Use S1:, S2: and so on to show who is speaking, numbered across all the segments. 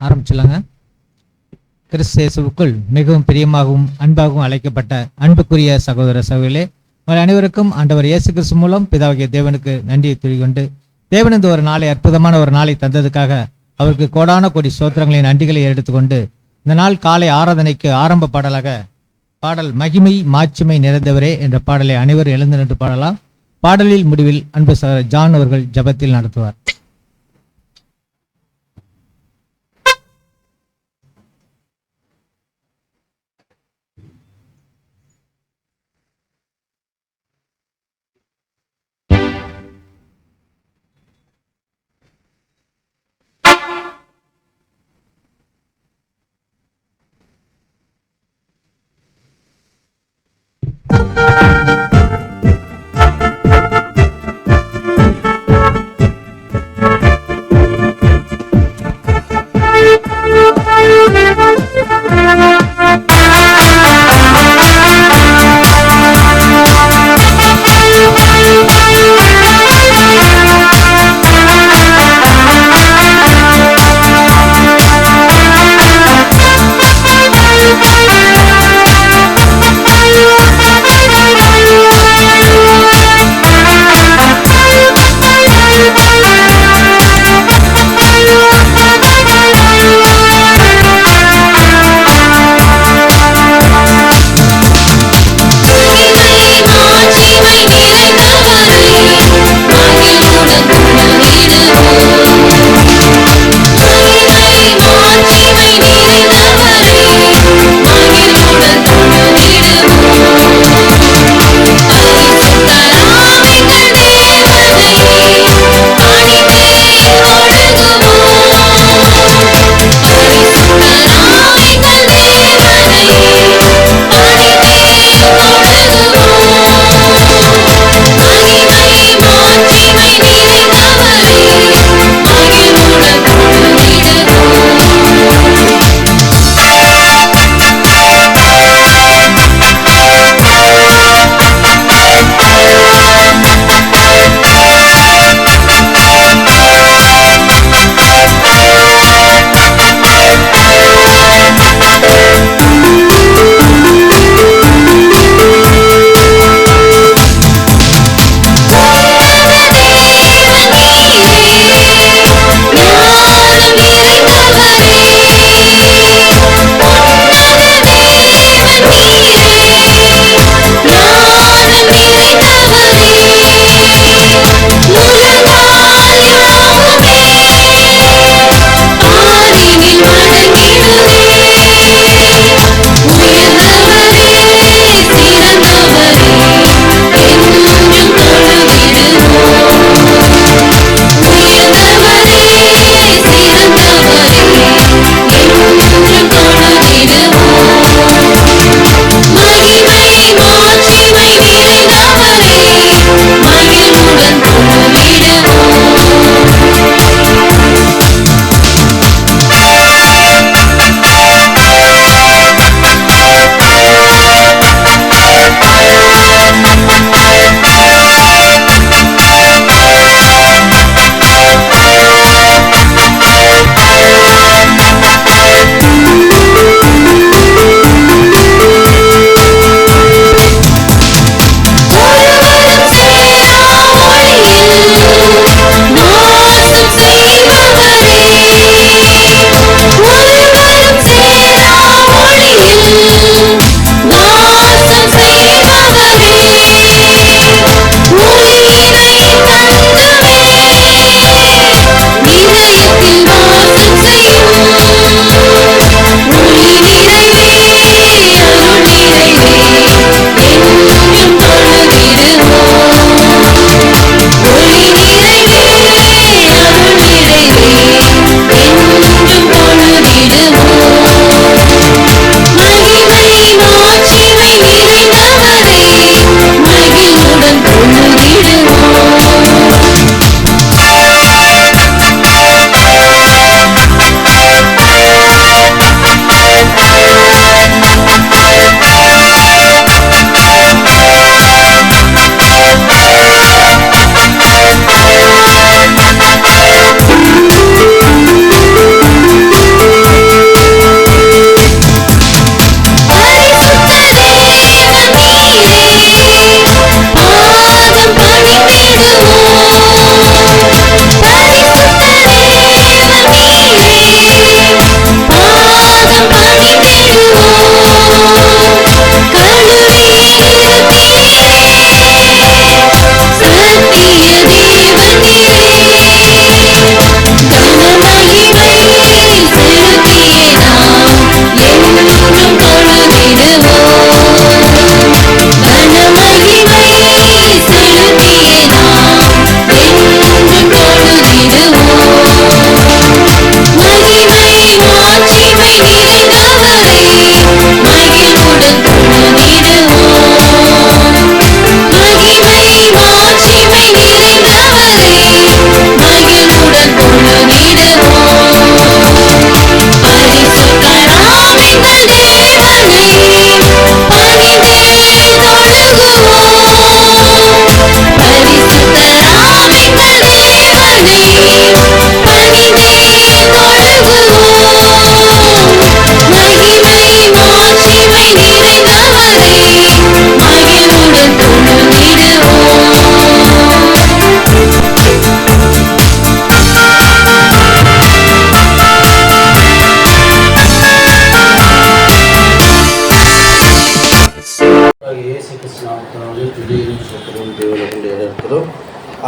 S1: ஆரம்பிச்சிடலாங்க. கிறிஸ்து இயேசுவுக்குள் மிகவும் பிரியமாகவும் அன்பாகவும் அழைக்கப்பட்ட அன்புக்குரிய சகோதர சகோதரிகளே, உங்கள் அனைவருக்கும் ஆண்டவர் இயேசு கிறிஸ்து மூலம் பிதாவாகிய தேவனுக்கு நன்றியை கூறிக்கொண்டு, தேவன் இந்த ஒரு நாளை, அற்புதமான ஒரு நாளை தந்ததுக்காக அவருக்கு கோடான கோடி ஸ்தோத்திரங்களின் நன்றிகளை எடுத்துக்கொண்டு, இந்த நாள் காலை ஆராதனைக்கு ஆரம்ப பாடலாக பாடல் மகிமை மாட்சிமை நிறைந்தவரே என்ற பாடலை அனைவரும் எழுந்து நின்று பாடலாம். பாடலில் முடிவில் அன்பு சகோதரர் ஜான் அவர்கள் ஜெபத்தில் நடத்துவார்.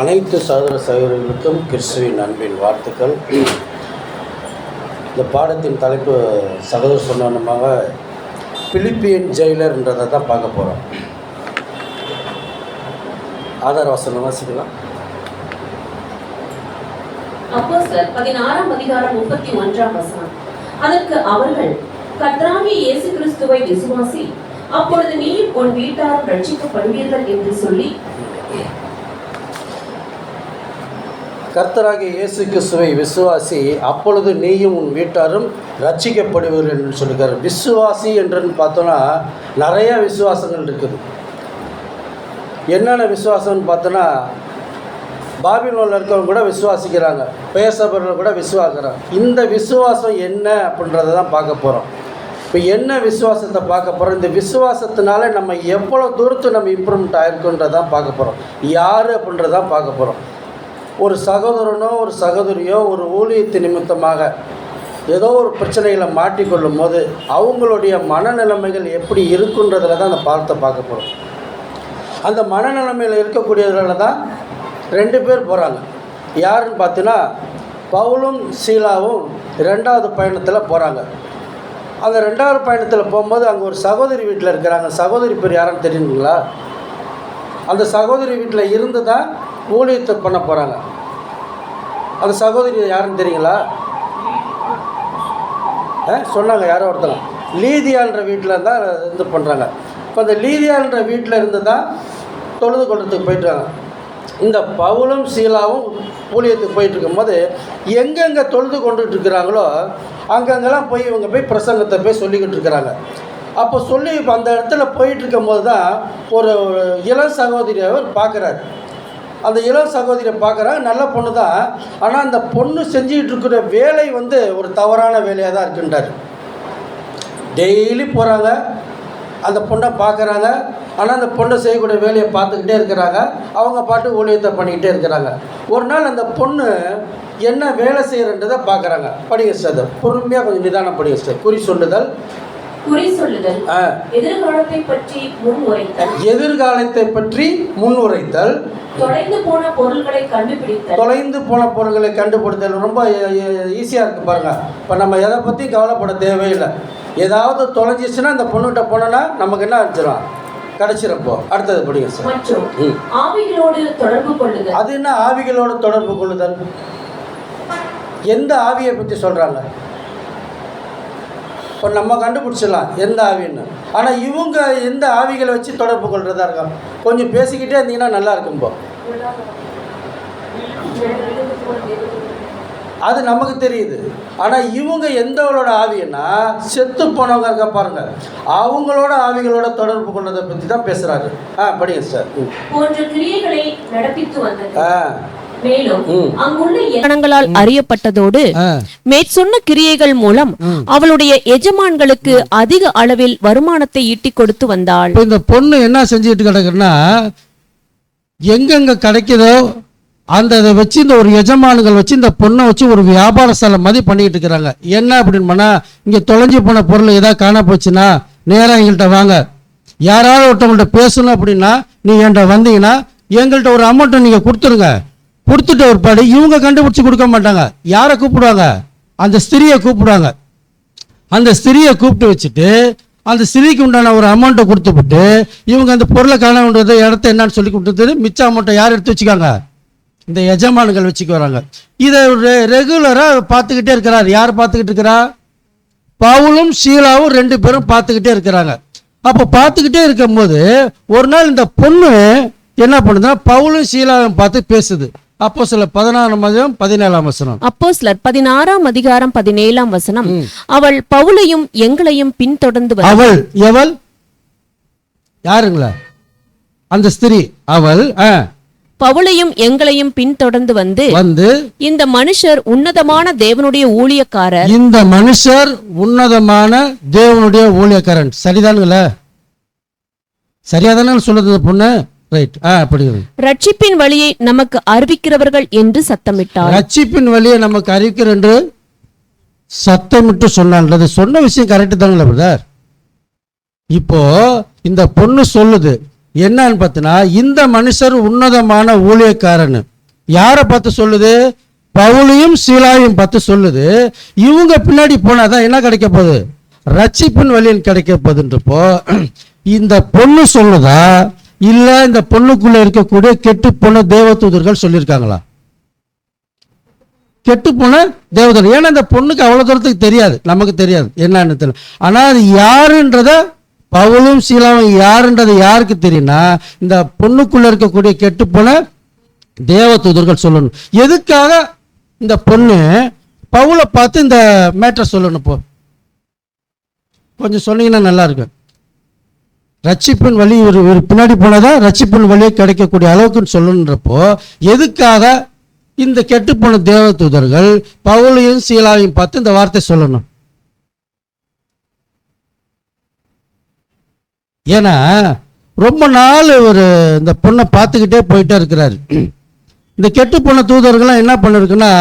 S2: அனைத்து சகோதர சகோதரிகளுக்கும் கிறிஸ்துவின் அன்பின் வாழ்த்துக்கள். இந்த பாடத்தின் தலைப்பு சகோதரர் சொன்னமாக பிலிப்பியன் ஜெயிலர்ன்றதை தான் பார்க்க போகிறோம். ஆதார வசனம் வாசிக்கலாம்.
S3: அப்போஸ்தலர் 16:31 அதற்கு அவர்கள், கர்த்தராகிய இயேசு கிறிஸ்துவை விசுவாசி, அப்பொழுது நீயும் உன் வீட்டாரும் ரட்சிக்கப்படுவீர்கள் என்று சொல்லி,
S2: கர்த்தராகிய இயேசு கிறிஸ்துவை விசுவாசி, அப்பொழுது நீயும் உன் வீட்டாரும் ரட்சிக்கப்படுவீர்கள் என்று சொல்லியிருக்காரு. விசுவாசி என்றுன்னு பார்த்தோன்னா நிறைய விசுவாசங்கள் இருக்குது. என்னென்ன விசுவாசம்னு பார்த்தோன்னா, பாபிலோனில் இருக்கவங்க கூட விசுவாசிக்கிறாங்க, பேசப்படுறவங்க கூட விசுவாசிக்கிறாங்க. இந்த விசுவாசம் என்ன அப்படின்றத தான் பார்க்க போகிறோம். இப்போ என்ன விசுவாசத்தை பார்க்க போகிறோம்? இந்த விசுவாசத்தினால நம்ம எவ்வளோ தூரத்துக்கு நம்ம இம்ப்ரூவ்மெண்ட் ஆகிருக்குன்றதான் பார்க்க போகிறோம். யார் அப்படின்றதான் பார்க்க போகிறோம். ஒரு சகோதரனோ ஒரு சகோதரியோ ஒரு ஊழியத்து நிமித்தமாக ஏதோ ஒரு பிரச்சனைகளை மாட்டிக்கொள்ளும் போது அவங்களுடைய மனநிலைமைகள் எப்படி இருக்குன்றதில் தான் அந்த பாடத்தை பார்க்க போகிறோம். அந்த மனநிலைமையில் இருக்கக்கூடியதில் தான் 2 பேர் போகிறாங்க. யாருன்னு பார்த்தீங்கன்னா, பவுலும் சீலாவும் 2வது பயணத்தில் போகிறாங்க. அந்த 2வது பயணத்தில் போகும்போது அங்கே ஒரு சகோதரி வீட்டில் இருக்கிறாங்க. சகோதரி பேர் யாருன்னு தெரியுங்களா? அந்த சகோதரி வீட்டில் இருந்து தான் ஊழியத்தை பண்ண போகிறாங்க. அந்த சகோதரி யாருன்னு தெரியுங்களா? சொன்னாங்க யாரோ ஒருத்தங்க. லீதியான்ற வீட்டில் தான் இது பண்ணுறாங்க. இப்போ அந்த லீதியான்ற வீட்டில் இருந்து தான் தொழுது கொள்றதுக்கு போயிட்டுருக்காங்க. இந்த பவுலும் சீலாவும் ஊழியத்துக்கு போயிட்டு இருக்கும்போது எங்கெங்கே தொழுது கொண்டுட்டு இருக்கிறாங்களோ அங்கங்கெல்லாம் போய் இவங்க போய் பிரசங்கத்தை போய் சொல்லிக்கிட்டு இருக்கிறாங்க. அப்போ சொல்லி இப்போ அந்த இடத்துல போயிட்டு இருக்கும்போது தான் ஒரு இளம் சகோதரியை அவர் பார்க்குறாரு. அந்த இளம் சகோதரியை பார்க்குறாங்க, நல்ல பொண்ணு தான். ஆனால் அந்த பொண்ணு செஞ்சுக்கிட்டு இருக்கிற வேலை ஒரு தவறான வேலையாக தான் இருக்குன்றார். டெய்லி போகிறாங்க, அந்த பொண்ணை பார்க்குறாங்க, ஆனால் அந்த பொண்ணை செய்யக்கூடிய வேலையை பார்த்துக்கிட்டே இருக்கிறாங்க. அவங்க பாட்டு ஊழியத்தை பண்ணிக்கிட்டே இருக்கிறாங்க. ஒரு நாள் அந்த பொண்ணு என்ன வேலை செய்கிறன்றதை பார்க்குறாங்க. படிங்க சார், பொறுமையாக கொஞ்சம் நிதானம் படிங்க சார். குறி சொல்லுதல்,
S3: எதிர்காலத்தை பற்றி
S2: முன்னுரைத்தல், தொலைந்து போன பொருள்களை கண்டுபிடித்தல். ரொம்ப ஈஸியாக இருக்குது பாருங்கள். இப்போ நம்ம எதை பற்றி கவலைப்பட தேவையில்லை. ஏதாவது தொலைஞ்சிச்சுன்னா அந்த பொண்ணுகிட்ட போனோன்னா நமக்கு என்ன ஆச்சுரும், கிடச்சிருப்போம். அடுத்தது படிங்க சார். அது என்ன ஆவிகளோடு தொடர்பு கொள்ளுதல்? எந்த ஆவியை பற்றி சொல்கிறாங்க? இப்போ நம்ம கண்டுபிடிச்சிடலாம் எந்த ஆவின்னு. ஆனால் இவங்க எந்த ஆவிகளை வச்சு தொடர்பு கொள்றதா இருக்கும். கொஞ்சம் பேசிக்கிட்டே இருந்தீங்கன்னா நல்லா இருக்கும்போ. அது நமக்கு தெரியுது. ஆனால் இவங்க எந்தவளோட ஆவின்னா செத்து போனவங்க இருக்க பாருங்க, அவங்களோட ஆவிகளோட தொடர்பு கொண்டதை பற்றி தான் பேசுகிறாரு. படிங்க சார்.
S3: மேலும் அங்குள்ள எண்ணங்களால் அறியப்பட்டதோடு மேற்சொன்ன கிரியைகள் மூலம் அவளுடைய எஜமான்களுக்கு அதிக அளவில் வருமானத்தை ஈட்டிக் கொடுத்து வந்தாள்.
S2: இந்த பொண்ணு என்ன செஞ்சுட்டு கிடக்குன்னா, எங்கெங்க கிடைக்குதோ அந்த இதை வச்சு இந்த ஒரு எஜமானுகள் வச்சு இந்த பொண்ணை வச்சு ஒரு வியாபார ஸ்தலம் மாதிரி பண்ணிக்கிட்டு இருக்கிறாங்க. என்ன அப்படின்னு பண்ணால், இங்கே தொலைஞ்சி போன பொருள் ஏதாவது காண போச்சுன்னா நேராக எங்கள்கிட்ட வாங்க. யாராவது ஒருத்தவங்கள்ட்ட பேசணும் அப்படின்னா நீ என்கிட்ட வந்தீங்கன்னா எங்கள்கிட்ட ஒரு அமௌண்ட்டை நீங்கள் கொடுத்துருங்க. கொடுத்துட்டு ஒரு பாடு இவங்க கண்டுபிடிச்சி கொடுக்க மாட்டாங்க. யாரை கூப்பிடுவாங்க? அந்த ஸ்திரியை கூப்பிடுவாங்க. அந்த ஸ்திரியை கூப்பிட்டு வச்சுட்டு அந்த ஸ்திரிக்கு உண்டான ஒரு அமௌண்ட்டை கொடுத்துவிட்டு இவங்க அந்த பொருளை காண வேண்டியது இடத்த என்னன்னு சொல்லி கொடுத்தது மிச்ச அமௌண்ட்டை யார் எடுத்து வச்சுக்காங்க? இந்த எஜமானுகள் வச்சுக்க வராங்க. இதை ரெகுலராக பார்த்துக்கிட்டே இருக்கிறார். யார் பார்த்துக்கிட்டு இருக்கிறா? பவுலும் சீலாவும் 2 பேரும் பார்த்துக்கிட்டே இருக்கிறாங்க. அப்போ பார்த்துக்கிட்டே இருக்கும்போது ஒரு நாள் இந்த பொண்ணு என்ன பண்ணுதுன்னா, பவுலும் சீலாவும் பார்த்து பேசுது. அப்போஸ்தலர் 16:17.
S3: அப்போஸ்தலர் 16:17. அவள் பவுலையும் எங்களையும் பின்தொடர்ந்து
S2: அவள் எவள்? யாருங்களா? அந்த ஸ்திரீ. அவள்
S3: பவுலையும் எங்களையும் பின்தொடர்ந்து வந்து இந்த மனுஷர் உன்னதமான தேவனுடைய ஊழியக்காரர்.
S2: இந்த மனுஷர் உன்னதமான தேவனுடைய ஊழியக்காரன். சரிதானுங்களா? சரியாதானு சொல்லுது பொண்ணு. ரைட்.
S3: ரட்சிப்பின் வழியை நமக்கு அறிவிக்கிறவர்கள் என்று சத்தமிட்டார்.
S2: ரட்சிப்பின் வழியை நமக்கு அறிவிக்கிற என்று சத்தமிட்டு சொன்னான்றது சொன்ன விஷயம் கரெக்ட் தானுங்களா பிரதர்? இப்போ இந்த பொண்ணு சொல்லுது என்னன்னு பார்த்தீங்கன்னா, இந்த மனுஷர் உன்னதமான ஊழியக்காரன். யாரை பார்த்து சொல்லுது? பவுலையும் சீலாவையும் பார்த்து சொல்லுது. இவங்க பின்னாடி போனாதான் என்ன கிடைக்க போகுது? ரட்சிப்பின் வழியில் கிடைக்க போகுதுன்றப்போ இந்த பொண்ணு சொல்லுதா இல்ல இந்த பொண்ணுக்குள்ள இருக்கக்கூடிய கெட்டு போன தேவதூதர்கள் சொல்லியிருக்காங்களா? கெட்டு போன தேவதூதர். ஏன்னா இந்த பொண்ணுக்கு அவ்வளவு தூரத்துக்கு தெரியாது, நமக்கு தெரியாது என்னன்னு தெரியல. ஆனா அது யாருன்றத, பவுலும் சீலாவும் யாருன்றது யாருக்கு தெரியும்னா இந்த பொண்ணுக்குள்ள இருக்கக்கூடிய கெட்டு போன தேவதூதர்கள் சொல்லணும். எதுக்காக இந்த பொண்ணு பவுலை பார்த்து இந்த மேட்டர் சொல்லணும்? கொஞ்சம் சொன்னீங்கன்னா நல்லா இருக்கு. ரட்சிப்பின் வழி ஒரு பின்னாடி போனதான் ரட்சிப்பின் வழியை கிடைக்கக்கூடிய அளவுக்குன்னு சொல்லணுன்றப்போ எதுக்காக இந்த கெட்டுப்போன தேவதூதர்கள் பவுலையும் சீலாவையும் பார்த்து இந்த வார்த்தை சொல்லணும்? ஏன்னா ரொம்ப நாள் ஒரு இந்த பொண்ணை பார்த்துக்கிட்டே போயிட்டே இருக்கிறாரு. இந்த கெட்டுப்போன தூதர்கள்லாம் என்ன பண்ணிருக்குன்னா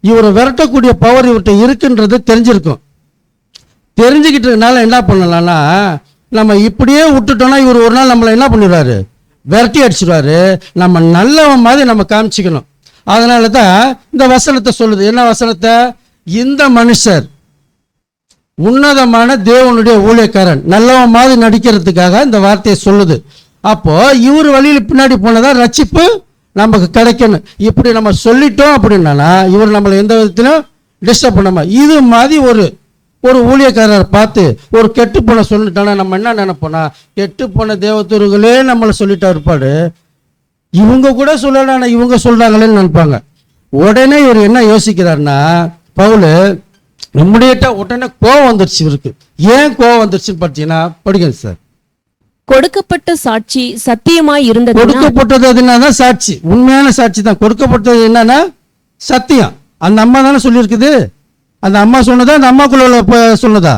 S2: இவரை விரட்டக்கூடிய பவர் இவர்கிட்ட இருக்குன்றது தெரிஞ்சிருக்கும். தெரிஞ்சுக்கிட்டதுனால என்ன பண்ணலாம்னா நம்ம இப்படியே விட்டுட்டோம்னா இவர் ஒரு நாள் நம்மளை என்ன பண்ணிடுவாரு? விரட்டி அடிச்சிடுவாரு. நம்ம நல்லவன் மாதிரி நம்ம காமிச்சிக்கணும். அதனால தான் இந்த வசனத்தை சொல்லுது. என்ன வசனத்தை? இந்த மனுஷர் உன்னதமான தேவனுடைய ஊழியக்காரன், நல்லவன் மாதிரி நடிக்கிறதுக்காக இந்த வார்த்தையை சொல்லுது. அப்போ இவர் வழியில் பின்னாடி போனதான் ரட்சிப்பு நமக்கு கிடைக்கணும். இப்படி நம்ம சொல்லிட்டோம் அப்படின்னா இவர் நம்மளை எந்த விதத்திலும் டிஸ்டர்ப் பண்ணாம, இது மாதிரி ஒரு ஊழியக்காரர் பார்த்து ஒரு கெட்டு போன சொல்லிட்டோன்னா நம்ம என்ன நினைப்போம்னா கெட்டு போன தேவதூதர்களே நம்மளை சொல்லிட்டா இருப்பாடு, இவங்க கூட சொல்லலாம் இவங்க சொல்றாங்களேன்னு நினைப்பாங்க. உடனே இவர் என்ன யோசிக்கிறாருன்னா பவுல் இம்மிடியேட்டா உடனே கோவம் வந்துருச்சு இவருக்கு. ஏன் கோவம் வந்துருச்சுன்னு பார்த்தீங்கன்னா படிங்க சார்.
S3: கொடுக்கப்பட்ட சாட்சி சத்தியமாய் இருந்தது.
S2: கொடுக்கப்பட்டது என்னன்னா சாட்சி, உண்மையான சாட்சி தான். கொடுக்கப்பட்டது என்னன்னா சத்தியம். அந்த அம்மா தானே சொல்லியிருக்குது. அந்த அம்மா சொன்னதா அந்த அம்மாக்குள்ள சொன்னதா?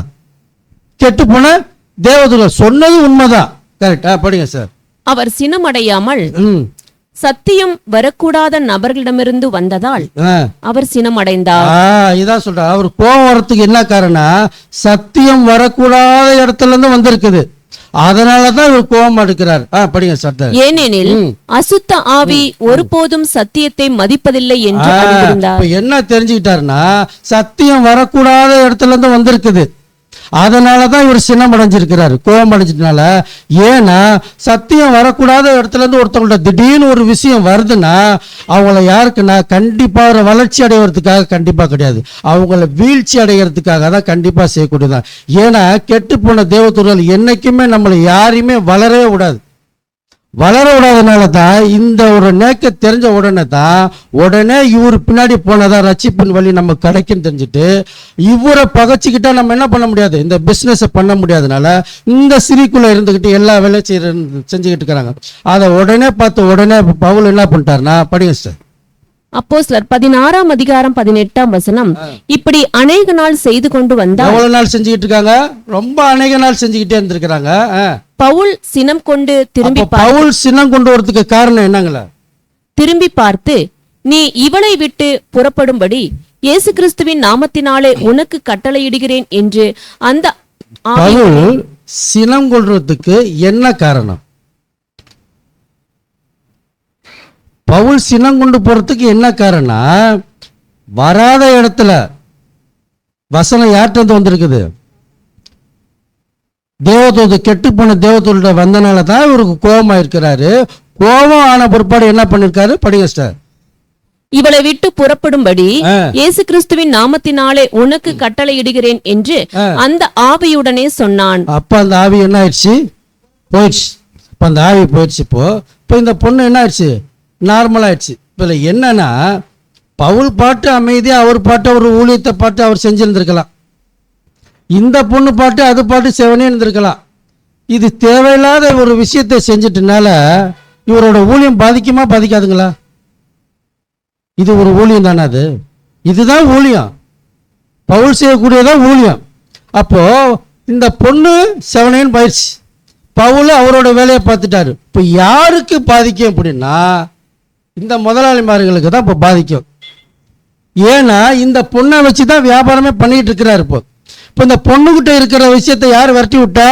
S2: கெட்டு போன தேவதூதர் சொன்னது உண்மைதான். கரெக்டா? படிங்க சார்.
S3: அவர் சினமடையாமல் சத்தியம் வரக்கூடாத நபர்களிடமிருந்து வந்ததால் அவர் சினமடைந்தார்.
S2: இதான் சொல்ற. அவர் கோபம் வரத்துக்கு என்ன காரணம்? சத்தியம் வரக்கூடாத இடத்துல இருந்து வந்திருக்குது. அதனாலதான் இவர் கோபம் எடுக்கிறார். படிங்க சார்.
S3: ஏனெனில் அசுத்த ஆவி ஒருபோதும் சத்தியத்தை மதிப்பதில்லை என்று அறிந்திருந்தார்.
S2: என்ன தெரிஞ்சுக்கிட்டாருன்னா சத்தியம் வரக்கூடாத இடத்துல இருந்து வந்திருக்குது. அதனாலதான் இவர் சினம் அடைஞ்சிருக்கிறாரு, கோபம் அடைஞ்சதுனால. ஏன்னா சத்தியம் வரக்கூடாத இடத்துல இருந்து ஒருத்தவங்கள்ட்ட திடீர்னு ஒரு விஷயம் வருதுன்னா அவங்கள யாருக்குன்னா கண்டிப்பா ஒரு வளர்ச்சி அடைவதற்காக கண்டிப்பா கிடையாது, அவங்கள வீழ்ச்சி அடைகிறதுக்காக தான் கண்டிப்பா செய்யக்கூடியதான். ஏன்னா கெட்டு போன தேவதூதர்கள் என்னைக்குமே நம்மளை யாரையுமே வளரவே விடாது. வளர விடாதனால தான் இந்த ஒரு நேக்க தெரிஞ்ச உடனே இவர் பின்னாடி போனதான் ரட்சிப்பின் வழி நம்ம கிடைக்குன்னு தெரிஞ்சுட்டு இவரை பகைச்சிக்கிட்டா நம்ம என்ன பண்ண முடியாது, இந்த பிஸ்னஸை பண்ண முடியாதனால இந்த சிரிக்குள்ள இருந்துக்கிட்டு எல்லா வேலையும் செஞ்சுக்கிட்டு இருக்கிறாங்க. அதை உடனே பார்த்து பவுல் என்ன பண்ணிட்டாருன்னா படிங்க சார்.
S3: அப்போஸ்தலர் 16ஆம் அதிகாரம் 18ஆம் வசனம். இப்படி அநேக நாள் செய்து கொண்டு வந்தார்.
S2: எவ்வளவு நாள் செஞ்சுக்கிட்டு இருக்காங்க? ரொம்ப அநேக நாள் செஞ்சுக்கிட்டே இருந்திருக்கிறாங்க.
S3: பவுல் சினம் கொண்டு
S2: பவுல் சினம் கொண்டு வரதுக்கு காரணம் என்னங்களா?
S3: திரும்பி பார்த்து நீ இவளை விட்டு புறப்படும்படி இயேசு கிறிஸ்துவின் நாமத்தினாலே உனக்கு கட்டளையிடுகிறேன் என்று அந்த
S2: பவுல் சினம் கொள்றதுக்கு என்ன காரணம்? பவுல் சினம் கொண்டு போறதுக்கு என்ன காரணம்? வராத இடத்துல வசனம் யார்கிட்ட வந்திருக்குது? தேவதூது, கெட்டு போன தேவதூத வந்தனால தான் இவருக்கு கோபமா இருக்கிறாரு. கோபம் ஆன பிற்பாடு என்ன பண்ணிருக்காரு? படிங்க சார்.
S3: இவளை விட்டு புறப்படும்படி இயேசு கிறிஸ்துவின் நாமத்தினாலே உனக்கு கட்டளையிடுகிறேன் என்று அந்த ஆவியுடனே சொன்னான்.
S2: அப்ப அந்த ஆவி என்ன ஆயிடுச்சு? போயிடுச்சு. அப்ப அந்த ஆவி போயிடுச்சு. இப்போ இந்த பொண்ணு என்ன ஆயிடுச்சு? நார்மல் ஆயிடுச்சு. இப்போ என்னன்னா பவுல் பாட்டு அமைதியா அவர் பாட்டு ஒரு ஊழியத்தை பாட்டு அவர் செஞ்சிருந்திருக்கலாம். இந்த பொண்ணு பாட்டு அது பாட்டு செவனே இருந்திருக்கலாம். இது தேவையில்லாத ஒரு விஷயத்தை செஞ்சிட்டனால இவரோட ஊழியம் பாதிக்குமா பாதிக்காதுங்களா? இது ஒரு ஊழியம் தானே? இதுதான் ஊழியம். பவுல் செய்யக்கூடியதான் ஊழியம். அப்போ இந்த பொண்ணு செவனேன்னு போயிடுச்சு. பவுல் அவரோட வேலையை பார்த்துட்டாரு. இப்போ யாருக்கு பாதிக்கும் அப்படின்னா இந்த முதலாளிமார்களுக்கு தான் இப்போ பாதிக்கும். ஏன்னா இந்த பொண்ணை வச்சு தான் வியாபாரமே பண்ணிட்டு இருக்கிறாரு. இப்போ இந்த பொண்ணுகிட்ட இருக்கிற விஷயத்தை யார் விரட்டி விட்டா?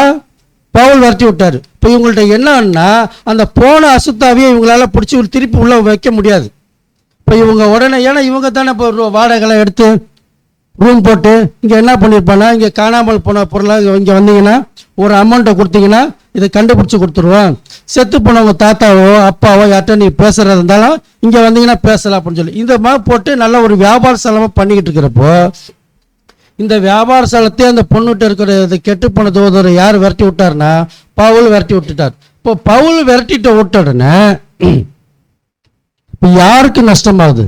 S2: பவுல் விரட்டி விட்டாரு. இப்போ இவங்கள்ட்ட என்னன்னா அந்த போன அசுத்தாவியை இவங்களால பிடிச்சி திருப்பி உள்ள வைக்க முடியாது. இப்போ இவங்க உடனே, ஏன்னா இவங்க தானே இப்போ வாடகைலாம் எடுத்து ரூம் போட்டு இங்கே என்ன பண்ணியிருப்பானா, இங்கே காணாமல் போன பொருளை இங்கே வந்தீங்கன்னா ஒரு அமௌண்ட்டை கொடுத்தீங்கன்னா இதை கண்டுபிடிச்சி கொடுத்துருவோம். செத்து போனவங்க தாத்தாவோ அப்பாவோ யார்கிட்ட நீ பேசுகிறதா இருந்தாலும் இங்கே வந்தீங்கன்னா பேசலாம் அப்படின்னு சொல்லி இந்த மாதிரி போட்டு நல்ல ஒரு வியாபார ஸ்தலமாக பண்ணிக்கிட்டு இருக்கிறப்போ, இந்த வியாபார ஸ்தலத்தை அந்த பொண்ணுகிட்ட இருக்கிற கெட்டு போன தூதரை யார் விரட்டி விட்டார்னா பவுல் விரட்டி விட்டுட்டார். இப்போ பவுல் விரட்டிட்டு விட்ட உடனே இப்போ யாருக்கு நஷ்டமாகுது?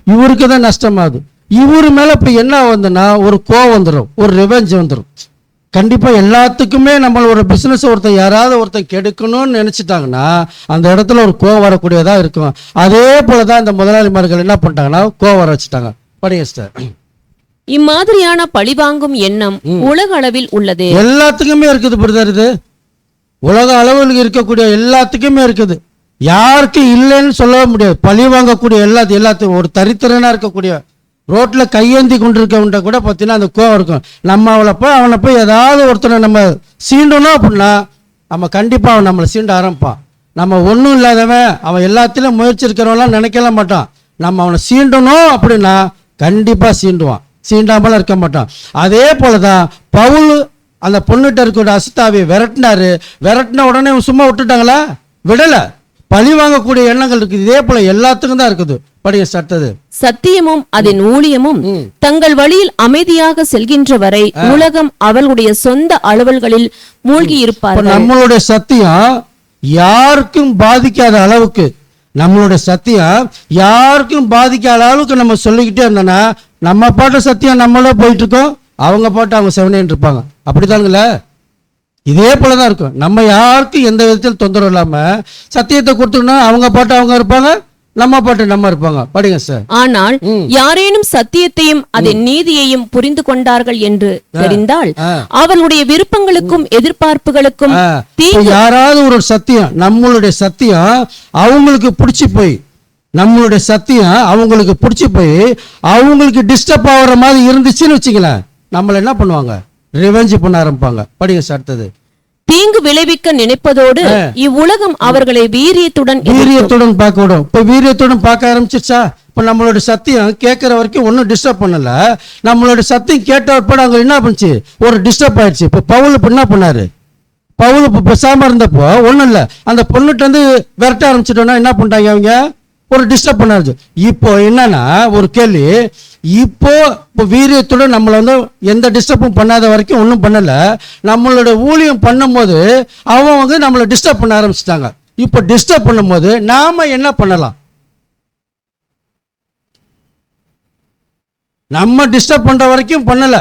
S2: இவருக்கு தான் நஷ்டமாகுது. இவரு மேல இப்ப என்ன வந்துன்னா ஒரு கோவம் வந்துடும், ஒரு ரிவெஞ்ச் வந்துடும். கண்டிப்பா எல்லாத்துக்குமே நம்ம ஒரு பிசினஸ் ஒருத்தன் யாராவது ஒருத்தன் கெடுக்கணும்னு நினைச்சிட்டாங்கன்னா அந்த இடத்துல ஒரு கோவம் வரக்கூடியதா இருக்கும். அதே போலதான் இந்த முதலாளிமார்கள் என்ன பண்ணிட்டாங்கன்னா கோவம் வர வச்சுட்டாங்க. படிங்க சார்.
S3: இம்மாதிரியான பழிவாங்கும் எண்ணம் உலக அளவில் உள்ளது.
S2: எல்லாத்துக்குமே இருக்குது பிரதர். இது உலக அளவில் இருக்கக்கூடிய எல்லாத்துக்குமே இருக்குது. யாருக்கும் இல்லைன்னு சொல்லவே முடியாது. பழி வாங்கக்கூடிய எல்லாத்தையும் ஒரு தரித்திரனா இருக்கக்கூடிய ரோட்ல கையேந்தி கொண்டிருக்கவன்ட்ட கூட பார்த்தீங்கன்னா அந்த கோவம் இருக்கும். நம்ம அவனை போய் ஏதாவது ஒருத்தனை நம்ம சீண்டணும் அப்படின்னா நம்ம கண்டிப்பா அவன் நம்மளை சீண்ட ஆரம்பிப்பான். நம்ம ஒன்றும் இல்லாதவன், அவன் எல்லாத்திலும் முயற்சி இருக்கிறவன்லாம் நினைக்கல மாட்டான். நம்ம அவனை சீண்டணும் அப்படின்னா கண்டிப்பா சீண்டுவான், சீண்டாமலாம் இருக்க மாட்டான். அதே போலதான் பவுல் அந்த பொண்ணுகிட்ட இருக்கிற அசுத்தாவை விரட்டினாரு. விரட்டின உடனே சும்மா விட்டுட்டாங்களா? விடல. பழி வாங்கக்கூடிய எண்ணங்கள் இருக்குது. இதே போல எல்லாத்துக்கும் தான் இருக்குது. படிய சட்டது
S3: சத்தியமும் அதன் ஊழியமும் தங்கள் வழியில் அமைதியாக செல்கின்ற வரை உலகம் அவர்களுடைய சொந்த அலுவல்களில் மூழ்கி இருப்பார்கள்.
S2: நம்மளுடைய சத்தியம் யாருக்கும் பாதிக்காத அளவுக்கு, நம்மளுடைய சத்தியம் யாருக்கும் பாதிக்காத அளவுக்கு நம்ம சொல்லிக்கிட்டே இருந்தோம்னா நம்ம பாட்டு சத்தியம் நம்மளே போயிட்டு இருக்கோம், அவங்க பாட்டு அவங்க செவனேன்னு இருப்பாங்க. அப்படித்தானுங்களே? இதே போலதான் இருக்கும். நம்ம யாருக்கும் எந்த விதத்தில் தொந்தரவு இல்லாம சத்தியத்தை கொடுத்தோம்னா அவங்க பாட்டு அவங்க இருப்பாங்க, நம்ம பாட்டு நம்ம இருப்பாங்க. படிங்க சார்.
S3: ஆனால் யாரேனும் சத்தியத்தையும் அதன் நீதியையும் புரிந்து கொண்டார்கள் என்று தெரிந்தால் அவர்களுடைய விருப்பங்களுக்கும் எதிர்பார்ப்புகளுக்கும்
S2: யாராவது ஒரு சத்தியம், நம்மளுடைய சத்தியம் அவங்களுக்கு பிடிச்சி போய், நம்மளுடைய சத்தியம் அவங்களுக்கு பிடிச்சி போய் அவங்களுக்கு டிஸ்டர்ப் ஆகிற மாதிரி இருந்துச்சுன்னு வச்சுக்கலாம், நம்மள என்ன பண்ணுவாங்க? ரிவெஞ்ச் பண்ண ஆரம்பிப்பாங்க. படிங்க சார். அடுத்தது
S3: தீங்கு விளைவிக்க நினைப்பதோடு இவ்வுலகம் அவர்களை வீரியத்துடன்
S2: பார்க்க விடும். இப்ப வீரியத்துடன் பார்க்க ஆரம்பிச்சிருச்சா? இப்ப நம்மளோட சத்தியம் கேட்கிற வரைக்கும் ஒன்னும் டிஸ்டர்ப் பண்ணல. நம்மளோட சத்தியம் கேட்ட அங்க என்ன பண்ணுச்சு? ஒரு டிஸ்டர்ப் ஆயிடுச்சு. இப்ப பவுல் என்ன பண்ணாரு? பவுல் பேசாம இருந்தப்போ ஒண்ணும் இல்ல, அந்த பொண்ணுட்டு வந்து விரட்ட ஆரம்பிச்சிட்டோம்னா என்ன பண்ணிட்டாங்க? அவங்க ஒரு டிஸ்டர்ப் பண்ணாரு. இப்போ என்னன்னா ஒரு கேள்வி, இப்போ வீரியத்துடன் நம்மளை வந்து எந்த டிஸ்டர்பும் பண்ணாத வரைக்கும் ஒன்றும் பண்ணல. நம்மளோட ஊழியம் பண்ணும் போது அவங்க வந்து நம்மளை டிஸ்டர்ப் பண்ண ஆரம்பிச்சிட்டாங்க. இப்போ டிஸ்டர்ப் பண்ணும் போது நாம என்ன பண்ணலாம்? நம்ம டிஸ்டர்ப் பண்ற வரைக்கும் பண்ணல.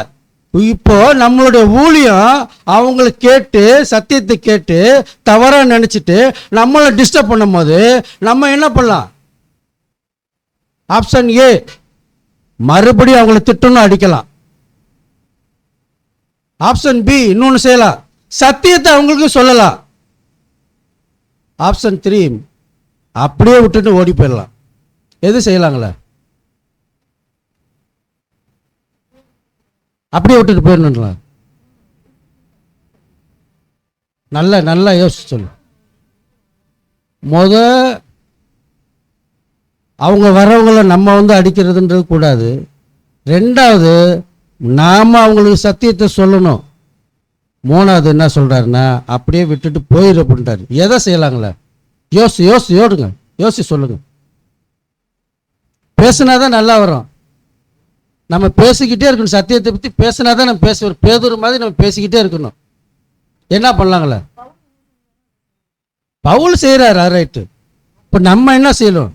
S2: இப்போ நம்மளுடைய ஊழியம் அவங்களை கேட்டு சத்தியத்தை கேட்டு தவறா நினைச்சிட்டு நம்மளை டிஸ்டர்ப் பண்ணும் போது நம்ம என்ன பண்ணலாம்? ஆப்ஷன் ஏ, மறுபடியும் அவங்களை திட்டணும், அடிக்கலாம். ஆப்ஷன் பி, இன்னொன்னு செய்யலாம், சத்தியத்தை அவங்களுக்கு சொல்லலாம். ஆப்ஷன் 3, அப்படியே விட்டுட்டு ஓடி போயிடலாம். எது செய்யலாங்களே? அப்படியே விட்டுட்டு போயிடணும். நல்லா யோசிச்சு சொல்லு. அவங்க வரவங்களை நம்ம வந்து அடிக்கிறதுன்றது கூடாது. ரெண்டாவது, நாம அவங்களுக்கு சத்தியத்தை சொல்லணும். மூணாவது என்ன சொல்றாருன்னா அப்படியே விட்டுட்டு போயிரு அப்படின்றாரு. எதை செய்யலாங்களே? யோசி சொல்லுங்க. பேசினாதான் நல்லா வரும். நம்ம பேசிக்கிட்டே இருக்கணும். சத்தியத்தை பத்தி பேசினாதான் நம்ம பேசுவோம். பேதுரு மாதிரி நம்ம பேசிக்கிட்டே இருக்கணும். என்ன பண்ணலாங்களே? பவுல் செய்யறாரு, ரைட்டு. இப்ப நம்ம என்ன செய்யணும்?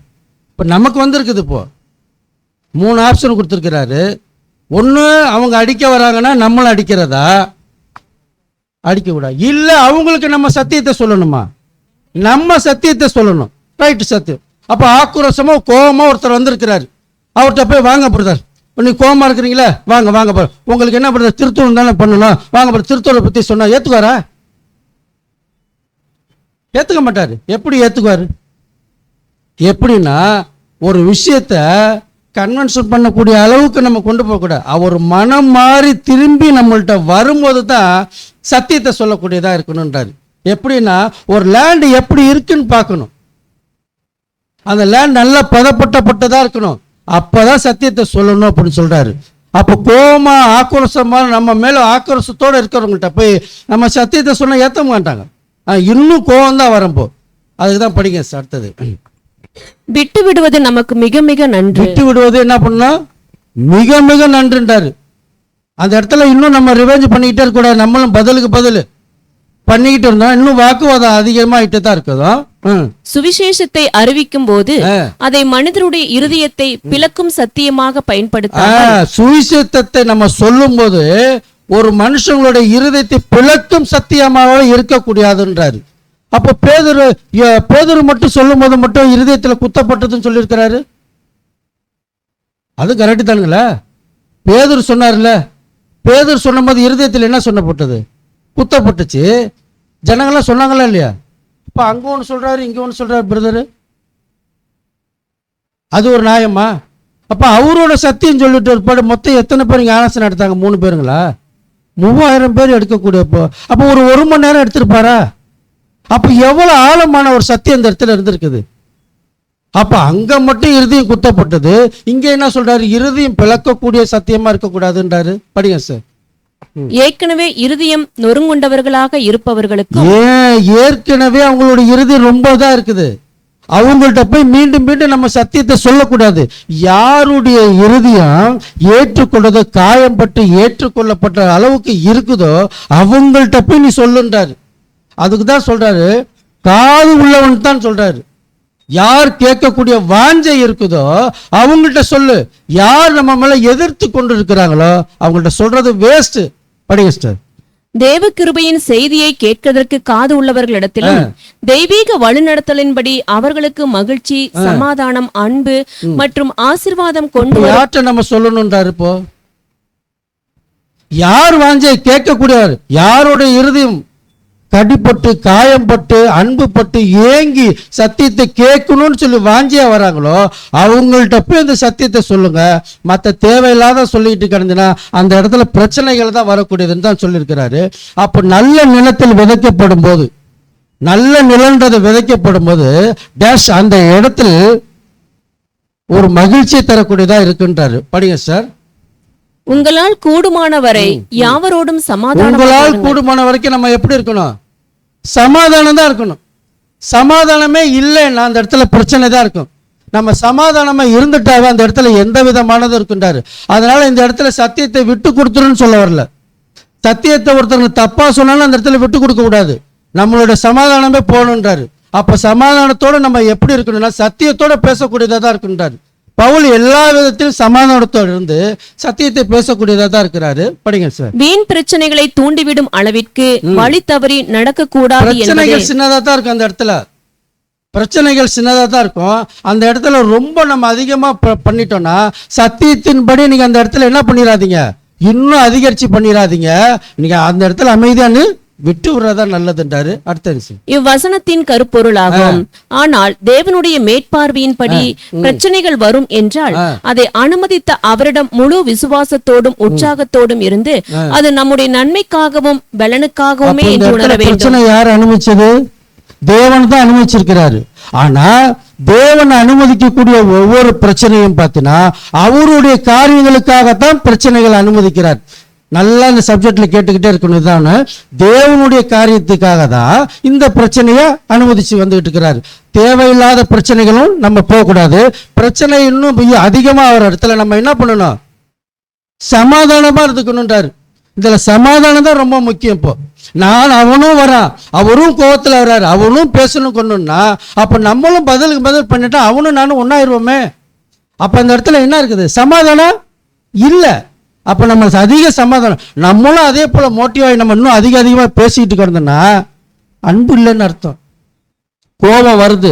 S2: இப்போ நமக்கு வந்திருக்குது. இப்போ 3 ஆப்ஷன் கொடுத்துருக்கிறாரு. ஒன்று, அவங்க அடிக்க வராங்கன்னா நம்மளை அடிக்கிறதா? அடிக்க கூடாது. இல்லை, அவங்களுக்கு நம்ம சத்தியத்தை சொல்லணுமா? நம்ம சத்தியத்தை சொல்லணும். ரைட்டு, சத்தியம். அப்போ ஆக்ரோஷமாக கோபமாக ஒருத்தர் வந்திருக்கிறாரு. அவர்கிட்ட போய் வாங்க பிரதர், நீ கோபமாக இருக்கிறீங்களே, வாங்க உங்களுக்கு என்ன பிரதர் திருத்தூர் தானே பண்ணணும், வாங்க பிரதர் திருத்தூரை பற்றி சொன்னால் ஏற்றுக்குவாரா? ஏற்றுக்க மாட்டார். எப்படி ஏற்றுக்குவார்? எப்படின்னா ஒரு விஷயத்த கன்வென்ஷன் பண்ணக்கூடிய அளவுக்கு நம்ம கொண்டு போகக்கூடாது. அவர் மனம் மாறி திரும்பி நம்மள்கிட்ட வரும்போது தான் சத்தியத்தை சொல்லக்கூடியதாக இருக்கணுன்றாரு. எப்படின்னா ஒரு லேண்டு எப்படி இருக்குன்னு பார்க்கணும். அந்த லேண்ட் நல்லா பதப்பட்டதாக இருக்கணும். அப்பதான் சத்தியத்தை சொல்லணும் அப்படின்னு சொல்றாரு. அப்போ கோபமா ஆக்ரோஷமா நம்ம மேல ஆக்ரோஷத்தோடு இருக்கிறவங்கள்ட்ட போய் நம்ம சத்தியத்தை சொன்னா ஏற்ற மாட்டாங்க. இன்னும் கோபம் தான் வரப்போ. அதுக்கு தான் படிங்க அடுத்தது.
S3: விட்டு விடுவது நமக்கு மிக மிக நன்று.
S2: விட்டு விடுவது என்ன பண்ணா மிக மிக நன்றுன்றாரு. அந்த இடத்துல இன்னும் நம்ம ரிவெஞ்ச் பண்ணிக்கிட்டே இருக்கக்கூடாது. நம்மளும் பதிலுக்கு பதில் பண்ணிக்கிட்டு இருந்தோம், இன்னும் வாக்குவாதம் அதிகமாகிட்டு தான் இருக்குதோ.
S3: சுவிசேஷத்தை அறிவிக்கும் போது அதை மனிதருடைய இருதயத்தை பிளக்கும் சத்தியமாக பயன்படுத்த.
S2: சுவிசேஷத்தை நம்ம சொல்லும் போது ஒரு மனுஷங்களுடைய இருதயத்தை பிளக்கும் சத்தியமாக இருக்கக்கூடியதுன்றாரு. அப்போ பேதுரு மட்டும் சொல்லும் போது மட்டும் இருதயத்தில் குத்தப்பட்டதுன்னு சொல்லியிருக்கிறாரு. அது கரெக்டு தானுங்களா? பேதுரு சொன்னார்ல, பேதுரு சொன்ன போது இருதயத்தில் என்ன சொன்னப்பட்டது? குத்தப்பட்டுச்சு. ஜனங்கள்லாம் சொன்னாங்களா இல்லையா? இப்போ அங்கே ஒன்று சொல்றாரு, இங்கே ஒன்று சொல்றாரு பிரதரு. அது ஒரு நியாயமா? அப்போ அவரோட சத்தியம் சொல்லிட்டு இருப்பாடு. மொத்தம் எத்தனை பேர் இங்கே ஆலோசனை எடுத்தாங்க? 3 பேருங்களா? 3000 பேர் எடுக்கக்கூடிய. அப்போ ஒரு மணி நேரம் எடுத்திருப்பாரா? அப்போ எவ்வளோ ஆழமான ஒரு சத்தியம் இந்த இடத்துல இருந்திருக்குது. அப்போ அங்கே மட்டும் இருதயம் குத்தப்பட்டது, இங்கே என்ன சொல்றாரு? இருதயம் பிளக்கக்கூடிய சத்தியமா இருக்கக்கூடாதுன்றாரு. படிங்க சார்.
S3: ஏற்கனவே இருதயம் நொறுங்குண்டவர்களாக இருப்பவர்களுக்கு
S2: ஏற்கனவே அவங்களுடைய இருதயம் ரொம்ப தான் இருக்குது. அவங்கள்ட்ட போய் மீண்டும் மீண்டும் நம்ம சத்தியத்தை சொல்லக்கூடாது. யாருடைய இருதயம் ஏற்றுக்கொண்டதோ காயம்பட்டு ஏற்றுக்கொள்ளப்பட்ட அளவுக்கு இருக்குதோ அவங்கள்ட்ட போய் நீ சொல்லுன்றாரு. அதுக்கு தான் சொல்றாரு, காது உள்ளவன் தான் சொல்றாரு. யார் கேட்கக்கூடிய வாஞ்சை இருக்குதோ அவங்கள்ட்ட சொல்லு. யார் நம்ம மேல எதிர்த்து கொண்டு இருக்கிறாங்களோ அவங்கள்ட்ட சொல்றது வேஸ்ட். படிங்க சார்.
S3: தேவ கிருபையின் செய்தியை கேட்கதற்கு காது உள்ளவர்களிடத்திலும் தெய்வீக வழிநடத்தலின்படி அவர்களுக்கு மகிழ்ச்சி, சமாதானம், அன்பு மற்றும் ஆசீர்வாதம் கொண்டு
S2: யார்கிட்ட நம்ம சொல்லணும்ன்றாரு. இப்போ யார் வாஞ்சை கேட்கக்கூடியவர், யாருடைய இருதயம் கடிப்பட்டு காயம்பட்டு அன்பு பட்டு ஏங்கி சத்தியத்தை கேட்கணும்னு சொல்லி வாஞ்சியா வராங்களோ அவங்கள்ட்ட போய் இந்த சத்தியத்தை சொல்லுங்க. மற்ற தேவையில்லாத சொல்லிட்டு கிடந்துன்னா அந்த இடத்துல பிரச்சனைகள் தான் வரக்கூடியதுன்னு தான் சொல்லியிருக்கிறாரு. அப்போ நல்ல நிலத்தில் விதைக்கப்படும் போது, நல்ல நிலன்றதை விதைக்கப்படும் போது டேஷ் அந்த இடத்துல ஒரு மகிழ்ச்சியை தரக்கூடியதா இருக்குன்றாரு. படிங்க சார்.
S3: உங்களால் கூடுமானவரை யாவரோடும் சமாதானம்.
S2: உங்களால் கூடுமான வரைக்கும் நம்ம எப்படி இருக்கணும்? சமாதானம் தான் இருக்கணும். சமாதானமே இல்லைன்னா அந்த இடத்துல பிரச்சனை தான் இருக்கும். நம்ம சமாதானமா இருந்துட்டாவே அந்த இடத்துல எந்த விதமானதும் இருக்குன்றாரு. அதனால இந்த இடத்துல சத்தியத்தை விட்டு கொடுத்துருன்னு சொல்ல வரல. சத்தியத்தை ஒருத்தருக்கு தப்பா சொன்னாலும் அந்த இடத்துல விட்டு கொடுக்க கூடாது. நம்மளோட சமாதானமே போகணுன்றாரு. அப்ப சமாதானத்தோட நம்ம எப்படி இருக்கணும்னா சத்தியத்தோட பேசக்கூடியதா தான் இருக்குன்றாரு. பவுல் எல்லா விதத்திலும் சமாதானத்தோடு இருந்து சத்தியத்தை பேசக்கூடியதா தான் இருக்கிறாரு. படிங்க சார்.
S3: வீண் பிரச்சனைகளை தூண்டிவிடும் அளவிற்கு வழி தவறி நடக்க கூடாது.
S2: பிரச்சனைகள் சின்னதா தான் இருக்கும். அந்த இடத்துல பிரச்சனைகள் சின்னதா தான் இருக்கும். அந்த இடத்துல ரொம்ப நம்ம அதிகமா பண்ணிட்டோம்னா சத்தியத்தின்படி நீங்க அந்த இடத்துல என்ன பண்ணிடாதீங்க, இன்னும் அதிகரிச்சு பண்ணிடாதீங்க. நீங்க அந்த இடத்துல அமைதியானு விட்டு விடுறதா நல்லதுன்றாரு. அடுத்த விஷயம்
S3: இவ்வசனத்தின் கருப்பொருளாகும். ஆனால் தேவனுடைய மேற்பார்வையின்படி பிரச்சனைகள் வரும் என்றால் அதை அனுமதித்த அவரிடம் முழு விசுவாசத்தோடும் உற்சாகத்தோடும் இருந்து அது நம்முடைய நன்மைக்காகவும் பலனுக்காகவுமே என்று உணர வேண்டும்.
S2: பிரச்சனை யார் அனுமதிச்சது? தேவன் தான் அனுமதிச்சிருக்கிறாரு. ஆனா தேவன் அனுமதிக்கக்கூடிய ஒவ்வொரு பிரச்சனையும் பார்த்தீங்கன்னா அவருடைய காரியங்களுக்காகத்தான் பிரச்சனைகள் அனுமதிக்கிறார். நல்லா இந்த சப்ஜெக்ட்ல கேட்டுக்கிட்டே இருக்கணும். இதான தேவனுடைய காரியத்துக்காக தான் இந்த பிரச்சனையை அனுமதிச்சு வந்துகிட்டு இருக்கிறாரு. தேவையில்லாத பிரச்சனைகளும் நம்ம போகக்கூடாது. பிரச்சனை இன்னும் அதிகமா வர இடத்துல நம்ம என்ன பண்ணணும்? சமாதானமா இருந்துக்கணும்ன்றாரு. இதுல சமாதானம் தான் ரொம்ப முக்கியம். இப்போ அவனும் வரான், அவரும் கோவத்துல வர்றாரு, அவனும் பேசணும் கொண்டுன்னா அப்ப நம்மளும் பதிலுக்கு பதில் பண்ணிட்டா அவனும் நானும் ஒன்னாயிருவோமே. அப்ப அந்த இடத்துல என்ன இருக்குது? சமாதானம் இல்லை. அப்போ நம்ம அதிக சமாதானம், நம்மளும் அதே போல் மோட்டிவாகி நம்ம இன்னும் அதிகமாக பேசிக்கிட்டு கிடந்தோம்னா அன்பு இல்லைன்னு அர்த்தம். கோபம் வருது,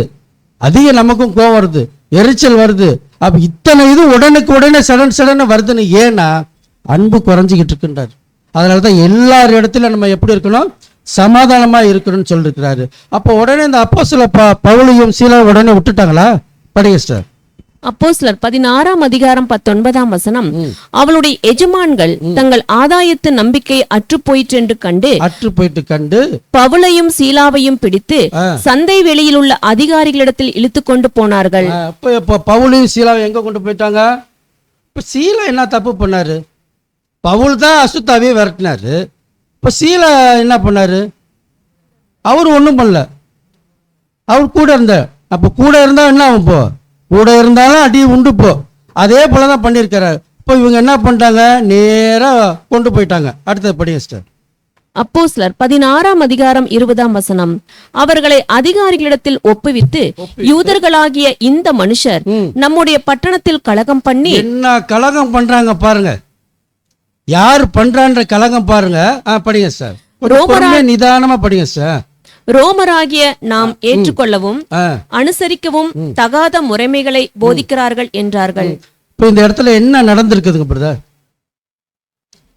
S2: அதிக நமக்கும் கோபம் வருது, எரிச்சல் வருது. அப்போ இத்தனை இது உடனுக்கு உடனே சடன் வருதுன்னு ஏன்னா அன்பு குறைஞ்சிக்கிட்டு இருக்குன்றார். அதனால தான் எல்லார் இடத்துல நம்ம எப்படி இருக்கணும்? சமாதானமாக இருக்கணும்னு சொல்லியிருக்கிறாரு. அப்போ உடனே இந்த அப்போஸ்தலர் பவுலையும் சீலாவையும் உடனே விட்டுட்டாங்களா? படிங்க சார்.
S3: அப்போஸ்தலர் 16:19 அவளுடைய எஜமான்கள் தங்கள் ஆதாயத்து நம்பிக்கை அற்று போயிற்றென்று கண்டு பவுலையும் சீலாவையும் பிடித்து சந்தை வெளியில் உள்ள அதிகாரிகளிடத்தில் இழுத்து கொண்டு போனார்கள்.
S2: இப்போ பவுலையும் சீலாவை எங்க கொண்டு போயிட்டாங்க? இப்போ சீலா என்ன தப்பு பண்ணாரு? பவுல் தான் அசுத்தாவே விரட்டினாரு. இப்போ சீலா என்ன பண்ணாரு? அவர் ஒன்றும் பண்ணல, அவர் கூட இருந்தார். அப்போ கூட இருந்தா என்ன ஆகும்? போ கூட இருந்தாலும் அடி உண்டு போ. அதே போல தான் பண்ணியிருக்கிறார். இப்போ இவங்க என்ன பண்ணிட்டாங்க? நேராக கொண்டு போயிட்டாங்க. அடுத்தது படிங்க சிஸ்டர்.
S3: அப்போஸ்தலர் 16:20 அவர்களை அதிகாரிகளிடத்தில் ஒப்புவித்து யூதர்களாகிய இந்த மனுஷர் நம்முடைய பட்டணத்தில் கலகம் பண்ணி.
S2: என்ன கலகம் பண்றாங்க பாருங்க, யார் பண்றான்ற கலகம் பாருங்க. படிங்க சார், நிதானமா படிங்க சார்.
S3: ரோமராகிய நாம் ஏற்றுக்கொள்ளவும் அனுசரிக்கவும் தகாத முறைமைகளை போதிக்கிறார்கள் என்றார்கள்.
S2: இப்போ இந்த இடத்துல என்ன நடந்திருக்குதுங்க பிரதர்?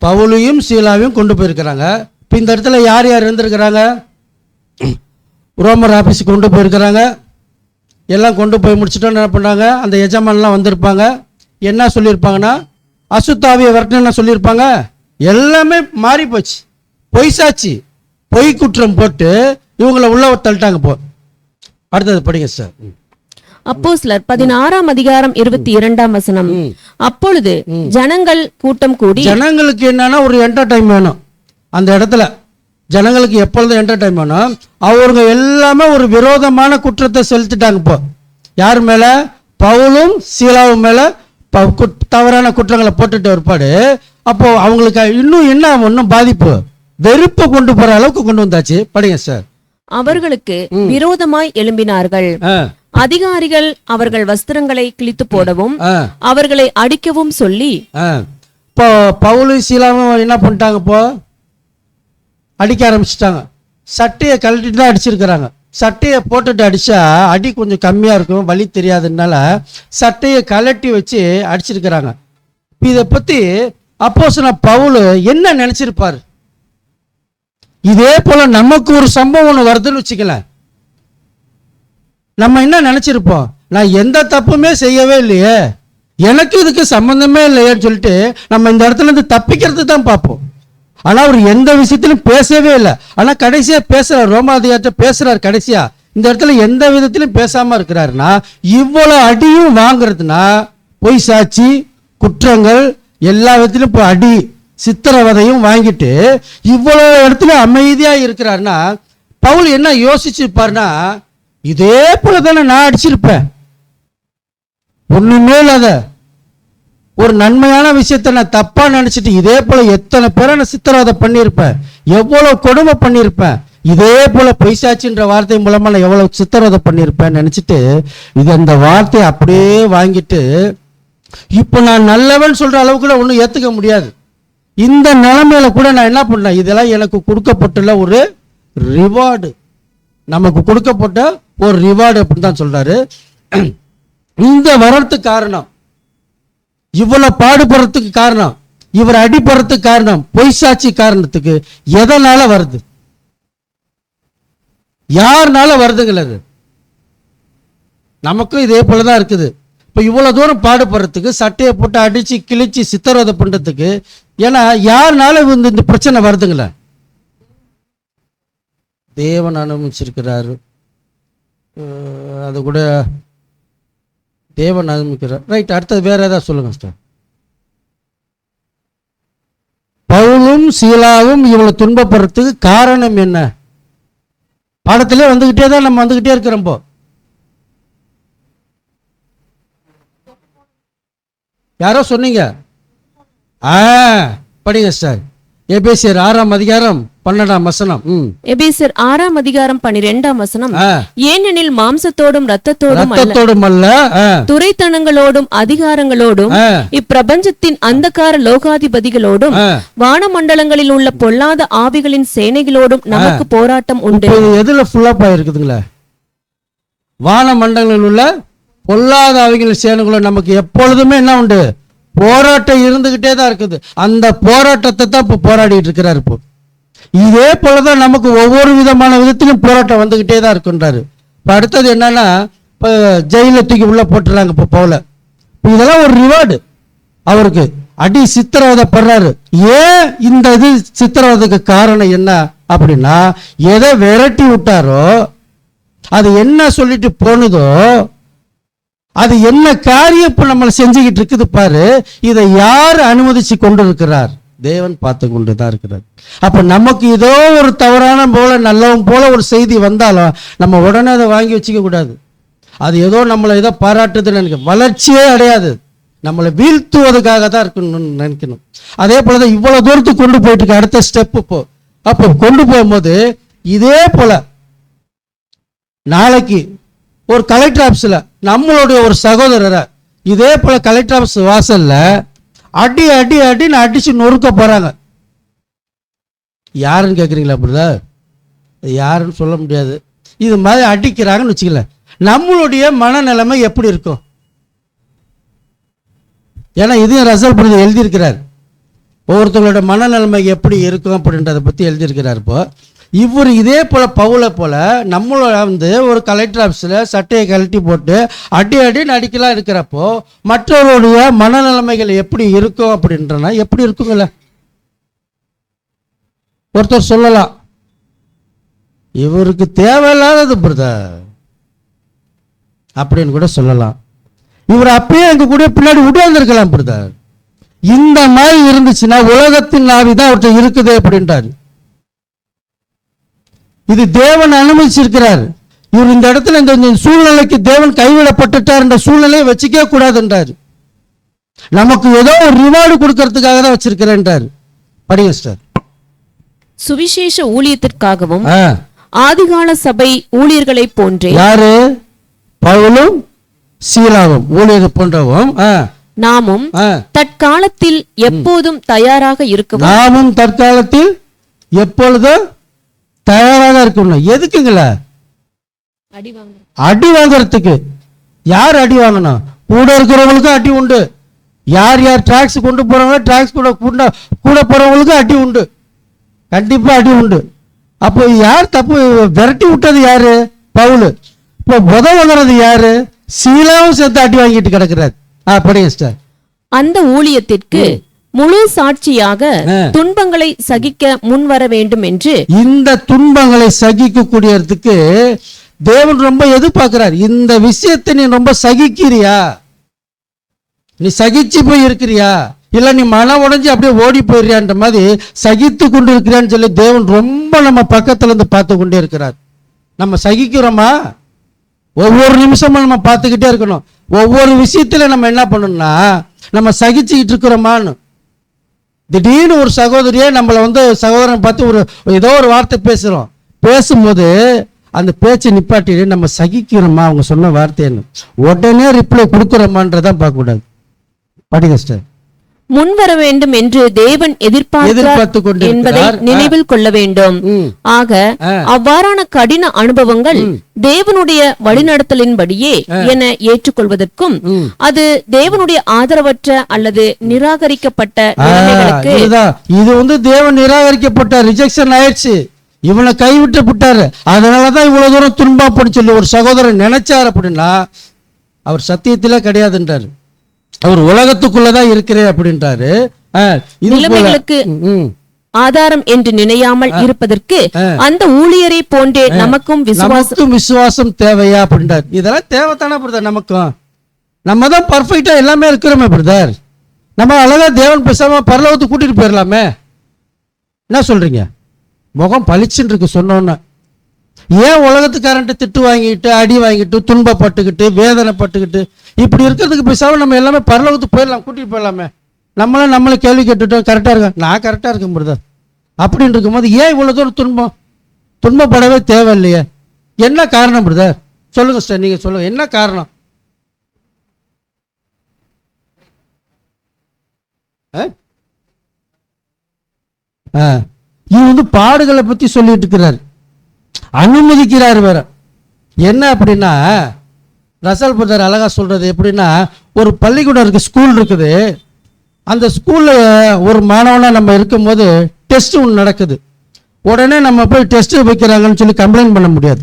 S2: பவுலையும் சீலாவையும் கொண்டு போயிருக்கிறாங்க. இப்போ இந்த இடத்துல யார் யார் இருந்திருக்கிறாங்க? ரோமர் ஆஃபீஸுக்கு கொண்டு போயிருக்கிறாங்க. எல்லாம் கொண்டு போய் முடிச்சுட்டோன்னு என்ன பண்ணாங்க? அந்த எஜமான்லாம் வந்திருப்பாங்க. என்ன சொல்லியிருப்பாங்கன்னா, அசுத்தாவியை விரட்டணும்னு சொல்லியிருப்பாங்க. எல்லாமே மாறி போச்சு. பொய் சாட்சி, பொய் குற்றம் போட்டு இவங்களை உள்ள தள்ளிட்டாங்க. போ அடுத்தது படிங்க சார்.
S3: அப்போஸ்தலர் 16:22 அப்பொழுது ஜனங்கள் கூட்டம் கூடி.
S2: ஜனங்களுக்கு என்னன்னா ஒரு என்டர்டைன் வேணும். அந்த இடத்துல ஜனங்களுக்கு எப்பொழுதும் என்டர்டைன் வேணும். அவங்க எல்லாமே ஒரு விரோதமான குற்றத்தை செலுத்திட்டாங்க. இப்போ யார் மேல? பவுலும் சீலாவும் மேல தவறான குற்றங்களை போட்டுட்டு ஒருபாடு. அப்போ அவங்களுக்கு இன்னும் என்ன ஒன்றும் பாதிப்பு, வெறுப்பை கொண்டு போற அளவுக்கு கொண்டு வந்தாச்சு. படிங்க சார்.
S3: அவர்களுக்கு விரோதமாய் எழும்பினார்கள். அதிகாரிகள் அவர்கள் வஸ்திரங்களை கிழித்து போடவும் அவர்களை அடிக்கவும் சொல்லி.
S2: இப்போ பவுலும் சீலாவும் என்ன பண்ணிட்டாங்க? இப்போ அடிக்க ஆரம்பிச்சுட்டாங்க. சட்டையை கழட்டிட்டு தான் அடிச்சிருக்கிறாங்க. சட்டையை போட்டுட்டு அடிச்சா அடி கொஞ்சம் கம்மியா இருக்கும், வலி தெரியாதுனால சட்டையை கழட்டி வச்சு அடிச்சிருக்கிறாங்க. இதை பத்தி அப்போஸ்தலன் பவுல் என்ன நினைச்சிருப்பாரு? இதே போல நமக்கு ஒரு சம்பவம் ஒன்று வருதுன்னு வச்சுக்கல, நம்ம என்ன நினைச்சிருப்போம்? நான் எந்த தப்புமே செய்யவே இல்லையே, எனக்கு இதுக்கு சம்பந்தமே இல்லையேன்னு சொல்லிட்டு நம்ம இந்த இடத்துல இருந்து தப்பிக்கிறது தான் பார்ப்போம். ஆனா அவர் எந்த விஷயத்திலும் பேசவே இல்லை. ஆனா கடைசியா பேசுறார், ரோமாதிகாரத்தை பேசுறாரு. கடைசியா இந்த இடத்துல எந்த விதத்திலும் பேசாம இருக்கிறாருன்னா, இவ்வளவு அடியும் வாங்குறதுனா பொய் சாட்சி, குற்றங்கள் எல்லா விதத்திலும் இப்போ அடி சித்திரவதையும் வாங்கிட்டு இவ்வளவு இடத்துல அமைதியா இருக்கிறாருன்னா, பவுல் என்ன யோசிச்சிருப்பாருன்னா, இதே போலதானே நான் அடிச்சிருப்பேன், ஒண்ணுமே இல்லாத ஒரு நன்மையான விஷயத்த நான் தப்பா நினைச்சிட்டு இதே போல எத்தனை பேரை நான் சித்திரவதை பண்ணியிருப்பேன், எவ்வளவு கொடுமை பண்ணியிருப்பேன், இதே போல பொய்சாட்சின்ற வார்த்தை மூலமா நான் எவ்வளவு சித்திரவதை பண்ணியிருப்பேன் நினைச்சிட்டு இது அந்த வார்த்தையை அப்படியே வாங்கிட்டு இப்போ நான் நல்லவன் சொல்ற அளவுக்கு கூட ஒன்றும் ஏத்துக்க முடியாது. இந்த நிலைமையில கூட நான் என்ன பண்ணேன்? இதெல்லாம் எனக்கு கொடுக்கப்பட்டுள்ள ஒரு ரிவார்டு, நமக்கு கொடுக்கப்பட்ட ஒரு ரிவார்டு அப்படின்னு தான் சொல்றாரு. இந்த வரத்துக்கு காரணம், இவ்வளவு பாடுபடுறதுக்கு காரணம், இவர் அடிபடுறதுக்கு காரணம், பொய் சாட்சி காரணத்துக்கு எதனால வருது? யாருனால வருதுங்கிறது நமக்கும் இதே போலதான் இருக்குது. இப்போ இவ்வளவு தூரம் பாடுபடுறதுக்கு, சட்டையை போட்டு அடிச்சு கிழிச்சு சித்திரவதை பண்றதுக்கு, ஏன்னா யாருனால இந்த பிரச்சனை வருதுங்கள? தேவன் அனுமதிச்சிருக்கிறாரு, அது கூட தேவன் அனுமதிக்கிறார். ரைட், அடுத்தது வேற ஏதாவது சொல்லுங்க சார். பவுலும் சீலாவும் இவ்வளவு துன்பப்படுறதுக்கு காரணம் என்ன? பாடத்திலே வந்துகிட்டே தான் நம்ம வந்துகிட்டே இருக்கிறோம். யாரோ சொன்னீங்க, படிங்க சார். எபேசியர் 6:12.
S3: எபேசியர் 6:12 ஏனெனில் மாம்சத்தோடும் இரத்தத்தோடும்
S2: அல்ல,
S3: துரைத்தனங்களோடும் அதிகாரங்களோடும் இப்பிரபஞ்சத்தின் அந்தகார லோகாதிபதிகளோடும் வானமண்டலங்களில் உள்ள பொல்லாத ஆவிகளின் சேனைகளோடும் நமக்கு போராட்டம் உண்டு.
S2: எதுல ஃபுல்லா இருக்குதுங்களா? வானமண்டலங்களில் உள்ள பொல்லாத ஆவிகளின் சேனைகளோடு நமக்கு எப்பொழுதுமே என்ன உண்டு? போராட்டம் இருந்துகிட்டே தான் இருக்குது. அந்த போராட்டத்தை தான் இப்போ போராடிட்டு இருக்கிறாரு. இப்போ இதே போலதான் நமக்கு ஒவ்வொரு விதமான விதத்திலும் போராட்டம் வந்துகிட்டே தான் இருக்குன்றாரு. இப்போ அடுத்தது என்னன்னா, இப்போ ஜெயில தூக்கி உள்ள போட்டுறாங்க. இப்போ போல இதெல்லாம் ஒரு ரிவார்டு அவருக்கு. அடி சித்திரவதைப்படுறாரு. ஏன் இந்த இது சித்திரவதைக்கு காரணம் என்ன அப்படின்னா, எதை விரட்டி விட்டாரோ, அது என்ன சொல்லிட்டு போனதோ, அது என்ன காரியம் இப்ப நம்மளை செஞ்சுக்கிட்டு இருக்குது பாரு, இதை யார் அனுமதிச்சு கொண்டு இருக்கிறார்? தேவன் பார்த்து கொண்டு தான் இருக்கிறார். அப்ப நமக்கு ஏதோ ஒரு தவறான போல நல்லவன் போல ஒரு செய்தி வந்தாலும் நம்ம உடனே அதை வாங்கி வச்சுக்க கூடாது. அது ஏதோ நம்மளை ஏதோ பாராட்டுதுன்னு நினைக்க, வளர்ச்சியே அடையாது, நம்மளை வீழ்த்துவதற்காக தான் இருக்கணும்னு நினைக்கணும். அதே போலதான் இவ்வளவு தூரத்துக்கு கொண்டு போயிட்டு இருக்க அடுத்த ஸ்டெப் இப்போ. அப்போ கொண்டு போகும்போது இதே போல நாளைக்கு ஒரு கலெக்டர் ஆஃபீஸில் நம்மளுடைய ஒரு சகோதரரை இதே போல கலெக்டர் ஆஃபீஸ் வாசல்ல அடி அடி அடின்னு அடிச்சு நொறுக்க போறாங்க. யாருன்னு கேட்குறீங்களா? அப்படிதான் யாருன்னு சொல்ல முடியாது. இது மாதிரி அடிக்கிறாங்கன்னு வச்சுக்கல, நம்மளுடைய மனநிலைமை எப்படி இருக்கும்? ஏன்னா இதையும் ரசல் பிரதர் எழுதியிருக்கிறார், ஒவ்வொருத்தவங்களோட மனநிலைமை எப்படி இருக்கும் அப்படின்றத பற்றி எழுதியிருக்கிறார். இப்போ இவர் இதே போல் பவுலை போல் நம்மளோட ஒரு கலெக்டர் ஆஃபீஸில் சட்டையை கழட்டி போட்டு அடி அடின்னு அடிக்கலாம் இருக்கிறப்போ மற்றவருடைய மனநிலைமைகள் எப்படி இருக்கும் அப்படின்றனா எப்படி இருக்குங்கள? ஒருத்தர் சொல்லலாம், இவருக்கு தேவையில்லாதது பிரதர் அப்படின்னு கூட சொல்லலாம். இவர் அப்பயே எங்க கூட பின்னாடி உட்கார்ந்துருக்கலாம் பிரதர். இந்த மாதிரி இருந்துச்சுன்னா உலகத்தின் ஆவிதான் அவர்கிட்ட இருக்குது அப்படின்றாரு. இது தேவன் அனுமதிச்சிருக்கிறார். இவர் இந்த இடத்துல இந்த சூழ்நிலைக்கு தேவன் கைவிடப்பட்டுட்டார் என்ற சூழ்நிலையை வச்சுக்க கூடாதுன்றாரு. நமக்கு ஏதோ ஒரு ரிவார்டு கொடுக்கறதுக்காக தான் வச்சிருக்கிறேன்றாரு. படிங்க சார்.
S3: சுவிசேஷ ஊழியத்திற்காகவும் ஆதிகால சபை ஊழியர்களை போன்றே, யாரு?
S2: பவுலும் சீலாவும் ஊழியர் போன்றவும்
S3: நாமும் தற்காலத்தில் எப்போதும் தயாராக இருக்கவும்.
S2: நாமும் தற்காலத்தில் எப்பொழுதும் தயாராக இருக்கணும். எதுக்குங்களா? அடி வாங்கறதுக்கு. யார் அடி வாங்கணும்? கூட இருக்கிறவங்களுக்கும் அடி உண்டு. யார் யார் டிராக்ஸ் கொண்டு போறவங்க டிராக்ஸ் கூட போறவங்களுக்கும் அடி உண்டு. கண்டிப்பா அடி உண்டு. அப்போ யார் தப்பு? விரட்டி விட்டது யாரு? பவுல். இப்போ உதவுறது யாரு? சீலாவும் சேர்த்து அடி வாங்கிட்டு கிடக்கிறார். படிங்க.
S3: அந்த ஊழியத்திற்கு முழு சாட்சியாக துன்பங்களை சகிக்க முன்வர வேண்டும் என்று. இந்த
S2: துன்பங்களை சகிக்க கூடியதுக்கு தேவன் ரொம்ப எதிர்பார்க்கிறார். இந்த விஷயத்தை நீ ரொம்ப சகிக்கிறியா? நீ சகிச்சு போய் இருக்கிறியா? இல்ல நீ மன உடைஞ்சு அப்படியே ஓடி போயிடுறியான்ற மாதிரி சகித்து கொண்டு இருக்கிறான்னு சொல்லி தேவன் ரொம்ப நம்ம பக்கத்துல இருந்து பார்த்து கொண்டே இருக்கிறார். நம்ம சகிக்கிறோமா? ஒவ்வொரு நிமிஷமும் நம்ம பார்த்துக்கிட்டே இருக்கணும். ஒவ்வொரு விஷயத்துல நம்ம என்ன பண்ணணும்னா நம்ம சகிச்சுக்கிட்டு இருக்கிறோமான்னு. திடீர்னு ஒரு சகோதரியே நம்மளை சகோதரன் பார்த்து ஏதோ ஒரு வார்த்தை பேசுறோம். பேசும்போது அந்த பேச்சை நிப்பாட்டி நம்ம சகிக்கிறோமா அவங்க சொன்ன வார்த்தைன்னு உடனே ரிப்ளை கொடுக்குறோமான்றதான் பார்க்க கூடாது. படிங்க சார்.
S3: முன்வர வேண்டும் என்று தேவன் எதிர்பார்த்து என்பதை நினைவில் கொள்ள வேண்டும். ஆக அவ்வாறான கடின அனுபவங்கள் தேவனுடைய வழிநடத்தலின்படியே என ஏற்றுக்கொள்வதற்கும், அது தேவனுடைய ஆதரவற்ற அல்லது நிராகரிக்கப்பட்ட நிலைமைகளுக்கு.
S2: இது தேவன் நிராகரிக்கப்பட்ட ரிஜெக்ஷன் ஆயிடுச்சு, இவனை கைவிட்டு விட்டாரு, அதனாலதான் இவ்வளவு தூரம் துன்பப்படி சொல்லி ஒரு சகோதரன் நினைச்சார் அப்படின்னா அவர் சத்தியத்திலே கிடையாதுன்றாரு. அவர் உலகத்துக்குள்ளதான் இருக்கிறேன் அப்படின்றாரு.
S3: நிலைமைகளுக்கு ஆதாரம் என்று நினையாமல் இருப்பதற்கு அந்த ஊழியரை போன்றே நமக்கும்
S2: விசுவாசம் தேவையா அப்படின்றார். இதெல்லாம் தேவைத்தானே பிரதர்? நமக்கும் நம்ம தான் பர்ஃபெக்டா எல்லாமே இருக்கிறோமே பிரதர். நம்ம அழகா தேவன் பேசாம பரலோகத்துக்கு கூட்டிட்டு போயிடலாமே. என்ன சொல்றீங்க? முகம் பளிச்சுன்னு இருக்கு சொன்னோன்னா. ஏன் உலகத்துக்காரன்ட்டு திட்டு வாங்கிட்டு அடி வாங்கிட்டு துன்பப்பட்டுக்கிட்டு வேதனைப்பட்டுக்கிட்டு இப்படி இருக்கிறதுக்கு பேசாம நம்ம எல்லாமே பரலோகத்துக்கு போயிடலாம், கூட்டிட்டு போயிடலாமே. நம்மளை கேள்வி கேட்டுட்டோம், கரெக்டா இருக்கேன், நான் கரெக்டா இருக்கேன் பிரதர் அப்படின்னு இருக்கும்போது ஏன் இவ்வளவு தூரம் துன்பப்படவே தேவையில்லையே? என்ன காரணம் பிரதர்? சொல்லுங்க சார், நீங்க சொல்லுங்க, என்ன காரணம்? இது பாடுகளை பத்தி சொல்லிட்டு இருக்கிறார், அனுமதிக்கிறார் வேற. என்ன அப்படின்னா ரசல் பிரதர் அழகா சொல்றது எப்படின்னா, ஒரு பள்ளிக்கூடம் இருக்கு, ஸ்கூல் இருக்குது. அந்த ஸ்கூல்ல ஒரு மாணவனா நம்ம இருக்கும்போது டெஸ்ட் ஒன்று நடக்குது. உடனே நம்ம போய் டெஸ்ட் வைக்கிறாங்கன்னு சொல்லி கம்ப்ளைண்ட் பண்ண முடியாது.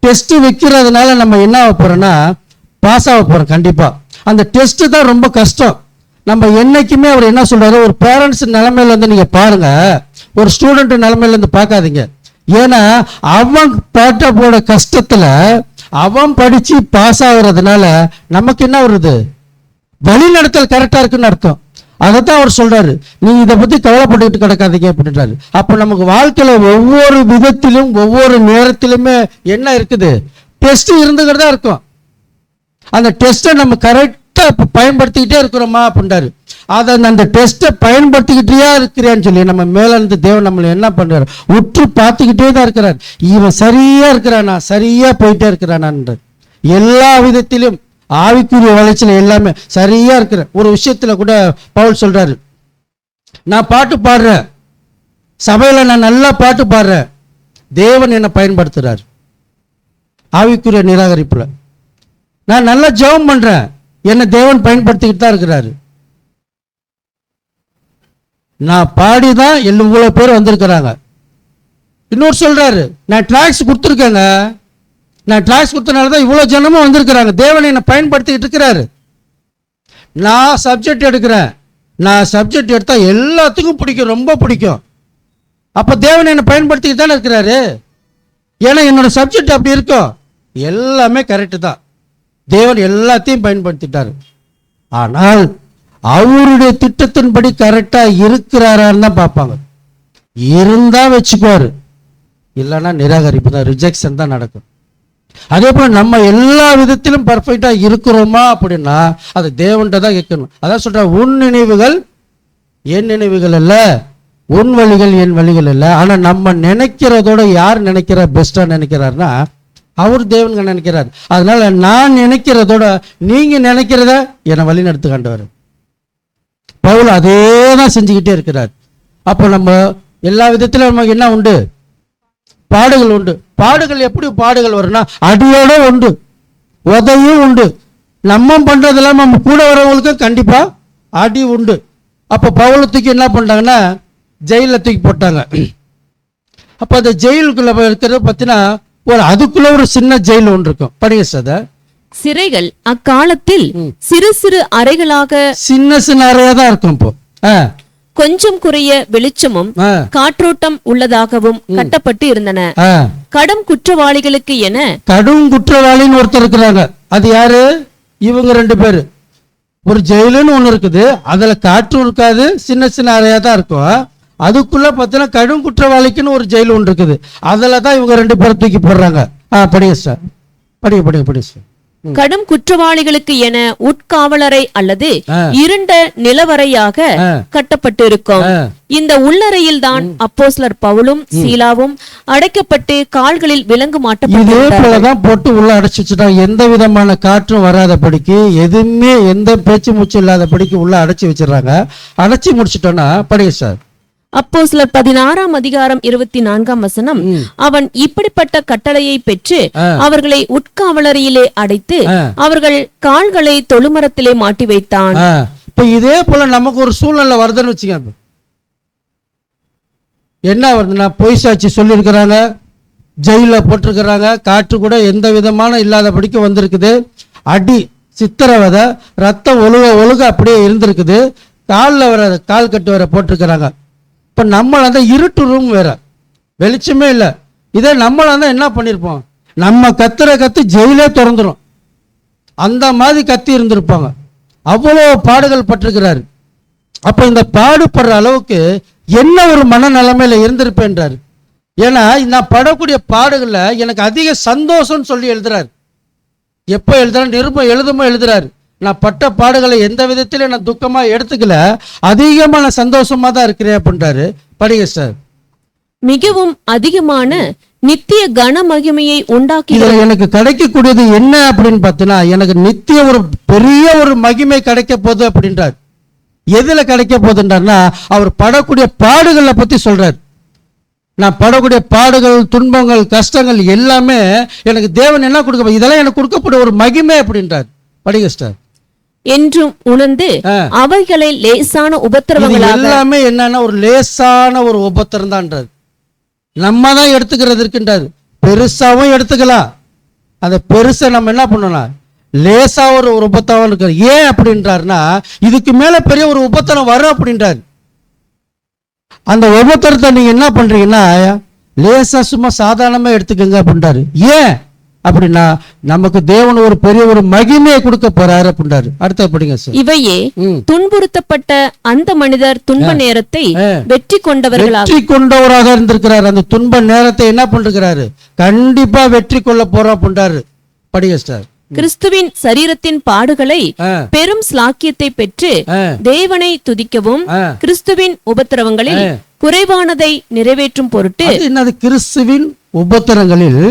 S2: டெஸ்ட் வைக்கிறதுனால நம்ம என்ன ஆக போறோம்னா பாஸ் ஆக போறோம் கண்டிப்பா. அந்த டெஸ்ட் தான் ரொம்ப கஷ்டம். நம்ம என்னைக்குமே அவர் என்ன சொல்றாரு, ஒரு பேரண்ட்ஸ் நிலைமையில இருந்து நீங்க பாருங்க, ஒரு ஸ்டூடெண்ட் நிலைமையில இருந்து பார்க்காதீங்க. ஏன்னா அவன் பாட்ட போட கஷ்டத்துல அவன் படிச்சு பாஸ் ஆகுறதுனால நமக்கு என்ன வருது, வழிநடத்தல் கரெக்டா இருக்குன்னு அர்த்தம். அதைத்தான் அவர் சொல்றாரு, நீ இதை பத்தி கவலைப்பட்டுக்கிட்டு கிடக்காதீங்க அப்படின்றாரு. அப்ப நமக்கு வாழ்க்கையில ஒவ்வொரு விதத்திலும் ஒவ்வொரு நேரத்திலுமே என்ன இருக்குது, டெஸ்ட் இருந்துகிட்டு தான் இருக்கும். அந்த டெஸ்ட்டை நம்ம கரெக்டா பயன்படுத்திக்கிட்டே இருக்கிறோமா அப்படின்றாரு. அதை அந்த டெஸ்ட்டை பயன்படுத்திக்கிட்டே இருக்கிறேன்னு சொல்லி நம்ம மேல இருந்து தேவன் நம்மளை என்ன பண்றாரு, உற்று பார்த்துக்கிட்டே தான் இருக்கிறார். இவன் சரியா இருக்கிறானா, சரியா போயிட்டே இருக்கிறானான்றது. எல்லா விதத்திலும் ஆவிக்குரிய வளர்ச்சியில எல்லாமே சரியா இருக்கிற ஒரு விஷயத்துல கூட பவுல் சொல்றாரு, நான் பாட்டு பாடுறேன், சபையில நான் நல்லா பாட்டு பாடுறேன், தேவன் என்னை பயன்படுத்துறாரு. ஆவிக்குரிய நிராகரிப்புல நான் நல்லா ஜெபம் பண்றேன், என்னை தேவன் பயன்படுத்திக்கிட்டு தான் இருக்கிறாரு. நான் பாடிதான் இவ்வளவு பேர் வந்திருக்கிறாங்க. இன்னொரு சொல்றாரு, நான் டிராக்ஸ் கொடுத்துருக்கேங்க, நான் டிராக்ஸ் கொடுத்தனால தான் இவ்வளோ ஜனமும் வந்திருக்கிறாங்க, தேவன் என்னை பயன்படுத்திக்கிட்டு இருக்கிறாரு. நான் சப்ஜெக்ட் எடுக்கிறேன், நான் சப்ஜெக்ட் எடுத்தால் எல்லாத்துக்கும் பிடிக்கும், ரொம்ப பிடிக்கும். அப்போ தேவன் என்னை பயன்படுத்திக்கிட்டு தானே இருக்கிறாரு. ஏன்னா என்னோட சப்ஜெக்ட் அப்படி இருக்கும். எல்லாமே கரெக்டு தான், தேவன் எல்லாத்தையும் பயன்படுத்திட்டாரு. ஆனால் அவருடைய திட்டத்தின்படி கரெக்டாக இருக்கிறாரான்னு தான் பார்ப்பாங்க. இருந்தால் வச்சுக்குவாரு, இல்லைன்னா நிராகரிப்பு தான், ரிஜெக்ஷன் தான் நடக்கும். அதே போல நம்ம எல்லா விதத்திலும் பர்ஃபெக்டா இருக்கிறோமா அப்படின்னா அது தேவன்கிட்ட தான் கேட்கணும். அதான் சொல்ற, உன் நினைவுகள் என் நினைவுகள் அல்ல, உன் வழிகள் என் வழிகள் அல்ல. ஆனா நம்ம நினைக்கிறதோட யார் நினைக்கிறா பெஸ்டா நினைக்கிறாருன்னா அவர் தேவன் நினைக்கிறார். அதனால நான் நினைக்கிறதோட நீங்க நினைக்கிறத என்னை வழி நடத்து காண்டவர். பவுல் அதே தான் செஞ்சுக்கிட்டே இருக்கிறார். அப்போ நம்ம எல்லா விதத்திலும் நமக்கு என்ன உண்டு, பாடுகள் உண்டு. பாடுகள் எப்படி பாடுகள் வரும்னா அடியோட உண்டு, உதையும் உண்டு. நம்ம பண்றதெல்லாம் நம்ம கூட வரவங்களுக்கு கண்டிப்பா அடி உண்டு. அப்ப பவுலை தூக்கி என்ன பண்றாங்கன்னா ஜெயில தூக்கி போட்டாங்க. அப்ப அந்த ஜெயிலுக்குள்ள இருக்கிறத பத்தினா ஒரு அதுக்குள்ள ஒரு சின்ன ஜெயில் ஒன்று இருக்கும். படிங்க சத.
S3: சிறைகள் அக்காலத்தில் சிறு சிறு அறைகளாக,
S2: சின்ன சின்ன அறையா தான் இருக்கும். இப்போ
S3: கொஞ்சம் குறைய வெளிச்சமும் காற்றோட்டம் உள்ளதாகவும் கட்டப்பட்டு இருந்தன. கடும் குற்றவாளிகளுக்கு என,
S2: கடும் குற்றவாளின்னு ஒருத்தர் இருக்கிறாங்க. அது யாரு, இவங்க ரெண்டு பேரு. ஒரு ஜெயிலுன்னு ஒண்ணு இருக்குது, அதுல காற்றும் இருக்காது, சின்ன சின்ன அறையா தான் இருக்கும். அதுக்குள்ள பார்த்தீங்கன்னா கடும் குற்றவாளிக்குன்னு ஒரு ஜெயில் ஒன்று இருக்குது, அதுல தான் இவங்க ரெண்டு பேரும் தூக்கி போடுறாங்க. படிங்க சார், படிங்க சார்.
S3: கடும் குற்றவாளிகளுக்கு என உட்காவலரை அல்லது இருண்ட நிலவரையாக கட்டப்பட்டிருக்கும். இந்த உள்ளறையில் தான் அப்போஸ்தலர் பவுலும் சீலாவும் அடைக்கப்பட்டு கால்களில் விலங்கு மாட்டப்பட்டிருந்தார்கள்.
S2: போட்டு உள்ள அடைச்சு வச்சுட்டாங்க. எந்த விதமான காற்றும் வராதபடிக்கு, எதுவுமே எந்த பேச்சு மூச்சு இல்லாதபடிக்கு உள்ள அடைச்சி வச்சிடறாங்க. அடைச்சி முடிச்சிட்டோம்னா படிங்க சார்.
S3: அப்போஸ்தலர் 16ஆம் அதிகாரம் 24ஆம் வசனம், அவன் இப்படிப்பட்ட கட்டளையை பெற்று அவர்களை உட்காவலறையிலே அடைத்து அவர்கள் கால்களை தொழுமரத்திலே மாட்டி வைத்தான்.
S2: இப்ப இதே போல நமக்கு ஒரு சூழ்நிலை வருதுன்னு வச்சுக்க. என்ன வருதுன்னா, பொய் சாட்சி சொல்லியிருக்கிறாங்க, ஜெயில போட்டிருக்கிறாங்க, காற்று கூட எந்த விதமான இல்லாதபடிக்கு வந்திருக்குது, அடி சித்திரவதை, ரத்தம் ஒழுக அப்படியே இருந்திருக்குது, காலில் வர கால் கட்டு வர போட்டிருக்கிறாங்க. இப்போ நம்மள அந்த இருட்டு ரூம் வேற, வெளிச்சமே இல்லை. இதே நம்மள தான் என்ன பண்ணியிருப்போம், நம்ம கத்து ஜெயிலே திறந்துடும், அந்த மாதிரி கத்தி இருந்திருப்பாங்க. அவ்வளோ பாடுகள் பட்டிருக்கிறாரு. அப்போ இந்த பாடுபடுற அளவுக்கு என்ன ஒரு மனநிலைமையில இருந்திருப்பேன்றாரு. ஏன்னா நான் படக்கூடிய பாடுகள்ல எனக்கு அதிக சந்தோஷம்னு சொல்லி எழுதுறாரு. எப்போ எழுதுறாரு, நிருபம் எழுதுறாரு, நான் பட்ட பாடுகளை எந்த விதத்திலும் நான் துக்கமா எடுத்துக்கல, அதிகமான சந்தோஷமா தான் இருக்கிறேன் அப்படின்றாரு. படிங்க சார்.
S3: மிகவும் அதிகமான நித்திய கன மகிமையை உண்டாக்கி,
S2: எனக்கு கிடைக்கக்கூடியது என்ன அப்படின்னு பார்த்தீங்கன்னா, எனக்கு நித்திய ஒரு பெரிய ஒரு மகிமை கிடைக்க போகுது அப்படின்றார். எதுல கிடைக்க போகுதுன்றார்னா, அவர் படக்கூடிய பாடுகளை பத்தி சொல்றார். நான் படக்கூடிய பாடுகள், துன்பங்கள், கஷ்டங்கள் எல்லாமே எனக்கு தேவன் என்ன கொடுக்க, இதெல்லாம் எனக்கு கொடுக்கப்பட்ட ஒரு மகிமை அப்படின்றார். படிங்க சார்.
S3: என்றும் உணர்ந்து அவைகளை லேசான உபத்திரவங்களாக,
S2: எல்லாமே என்னன்னா ஒரு லேசான ஒரு உபத்திரம் தான்ன்றார். நம்ம தான் எடுத்துக்கிறது இருக்கின்றார். பெருசாவும் எடுத்துக்கலாம், அந்த பெருசை நம்ம என்ன பண்ணலாம், லேசா ஒரு உபத்திரம் இருக்கு. ஏன் அப்படின்றாருன்னா, இதுக்கு மேல பெரிய ஒரு உபத்திரம் வரும் அப்படின்றாரு. அந்த உபத்திரத்தை நீங்க என்ன பண்றீங்கன்னா லேசா சும்மா சாதாரணமா எடுத்துக்கங்க அப்படின்றாரு. ஏன் அப்படின்னா, நமக்கு தேவன் ஒரு பெரிய ஒரு மகிமையை கொடுக்க போறாரு அப்படின்றாரு. அடுத்த படிங்க சார்.
S3: இவையே துன்புறுத்தப்பட்ட அந்த மனிதர் துன்ப நேரத்தை வெற்றி கொண்டவராக
S2: இருந்திருக்கிறார். அந்த துன்ப நேரத்தை என்ன பண்றாரு? கண்டிப்பா வெற்றி கொள்ள போறோம் அப்படின்றாரு. படிங்க சார்.
S3: கிறிஸ்துவின் சரீரத்தின் பாடுகளை பெரும் ஸ்லாக்கியத்தை பெற்று தேவனை துதிக்கவும் கிறிஸ்துவின் உபத்திரவங்களில் குறைவானதை நிறைவேற்றும் பொருட்டு.
S2: என்னது? கிறிஸ்துவின் உபத்திரங்களில்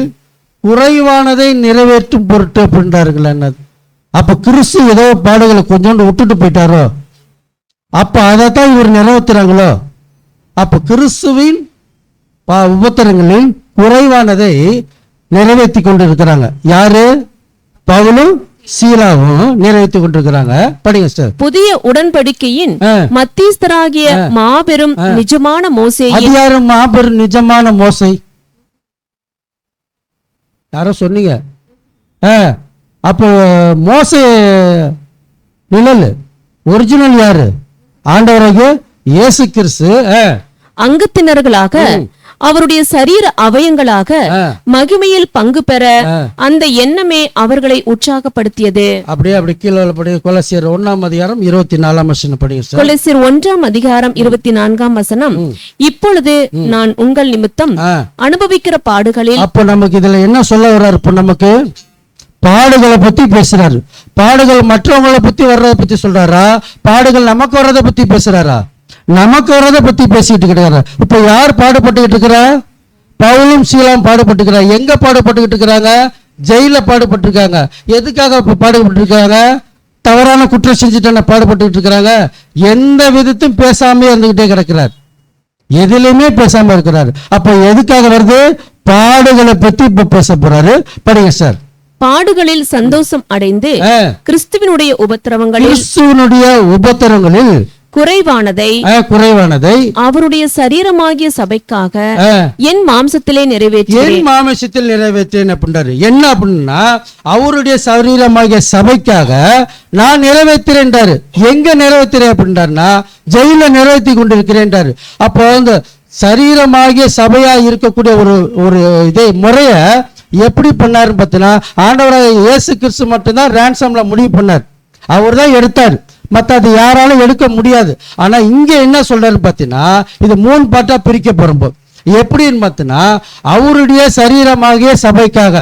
S2: குறைவானதை நிறைவேற்றும் பொருட்டு அப்படின்றார்கள். என்னது? அப்ப கிறிஸ்து ஏதோ பாடுகளை கொஞ்சோண்டு விட்டுட்டு போயிட்டாரோ, அப்ப அதைத்தான் இவர் நிறைவேற்றுறாங்களோ? அப்ப கிறிஸ்துவின் உபத்திரங்களில் குறைவானதை நிறைவேற்றி கொண்டு இருக்கிறாங்க. யாரு? பவுலும் சீலாவும் நிறைவேற்றி கொண்டிருக்கிறாங்க. படிங்க சார்.
S3: புதிய உடன்படிக்கையின் மத்தியஸ்தராகிய மாபெரும் நிஜமான மோசே.
S2: அது யாரு மாபெரும் நிஜமான மோசை? யாரோ சொன்னீங்க. அப்போ மோசே நிழல் ஒரிஜினல் யாரு? ஆண்டவராகிய இயேசு கிறிஸ்து
S3: அங்கத்தினர்களாக அவருடைய சரீர அவயங்களாக மகிமையில் பங்கு பெற அந்த எண்ணமே அவர்களை உற்சாகப்படுத்தியது.
S2: அப்படி கீழே கொலோசியர் 1:24 படிங்க.
S3: கொலோசியர் 1:24 இப்பொழுது நான் உங்கள் நிமித்தம் அனுபவிக்கிற பாடுகளில்.
S2: அப்ப நமக்கு இதுல என்ன சொல்ல வர்றாரு? இப்ப நமக்கு பாடுகளை பத்தி பேசுறாரு. பாடுகள் மற்றவங்களை பத்தி வர்றதை பத்தி சொல்றாரா? பாடுகள் நமக்கு வர்றதை பத்தி பேசுறாரா? நமக்கு வர்றதை பத்தி பேசிட்டு இருக்கிறாரு. இப்ப யார் பாடுபட்டுக்கிட்டு இருக்கிறா? பவுலும் சீலாம் பாடுபட்டுக்கிறார். எங்க பாடுபட்டுக்கிட்டு இருக்கிறாங்க? ஜெயில பாடுபட்டிருக்காங்க. எதுக்காக பாடுபட்டு இருக்காங்க? தவறான குற்றம் செஞ்சுட்டு பாடுபட்டுக்கிட்டு இருக்கிறாங்க. எந்த விதத்தையும் பேசாம இருந்துகிட்டே கிடக்கிறார். எதுலையுமே பேசாம இருக்கிறாரு. அப்ப எதுக்காக வருது? பாடுகளை பத்தி இப்ப பேச போறாரு. படிங்க சார்.
S3: பாடுகளில் சந்தோஷம் அடைந்து கிறிஸ்துவினுடைய
S2: உபத்திரவங்களில்
S3: குறைவானதை அவருடைய சரீரமாகிய சபைக்காக என் மாம்சத்திலே
S2: நிறைவேற்றேன் அப்படின்றாரு. என்ன அப்படின்னா, அவருடைய சரீரமாகிய சபைக்காக நான் நிறைவேற்றுறேன். எங்க நிறைவேற்றுறேன் அப்படின்றாருன்னா, ஜெயில நிறைவேற்றி கொண்டிருக்கிறேன். அப்போ அந்த சரீரமாகிய சபையா இருக்கக்கூடிய ஒரு இதே முறைய எப்படி பண்ணாருன்னு பார்த்தீங்கன்னா, ஆண்டவராக இயேசு கிறிஸ்து மட்டும்தான் ரேன்சம்ல முடிவு பண்ணார். அவர் தான் எடுத்தார். மற்ற அது யாராலும் எடுக்க முடியாது. ஆனா இங்க என்ன சொல்றாரு பார்த்தீங்கன்னா, இது 3 பாட்டா பிரிக்க போறோம். எப்படின்னு பார்த்தீங்கன்னா, அவருடைய சரீரமாகிய சபைக்காக.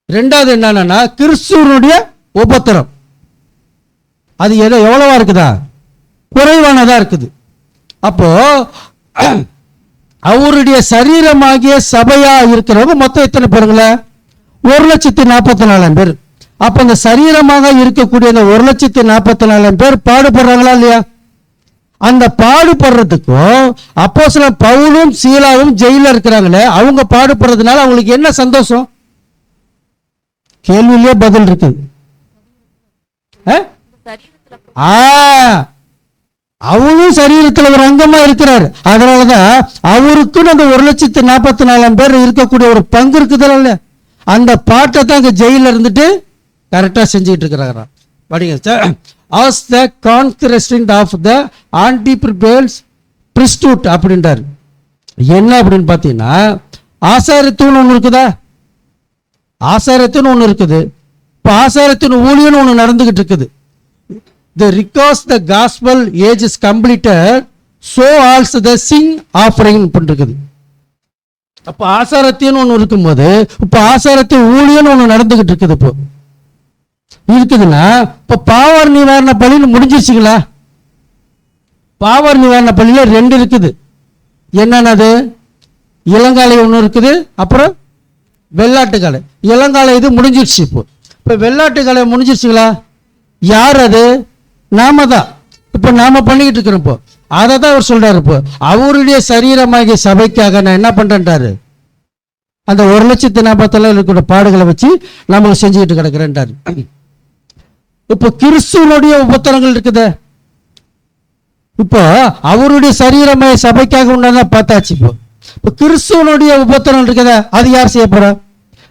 S2: ரெண்டாவது என்னன்னா, கிறிஸ்துவனுடைய உபத்திரம். அது எவ்வளவா இருக்குதா? குறைவானதா இருக்குது. அப்போ அவருடைய சரீரமாகிய சபையா இருக்கிறவங்க மொத்தம் எத்தனை பேருங்கள? 1,44,000 பேர். அப்ப அந்த சரீரமாக இருக்கக்கூடிய அந்த 1,44,000 பேர் பாடுபடுறாங்களா இல்லையா? அந்த பாடுபடுறதுக்கும் அப்போஸ்தலன் பவுலும் சீலாவும் ஜெயில இருக்கிறாங்களே, அவங்க பாடுபடுறதுனால அவங்களுக்கு என்ன சந்தோஷம்? கேள்வியிலே பதில் இருக்குது. அவரும் சரீரத்தில் ஒரு அங்கமா இருக்கிறார். அதனாலதான் அவருக்குன்னு அந்த 1,44,000 பேர் இருக்கக்கூடிய ஒரு பங்கு இருக்குதுல்ல, அந்த பாட்டை தான் அங்க ஜெயில இருந்துட்டு கரெக்டா செஞ்சுட்டு இருக்கிறாரா. படிங்க. as the conqueror of the anti-rebels priesthood அப்படின்றாரு. என்ன அப்படின்னு பார்த்தீங்கன்னா, ஆசாரியத்துவம் ஒன்று இருக்குதா? ஆசாரியத்துவம் ஒன்று இருக்குது. இப்போ ஆசாரியத்தின் ஊழியன்னு ஒன்று நடந்துகிட்டு இருக்குது. The because the gospel age is completed, so also the sin offering பண்ணிருக்குது. அப்போ ஆசாரத்தின்னு ஒன்று இருக்கும்போது இப்போ ஆசாரத்தின் ஊழியன்னு ஒன்று நடந்துகிட்டு இருக்குது. இப்போ இருக்குதுன்னா, இப்போ பாவர் நிவாரண பள்ளின்னு முடிஞ்சிருச்சுங்களா? பாவர் நிவாரண பள்ளியில 2 இருக்குது. என்னன்னது? இளங்காலை ஒன்று இருக்குது, அப்புறம் வெள்ளாட்டுக்காலை. இளங்காலை இது முடிஞ்சிருச்சு. இப்போ வெள்ளாட்டுக்காலை முடிஞ்சிருச்சுங்களா? யார் அது? நாம தான். இப்போ நாம பண்ணிக்கிட்டு இருக்கிறோம். இப்போ அதை தான் அவர் சொல்றாரு. இப்போ அவருடைய சரீரமாகிய சபைக்காக நான் என்ன பண்றேன்றாரு, அந்த 1,44,000 இருக்கிற பாடுகளை வச்சு நம்ம செஞ்சுக்கிட்டு கிடக்கிறேன்றாரு. இப்போ கிறிஸ்துவனுடைய உபத்திரங்கள் இருக்குது. இப்போ அவருடைய சரீரமாகிய சபைக்காக உண்டாதான் பார்த்தாச்சு. இப்போ கிறிஸ்துவனுடைய உபத்திரம் இருக்குதா, அது யார் செய்ய போறா?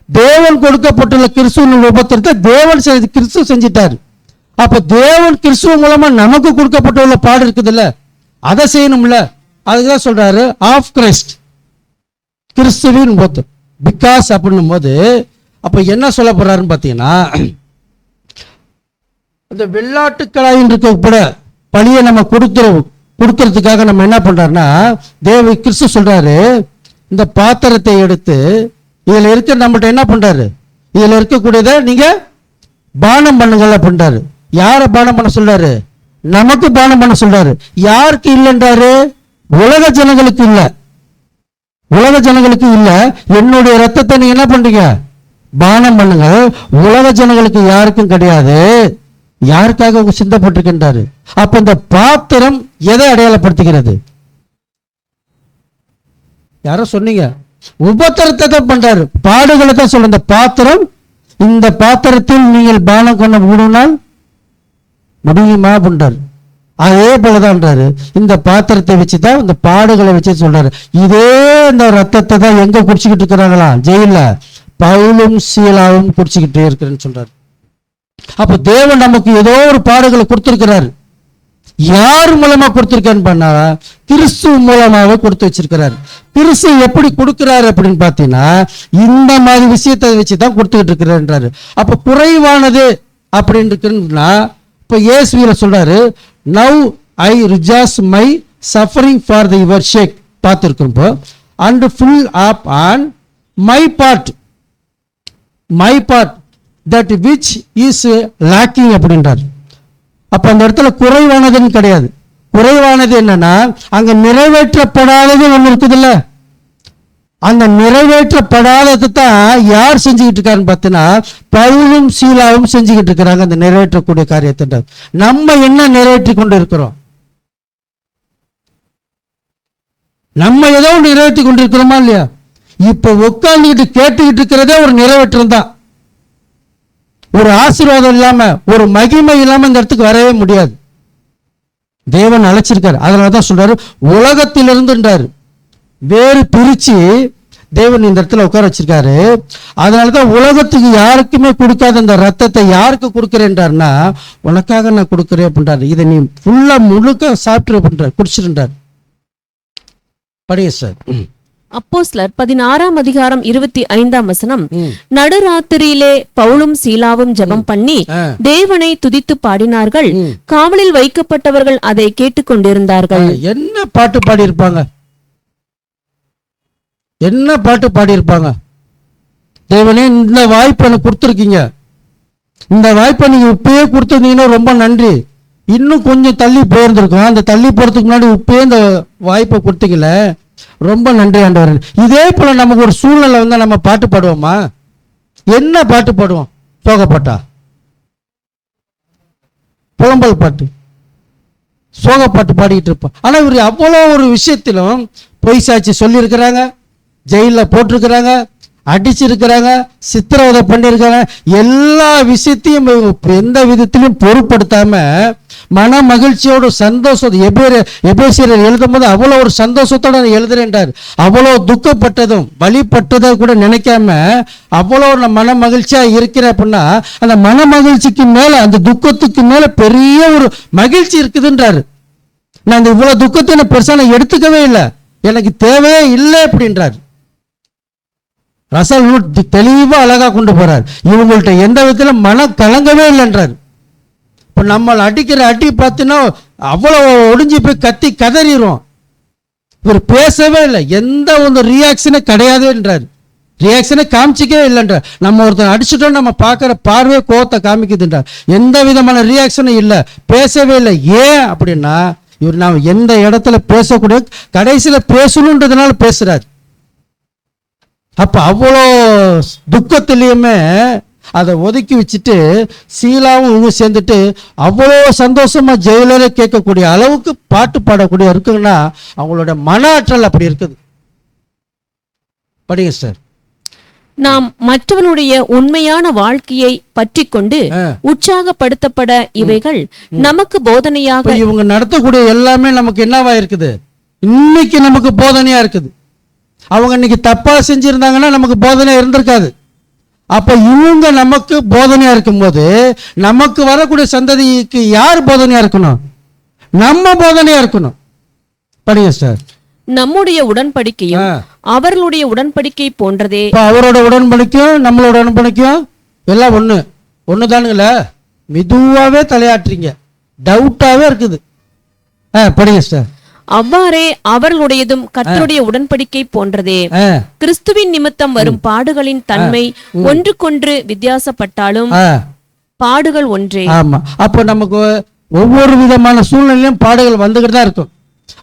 S4: தேவன் கொடுக்கப்பட்டுள்ள கிறிஸ்துவின் உபத்திரத்தை தேவன் கிறிஸ்து செஞ்சிட்டாரு. அப்ப தேவன் கிறிஸ்துவ மூலமா நமக்கு கொடுக்கப்பட்டுள்ள பாடு இருக்குதுல்ல, அதை செய்யணும்ல. அதுதான் சொல்றாரு ஆஃப் கிரைஸ்ட், கிறிஸ்துவின் போது பிகாஸ் அப்படின்னும் போது அப்ப என்ன சொல்ல போறாருன்னு பார்த்தீங்கன்னா, அந்த வெள்ளாட்டுக்களாயின் இருக்கப்பட பழியை நம்ம கொடுக்கறதுக்காக நம்ம என்ன பண்றாருன்னா, கிறிஸ்து சொல்றாரு இந்த பாத்திரத்தை எடுத்து இதுல இருக்க நம்மகிட்ட என்ன பண்றாரு, இதுல இருக்கக்கூடியதை நீங்க பானம் பண்ணுங்கள் அப்படின்றாரு. யாரை பானம் பண்ண சொல்றாரு? நமக்கு பானம் பண்ண சொல்றாரு. யாருக்கு இல்லைன்றாரு? உலக ஜனங்களுக்கு இல்ல, உலக ஜனங்களுக்கு இல்ல. என்னுடைய ரத்தத்தை நீங்க என்ன பண்றீங்க? பானம் பண்ணுங்க. உலக ஜனங்களுக்கு யாருக்கும் கிடையாது. யாருக்காக உங்க சிந்தப்பட்டிருக்கின்றாரு? அப்ப இந்த பாத்திரம் எதை அடையாளப்படுத்துகிறது? யாரோ சொன்னீங்க, உபத்திரத்தை தான் பண்றாரு, பாடுகளை தான் சொல்ற. இந்த பாத்திரம், இந்த பாத்திரத்தில் நீங்கள் பானம் கொண்ட முடியும்னால் முடியுமா பண்றாரு. அதே போலதான்றாரு, இந்த பாத்திரத்தை வச்சுதான் இந்த பாடுகளை வச்சு சொல்றாரு. இதே இந்த ரத்தத்தை தான் எங்க குடிச்சுக்கிட்டு இருக்கிறாங்களா? ஜெயில பவுலும் சீலாவும் குடிச்சுக்கிட்டே இருக்கிறேன்னு சொல்றாரு. அப்ப தேவன் நமக்கு ஏதோ ஒரு பாடுகளை கொடுத்திருக்கிறாரு. யார் மூலமா கொடுத்திருக்கான்னு பண்ணா, கிறிஸ்து மூலமாவே கொடுத்து வச்சிருக்கிறாரு. கிறிஸ்து எப்படி கொடுக்கிறாரு அப்படின்னு பாத்தீங்கன்னா, இந்த மாதிரி விஷயத்தை வச்சுதான் கொடுத்துக்கிட்டு இருக்கிறாரு. அப்ப குறைவானது அப்படின்னு இருக்குன்னா, இப்ப இயேசுவில சொல்றாரு, now I rejoice my suffering for the your sake பார்த்துருக்கோம். And full up on my part that which is lacking அப்படின்றார். அப்ப அந்த இடத்துல குறைவானதுன்னு கிடையாது. குறைவானது என்னன்னா, அங்க நிறைவேற்றப்படாதது ஒண்ணு இருக்குதுல்ல, அந்த நிறைவேற்றப்படாதது தான் யார் செஞ்சுக்கிட்டு இருக்காருன்னு பார்த்தீங்கன்னா, பவுலும் சீலாவும் செஞ்சுக்கிட்டு இருக்கிறாங்க அந்த நிறைவேற்றக்கூடிய காரியத்தை. நம்ம என்ன நிறைவேற்றி கொண்டு இருக்கிறோம்? நம்ம ஏதோ நிறைவேற்றி கொண்டு இருக்கிறோமா இல்லையா? இப்ப உட்கார்ந்துக்கிட்டு கேட்டுக்கிட்டு இருக்கிறதே ஒரு நிறைவேற்றம் தான். ஒரு ஆசீர்வாதம் இல்லாம, ஒரு மகிமை இல்லாம இந்த இடத்துக்கு வரவே முடியாது. தேவன் அழைச்சிருக்காரு. அதனாலதான் சொல்றாரு, உலகத்திலிருந்துன்றாரு வேறு பிரிச்சு தேவன் இந்த இடத்துல உட்கார வச்சிருக்காரு. அதனாலதான் உலகத்துக்கு யாருக்குமே கொடுக்காத அந்த ரத்தத்தை யாருக்கு கொடுக்கிறேன்றாருன்னா, உனக்காக நான் கொடுக்கிறேன் அப்படின்றாரு. இதை நீ ஃபுல்லா முழுக்க சாப்பிட்டு அப்படின்றார், குடிச்சிருந்தார். படிய சார்.
S3: அப்போஸ்தலர் 16ஆம் அதிகாரம் 25ஆம் வசனம். நடுராத்திரியிலே பவுலும் சீலாவும் ஜெபம் பண்ணி தேவனை துதித்து பாடினார்கள். காவலில் வைக்கப்பட்டவர்கள் அதை கேட்டுக்கொண்டிருந்தார்கள்.
S4: என்ன பாட்டு பாடியிருப்பாங்க? என்ன பாட்டு பாடியிருப்பாங்க? தேவனே, இந்த வாய்ப்பை எனக்கு கொடுத்துருக்கீங்க, இந்த வாய்ப்பை நீங்க இப்பயே கொடுத்துருந்தீங்கன்னா ரொம்ப நன்றி. இன்னும் கொஞ்சம் தள்ளி போயிருந்திருக்கும், அந்த தள்ளி போறதுக்கு முன்னாடி இப்பயே இந்த வாய்ப்பை கொடுத்தீங்கள, ரொம்ப நன்றி ஆண்டவர். இதே போல நமக்கு ஒரு சூழ்நிலை வந்து நம்ம பாட்டு பாடுவோமா? என்ன பாட்டு பாடுவோம்? சோகப்பாட்டா? புலம்பல் பாட்டு, சோகப்பாட்டு பாடிக்கிட்டு இருப்போம். ஆனா இவர் அவ்வளோ ஒரு விஷயத்திலும் பொய் சாட்சி சொல்லி இருக்கிறாங்க, ஜெயிலில் போட்டிருக்கிறாங்க, அடிச்சிருக்கிறாங்க, சித்திரவதை பண்ணியிருக்காங்க. எல்லா விஷயத்தையும் எந்த விதத்திலையும் பொருட்படுத்தாம மன மகிழ்ச்சியோட சந்தோஷம். எபேசியர் எழுதும் போது அவ்வளோ ஒரு சந்தோஷத்தோட எழுதுறேன்றார். அவ்வளோ துக்கப்பட்டதும் வழிபட்டதை கூட நினைக்காம அவ்வளோ மன மகிழ்ச்சியா இருக்கிறேன் அப்படின்னா, அந்த மன மகிழ்ச்சிக்கு மேல, அந்த துக்கத்துக்கு மேல பெரிய ஒரு மகிழ்ச்சி இருக்குதுன்றாரு. நான் இந்த இவ்வளவு துக்கத்தை நான் பெருசா நான் எடுத்துக்கவே இல்லை, எனக்கு தேவையே இல்லை அப்படின்றார். ரசல் தெளிவா அழகா கொண்டு போறார். இவங்கள்ட்ட எந்த விதத்துல மன கலங்கவே இல்லைன்றார். இப்ப நம்ம அடிக்கிற அடி பார்த்தீங்கன்னா அவ்வளவு ஒடிஞ்சு போய் கத்தி கதறிடும். இவர் பேசவே இல்லை, எந்த ஒரு ரியாக்ஷனே கிடையாதுன்றார். ரியாக்ஷனை காமிச்சிக்கவே இல்லைன்றார். நம்ம ஒருத்தர் அடிச்சுட்டோம், நம்ம பார்க்குற பார்வையை கோவத்தை காமிக்குதுன்றார். எந்த விதமான ரியாக்ஷனும் இல்லை, பேசவே இல்லை. ஏன் அப்படின்னா, இவர் நாம் எந்த இடத்துல பேசக்கூடிய கடைசியில் பேசணுன்றதுனால பேசுறாரு. அப்ப அவ்வளோ துக்கத்திலையுமே அதை ஒதுக்கி வச்சுட்டு சீலாவும் இவங்க சேர்ந்துட்டு அவ்வளோ சந்தோஷமா ஜெயிலரே கேட்கக்கூடிய அளவுக்கு பாட்டு பாடக்கூடிய இருக்குன்னா அவங்களோட மன ஆற்றல் அப்படி இருக்குது. படிங்க சார்.
S3: நாம் மற்றவனுடைய உண்மையான வாழ்க்கையை பற்றி கொண்டு உற்சாகப்படுத்தப்பட இவைகள் நமக்கு போதனையாக.
S4: இவங்க நடத்தக்கூடிய எல்லாமே நமக்கு என்னவா இருக்குது? இன்னைக்கு நமக்கு போதனையா இருக்குது. அவங்க இன்னைக்கு தப்பா செஞ்சிருந்தாங்கன்னா நமக்கு போதனையா இருந்திருக்காது. அப்ப இவங்க நமக்கு போதனையா இருக்கும்போது நமக்கு வரக்கூடிய சந்ததிக்கு யார் போதனையா இருக்கணும்? நம்ம போதனையா இருக்கணும். படிங்க சார்.
S3: நம்முடைய உடன்படிக்கையும் அவர்களுடைய உடன்படிக்கை போன்றதே.
S4: அவரோட உடன்படிக்கையும் நம்மளோட உடன்படிக்கையும் எல்லாம் ஒண்ணுதானுங்களா? மெதுவாவே தலையாட்டுறீங்க, டவுட்டாவே இருக்குது. படிங்க சார்.
S3: அவ்வாறே அவர்களுடையதும் கர்த்தருடைய உடன்படிக்கை போன்றதே. கிறிஸ்துவின் நிமித்தம் வரும் பாடுகளின் தன்மை ஒன்றுக்கொன்று வித்தியாசப்பட்டாலும் பாடுகள் ஒன்றே.
S4: ஆமா. அப்போ நமக்கு ஒவ்வொரு விதமான சூழ்நிலையும் பாடுகள் வந்துகிட்டு தான் இருக்கும்.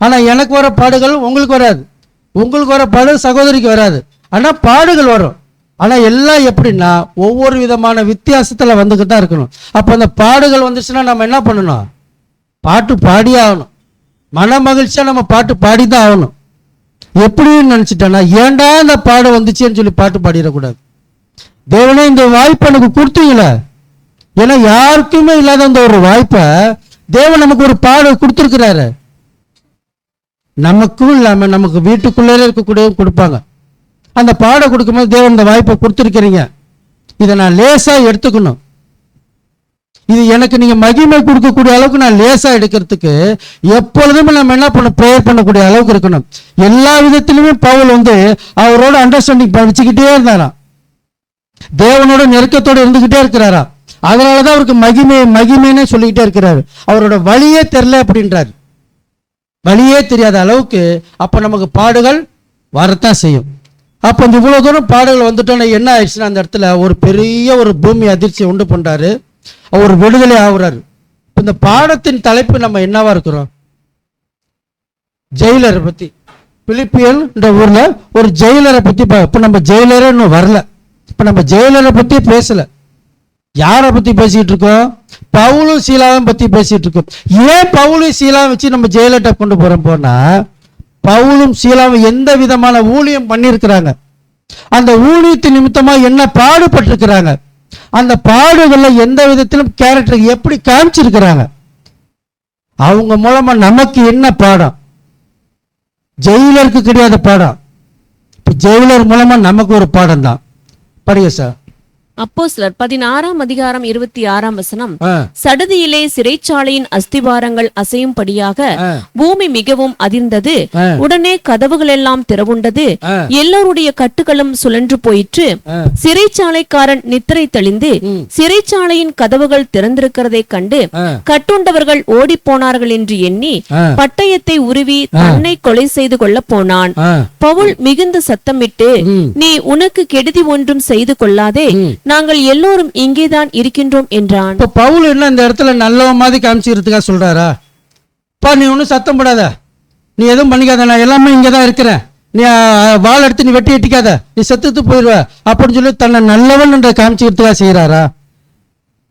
S4: ஆனா எனக்கு வர பாடுகள் உங்களுக்கு வராது, உங்களுக்கு வர பாடு சகோதரிக்கு வராது. ஆனா பாடுகள் வரும். ஆனா எல்லாம் எப்படின்னா ஒவ்வொரு விதமான வித்தியாசத்துல வந்துகிட்டு தான் இருக்கணும். அப்ப அந்த பாடுகள் வந்துச்சுன்னா நம்ம என்ன பண்ணணும்? பாட்டு பாடியே ஆகணும். மன மகிழ்ச்சியா நம்ம பாட்டு பாடிதான் ஆகணும். எப்படின்னு நினைச்சிட்டேன்னா ஏன்டா இந்த பாடு வந்துச்சுன்னு சொல்லி பாட்டு பாடிடக்கூடாது. தேவனே இந்த வாய்ப்பை எனக்கு கொடுத்தீங்களே, ஏன்னா யாருக்குமே இல்லாத அந்த ஒரு வாய்ப்பை தேவன் நமக்கு ஒரு பாடு கொடுத்துருக்கிறாரு. நமக்கும் இல்லாம நமக்கு வீட்டுக்குள்ளே இருக்கக்கூடிய கொடுப்பாங்க. அந்த பாடம் கொடுக்கும்போது தேவன் இந்த வாய்ப்பை கொடுத்துருக்கிறீங்க, இதை நான் லேசா எடுத்துக்கணும். இது எனக்கு நீங்க மகிமை கொடுக்கக்கூடிய அளவுக்கு நான் லேசா எடுக்கிறதுக்கு எப்பொழுதுமே நம்ம என்ன பண்ண ப்ரேயர் பண்ணக்கூடிய அளவுக்கு இருக்கணும். எல்லா விதத்திலுமே பவுல் அவரோட அண்டர்ஸ்டாண்டிங் வச்சுக்கிட்டே இருந்தாராம், தேவனோட நெருக்கத்தோடு இருந்துகிட்டே இருக்கிறாராம். அதனாலதான் அவருக்கு மகிமைன்னு சொல்லிக்கிட்டே இருக்கிறாரு. அவரோட வழியே தெரியல அப்படின்றாரு. வழியே தெரியாத அளவுக்கு அப்ப நமக்கு பாடுகள் வரத்தான் செய்யும். அப்ப இந்த இவ்வளவு தூரம் பாடுகள் வந்துட்டோன்னா என்ன ஆயிடுச்சுன்னா அந்த இடத்துல ஒரு பெரிய ஒரு பூமி அதிர்ச்சியை உண்டு பண்றாரு. அவர் விடுதலை ஆகுறாரு. இந்த பாடத்தின் தலைப்பு நம்ம என்னவா இருக்கிறோம்? ஜெயிலரை பத்தி. பிலிப்பியன் ஊர்ல ஒரு ஜெயிலரை பத்தி. இப்ப நம்ம ஜெயிலரே இன்னும் வரல. இப்ப நம்ம ஜெயிலரை பத்தி பேசல. யாரை பத்தி பேசிட்டு இருக்கோம்? பவுலும் சீலாவும் பத்தி பேசிட்டு இருக்கோம். ஏன் பவுலும் சீலாவும் வச்சு நம்ம ஜெயிலர்ட்ட கொண்டு போனா, பவுலும் சீலாவும் எந்த விதமான ஊழியம் பண்ணிருக்கிறாங்க, அந்த ஊழியத்தின் நிமித்தமா என்ன பாடுபட்டிருக்கிறாங்க, அந்த பாடுகள்ல எந்த விதத்திலும் கேரக்டர் எப்படி காமிச்சிருக்கிறாங்க, அவங்க மூலமா நமக்கு என்ன பாடம்? ஜெயிலருக்கு கிடையாத பாடம். இப்ப ஜெயிலர் மூலமா நமக்கு ஒரு பாடம் தான். படிங்க சார்.
S3: அப்போஸ்தலர் 16:26 சடுதியிலே சிறைச்சாலையின் அஸ்திவாரங்கள் அசையும்படியாக பூமி மிகவும் அதிர்ந்தது. உடனே கதவுகள் எல்லாம் திறவுண்டது. எல்லோருடைய கட்டுகளும் சுழன்று போயிற்று. சிறைச்சாலைக்காரன் நித்திரை தெளிந்து சிறைச்சாலையின் கதவுகள் திறந்திருக்கிறதை கண்டு கட்டுண்டவர்கள் ஓடி போனார்கள் என்று எண்ணி பட்டயத்தை உருவி தன்னை கொலை செய்து கொள்ள போனான். பவுல் மிகுந்த சத்தமிட்டு, நீ உனக்கு கெடுதி ஒன்றும் செய்து கொள்ளாதே, நாங்கள் எல்லோரும் இங்கேதான் இருக்கின்றோம் என்றான்.
S4: இப்ப பவுல் என்ன இந்த இடத்துல நல்ல மாதிரி காமிச்சுக்கிறதுக்கா சொல்றாரா? பா நீ ஒன்னும் சத்தம் போடாத, நீ எதுவும் பண்ணிக்காத, நான் எல்லாமே இங்கதான் இருக்கிறேன், நீ வாள் எடுத்து நீ வெட்டி எட்டிக்காத, நீ செத்துட்டு போயிடுவ அப்படின்னு சொல்லி தன்னை நல்லவன் என்ற காமிச்சுக்கிறதுக்கா செய்யறாரா?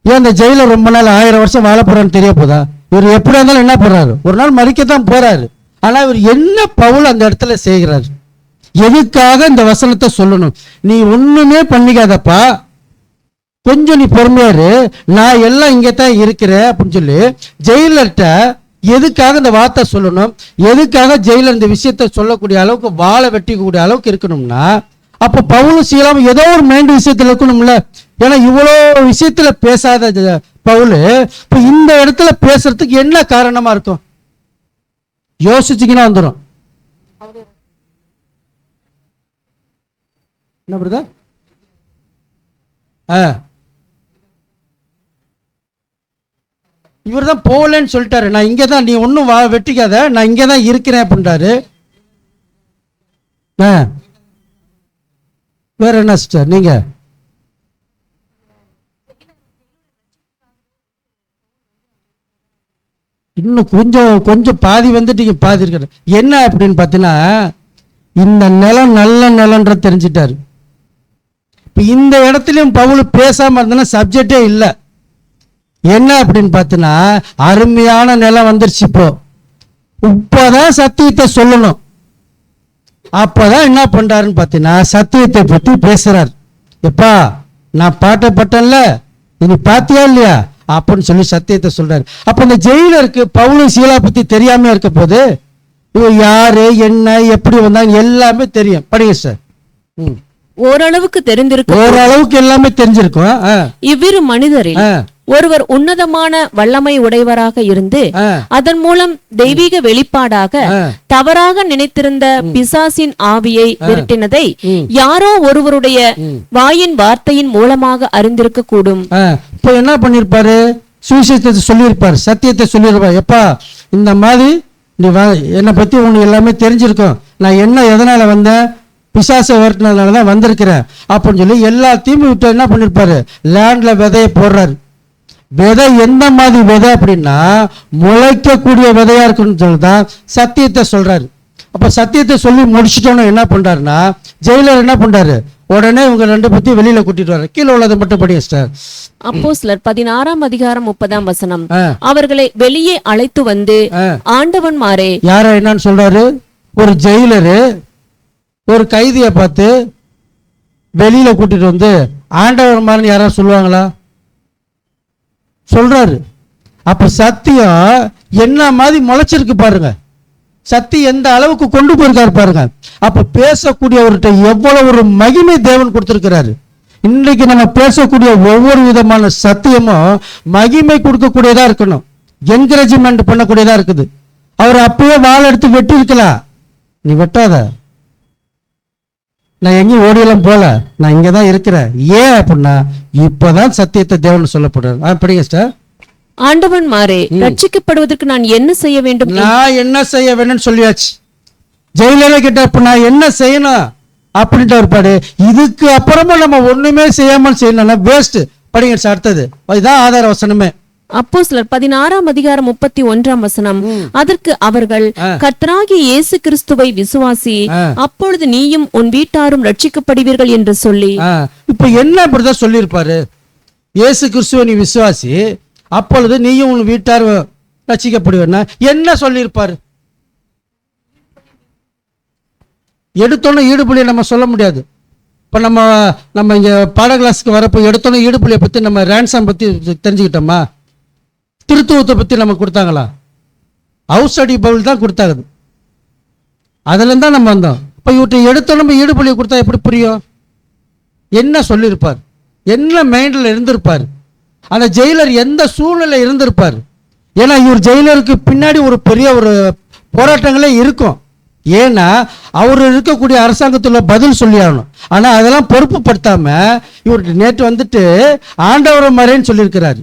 S4: ஏன் இந்த ஜெயில ரொம்ப நாள் 1000 வருஷம் வாழ போறான்னு தெரிய போதா? இவர் எப்படி இருந்தாலும் என்ன பண்றாரு, ஒரு நாள் மறிக்கத்தான் போறாரு. ஆனா இவர் என்ன பவுல் அந்த இடத்துல செய்கிறாரு? எதுக்காக இந்த வசனத்தை சொல்லணும்? நீ ஒண்ணுமே பண்ணிக்காதப்பா, கொஞ்சம் நீ பொறுமையாரு, நான் எல்லாம் இங்கே தான் இருக்கிறேன் அப்படின்னு சொல்லி ஜெயிலர்கிட்ட எதுக்காக இந்த வார்த்தை சொல்லணும்? எதுக்காக ஜெயிலர் இந்த விஷயத்த சொல்லக்கூடிய அளவுக்கு வாழை வெட்டிக்கூடிய அளவுக்கு இருக்கணும்னா, அப்ப பவுலும் சீலாவும் ஏதோ ஒரு மைண்ட் விஷயத்துல இருக்கணும்ல. ஏன்னா இவ்வளோ விஷயத்துல பேசாத பவுல் இப்ப இந்த இடத்துல பேசுறதுக்கு என்ன காரணமா இருக்கும்? யோசிச்சுக்கினா வந்துடும். என்ன பிரதர்? இவர் தான் போகலன்னு சொல்லிட்டாரு, நான் இங்கே தான், நீ ஒன்றும் வெட்டிக்காத, நான் இங்கே தான் இருக்கிறேன் அப்படின்றாரு. வேற என்ன சிஸ்டர் நீங்க? இன்னும் கொஞ்சம் பாதி வந்துட்டீங்க, பாதி இருக்கிற என்ன அப்படின்னு பார்த்தீங்கன்னா, இந்த நிலம் நல்ல நிலன்ற தெரிஞ்சிட்டாரு. இப்போ இந்த இடத்துலையும் பவுல் பேசாம இருந்தனா சப்ஜெக்டே இல்லை. என்ன அப்படின்னு பார்த்தீங்கன்னா, அருமையான நிலம் வந்துருச்சு. இப்போதான் சத்தியத்தை சொல்லணும். அப்பதான் என்ன பண்றாருன்னு பார்த்தீங்கன்னா, சத்தியத்தை பற்றி பேசுறாரு. எப்பா நான் பாட்டப்பட்டேன்ல, இனி பாத்தியா இல்லையா அப்படின்னு சொல்லி சத்தியத்தை சொல்றாரு. அப்ப இந்த ஜெயிலருக்கு பவுலும் சீலா பத்தி தெரியாம இருக்க போது, இவன் யாரு என்ன எப்படி வந்தாங்க எல்லாமே தெரியும். படிங்க சார்.
S3: ஓரளவுக்கு தெரிந்திருக்கும்.
S4: ஓரளவுக்கு எல்லாமே தெரிஞ்சிருக்கும்.
S3: இவ்விரு மனிதரில் ஒருவர் உன்னதமான வல்லமை உடையவராக இருந்து அதன் மூலம் தெய்வீக வெளிப்பாடாக தவறாக நினைத்திருந்த பிசாசின் ஆவியை விரட்டினதை யாரோ ஒருவருடைய வாயின் வார்த்தையின் மூலமாக அறிந்திருக்க கூடும்.
S4: இப்போ என்ன பண்ணிருப்பாரு? சுவிசேஷத்தை சொல்லியிருப்பார், சத்தியத்தை சொல்லியிருப்பார். எப்பா இந்த மாதிரி நீ என்னை பத்தி உனக்கு எல்லாமே தெரிஞ்சிருக்கும், நான் என்ன எதனால வந்தேன், பிசாசை விரட்டினதுனால தான் வந்திருக்கிறேன் அப்படின்னு சொல்லி எல்லாத்தையும் விட்டு என்ன பண்ணிருப்பாரு? லேண்ட்ல விதையை போடுறாரு. விதை எந்த மாதிரி விதை அப்படின்னா முளைக்கக்கூடிய விதையா இருக்குன்னு சொல்லிதான் சத்தியத்தை சொல்றாரு. அப்ப சத்தியத்தை சொல்லி முடிச்சிட்டோன்னு என்ன பண்றாருன்னா, ஜெயிலர் என்ன பண்றாரு? உடனே இவங்க ரெண்டு பத்தி வெளியில கூட்டிட்டு வர. கீழே உள்ளதை மட்டும் படிங்க சார்.
S3: அப்போஸ்தலர் 16:30 அவர்களை வெளியே அழைத்து வந்து ஆண்டவன்மாரே.
S4: யார என்னன்னு சொல்றாரு? ஒரு ஜெயிலரு ஒரு கைதியை பார்த்து வெளியில கூட்டிட்டு வந்து ஆண்டவன்மார்னு யாராவது சொல்லுவாங்களா? சொல்றாரு. அப்ப சத்தியம் என்ன மாதிரி முளைச்சிருக்கு பாருங்க, சத்தியம் எந்த அளவுக்கு கொண்டு போயிருக்காரு பாருங்க. அப்ப பேசக்கூடியவர்கிட்ட எவ்வளவு ஒரு மகிமை தேவன் கொடுத்திருக்கிறாரு. இன்றைக்கு நம்ம பேசக்கூடிய ஒவ்வொரு விதமான சத்தியமும் மகிமை கொடுக்கக்கூடியதா இருக்கணும், என்கரேஜ்மெண்ட் பண்ணக்கூடியதா இருக்குது. அவர் அப்பயே வாள் எடுத்து வெட்டி இருக்கலாம், நீ வெட்டாத, நான் எங்கேயும் ஓடியெல்லாம் போல, நான் இங்கதான் இருக்கிறேன். ஏன் அப்படின்னா இப்பதான் சத்தியத்தை தேவன் சொல்லப்படுறாரு. அப்படிங்க சார்.
S3: ஆண்டவன்மாரே, ரட்சிக்கப்படுவதற்கு நான் என்ன செய்ய வேண்டும்?
S4: நான் என்ன செய்ய வேணும்னு சொல்லியாச்சு. ஜெயிலரை கிட்ட இப்ப நான் என்ன செய்யணும் அப்படின்ட்டு இருப்பாரு. இதுக்கு அப்புறமா நம்ம ஒண்ணுமே செய்யாமல் செய்யணும்னா வேஸ்ட். படிங்க சார். அடுத்தது இதுதான் ஆதார வசனமே.
S3: அப்போஸ்தலர் 16:31 அதற்கு அவர்கள், கர்த்தராகிய இயேசு கிறிஸ்துவை விசுவாசி, அப்பொழுது நீயும் உன் வீட்டாரும் ரட்சிக்கப்படுவீர்கள் என்று சொல்லி.
S4: இப்ப என்ன இப்படிதான் சொல்லியிருப்பாரு? இயேசு கிறிஸ்துவை நீ விசுவாசி, அப்பொழுது நீயும் உன் வீட்டார் ரட்சிக்கப்படுவீர்னா என்ன சொல்லியிருப்பாரு? எடுத்தோன்னு ஈடுபுலியை நம்ம சொல்ல முடியாது. இப்ப நம்ம இங்க பாட கிளாஸுக்கு வரப்போ எடுத்தோன்னு ஈடுபுலியை பத்தி நம்ம ரேன்சம் பத்தி தெரிஞ்சுக்கிட்டோமா? திருத்துவத்தை பத்தி நம்ம கொடுத்தாங்களா? ஹவுஸ் ஸ்டடி பவுல் தான் கொடுத்தாங்க. அதுல இருந்தா நம்ம வந்தோம். இப்ப இவற்றை எடுத்தோம் நம்ம ஈடுபலியை கொடுத்தா எப்படி புரியும்? என்ன சொல்லியிருப்பார்? என்ன மைண்ட்ல இருந்திருப்பார்? அந்த ஜெயிலர் எந்த சூழ்நிலை இருந்திருப்பார்? ஏன்னா இவர் ஜெயிலருக்கு பின்னாடி ஒரு பெரிய ஒரு போராட்டங்களே இருக்கும். ஏன்னா அவர் இருக்கக்கூடிய அரசாங்கத்துல பதில் சொல்லி ஆகணும். ஆனா அதெல்லாம் பொறுப்பு படுத்தாம இவர் நேற்று வந்துட்டு ஆண்டவரை மறைன்னு சொல்லியிருக்கிறாரு.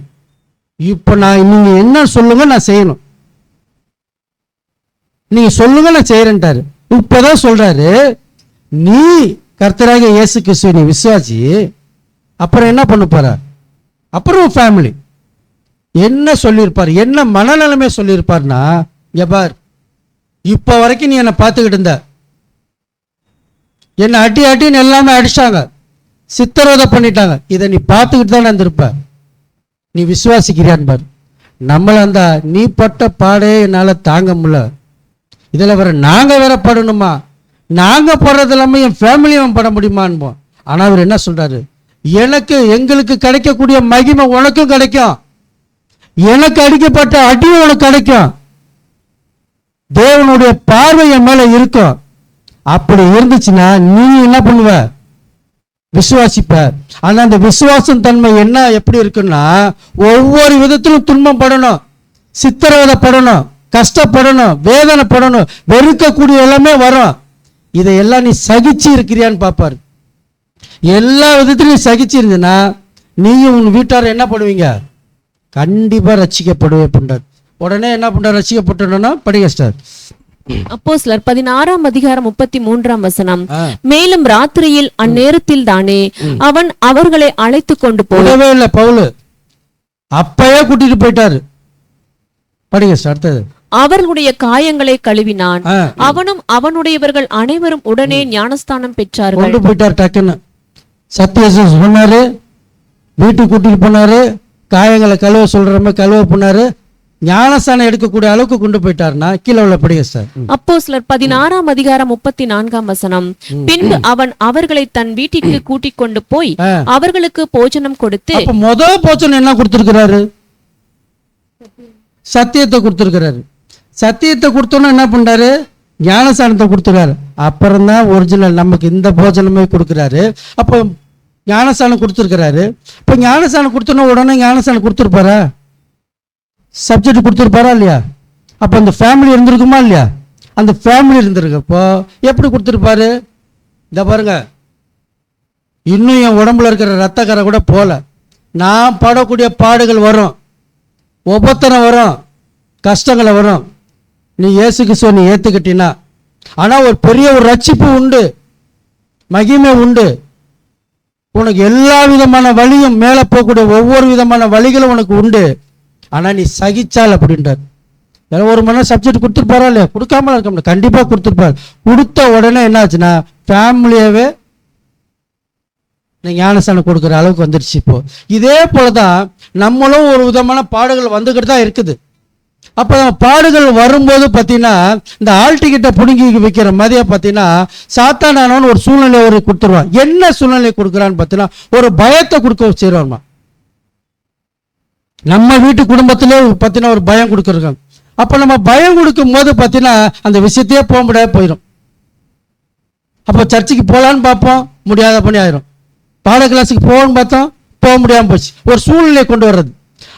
S4: இப்ப நீங்க என்ன சொல்லுங்க நான் செய்யணும், நீங்க சொல்லுங்க நான் செய்யறேன்ட்டாரு. இப்பதான் சொல்றாரு, நீ கர்த்தராகிய இயேசு கிறிஸ்துவை நீ விசுவாசி, அப்புறம் என்ன பண்ண போற? அப்புறம் ஃபேமிலி என்ன சொல்லியிருப்பார்? என்ன மனநிலைமை சொல்லியிருப்பார்னா, பார் இப்ப வரைக்கும் நீ என்னை பார்த்துக்கிட்டு இருந்த, என்னை அட்டின்னு எல்லாமே அடிச்சாங்க, சித்திரவதை பண்ணிட்டாங்க, இதை நீ பார்த்துக்கிட்டு தான் இருந்திருப்ப. நீ விசுவாசிக்கிறியான் பார். நம்மள அந்த நீ பட்ட பாடே என்னால தாங்க முடியல, இதுல நாங்க வேற படணுமா? நாங்க படுறது இல்லாம என் ஃபேமிலியும் பட முடியுமான்போம். ஆனா அவர் என்ன சொல்றாரு? எங்களுக்கு கிடைக்கக்கூடிய மகிமை உனக்கும் கிடைக்கும், எனக்கு அடிக்கப்பட்ட அடியும் உனக்கு கிடைக்கும், தேவனுடைய பார்வை என் மேல இருக்கும். அப்படி இருந்துச்சுன்னா நீ என்ன பண்ணுவ? விசுவாசிப்ப. ஆனா அந்த விசுவாசம் தன்மை என்ன எப்படி இருக்குன்னா, ஒவ்வொரு விதத்திலும் துன்பம் படணும், சித்திரவதைப்படணும், கஷ்டப்படணும், வேதனைப்படணும், வெறுக்கக்கூடிய எல்லாமே வரும். இதையெல்லாம் நீ சகிச்சு இருக்கிறியான்னு பார்ப்பாரு. எல்லா விதத்திலையும் சகிச்சு இருந்ததுன்னா நீயும் உன் வீட்டார என்ன பண்ணுவீங்க? கண்டிப்பா ரட்சிக்கப்படுவே பண்றாரு. உடனே என்ன பண்றாரு? ரட்சிக்கப்பட்டோம்னா படிங்க சார்.
S3: அப்போஸ்தலர் 16:33 மேலும் ராத்திரியில் அந்நேரத்தில் தானே அவன் அவர்களை அழைத்து கொண்டு போகவே
S4: இல்லை. பவுல் அப்பயே கூட்டிட்டு போயிட்டாரு. படிங்க சார். அடுத்தது,
S3: அவர்களுடைய காயங்களை கழுவினான், அவனும் அவனுடையவர்கள் அனைவரும் உடனே ஞானஸ்தானம் பெற்றார்கள்.
S4: கொண்டு போயிட்டார். டக்குன்னு சத்தியத்தை சொன்னாரு, வீட்டுக்கு கூட்டிட்டு போனாரு, காயங்களை கழுவ சொல்ற மாதிரி கழுவ போனாரு, ஞானஸ்தானம் எடுக்கக்கூடிய அளவுக்கு கொண்டு போயிட்டாருன்னா கீழே உள்ள படிங்க சார்.
S3: அப்போஸ்தலர் 16:34 பின்பு அவன் அவர்களை தன் வீட்டிற்கு கூட்டிக் கொண்டு போய் அவர்களுக்கு போஜனம் கொடுத்து.
S4: முதல் போஜனம் என்ன கொடுத்திருக்கிறாரு? சத்தியத்தை கொடுத்திருக்கிறாரு. சத்தியத்தை கொடுத்தோன்னு என்ன பண்றாரு? ஞானஸ்தானத்தை கொடுத்துறாரு. அப்புறம்தான் ஒரிஜினல் நமக்கு இந்த போஜனமே கொடுக்குறாரு. அப்போ ஞானஸ்தானம் கொடுத்துருக்கிறாரு. இப்போ ஞானஸ்தானம் கொடுத்தோன்னா உடனே ஞானஸ்தானம் கொடுத்துருப்பாரா? சப்ஜெக்ட் கொடுத்துருப்பாரா இல்லையா? அப்போ அந்த ஃபேமிலி இருந்திருக்குமா இல்லையா? அந்த ஃபேமிலி இருந்திருக்கப்போ எப்படி கொடுத்துருப்பாரு? இந்த பாருங்க, இன்னும் என் உடம்புல இருக்கிற ரத்தக்கரை கூட போல, நான் படக்கூடிய பாடுகள் வரும், உபத்திரம் வரும், கஷ்டங்களை வரும். நீ இயேசு கிறிஸ்துவை நீ ஏற்றுக்கிட்டினா, ஆனால் ஒரு பெரிய ஒரு ரட்சிப்பு உண்டு, மகிமை உண்டு. உனக்கு எல்லா விதமான வழியும், மேலே போகக்கூடிய ஒவ்வொரு விதமான வழிகளும் உனக்கு உண்டு. ஆனால் நீ சகிச்சால் அப்படின்றார். ஒரு மணி நேரம் சப்ஜெக்ட் கொடுத்துருப்பாரா இல்லையா? கொடுக்காமல இருக்க முடியாது, கண்டிப்பாக கொடுத்துருப்பார். கொடுத்த உடனே என்ன ஆச்சுன்னா ஃபேமிலியாகவே ஞானஸ்தானம் கொடுக்குற அளவுக்கு வந்துடுச்சு. இப்போ இதே போல தான் நம்மளும் ஒரு விதமான பாடுகள் வந்துக்கிட்டு தான் இருக்குது. அப்போ பாடுகள் வரும்போது பார்த்தீங்கன்னா இந்த ஆள் டிக்கெட்டை பிடுங்கி வைக்கிற மாதிரியே பார்த்தீங்கன்னா சாத்தானானவன் ஒரு சூழ்நிலை ஒரு கொடுத்துருவான். என்ன சூழ்நிலை கொடுக்குறான்னு பார்த்தீங்கன்னா ஒரு பயத்தை கொடுக்க வச்சிருவான்மா. நம்ம வீட்டு குடும்பத்திலே பார்த்தீங்கன்னா ஒரு பயம் கொடுக்குறாங்க. அப்போ நம்ம பயம் கொடுக்கும் போது பார்த்தீங்கன்னா அந்த விஷயத்தையே போக முடியாது, போயிடும். அப்போ சர்ச்சுக்கு போகலான்னு பார்ப்போம், முடியாத பணி ஆயிரும். பாட கிளாஸுக்கு போகணும்னு பார்த்தோம், போக முடியாமல் போச்சு. ஒரு சூழ்நிலையை கொண்டு வர்றது.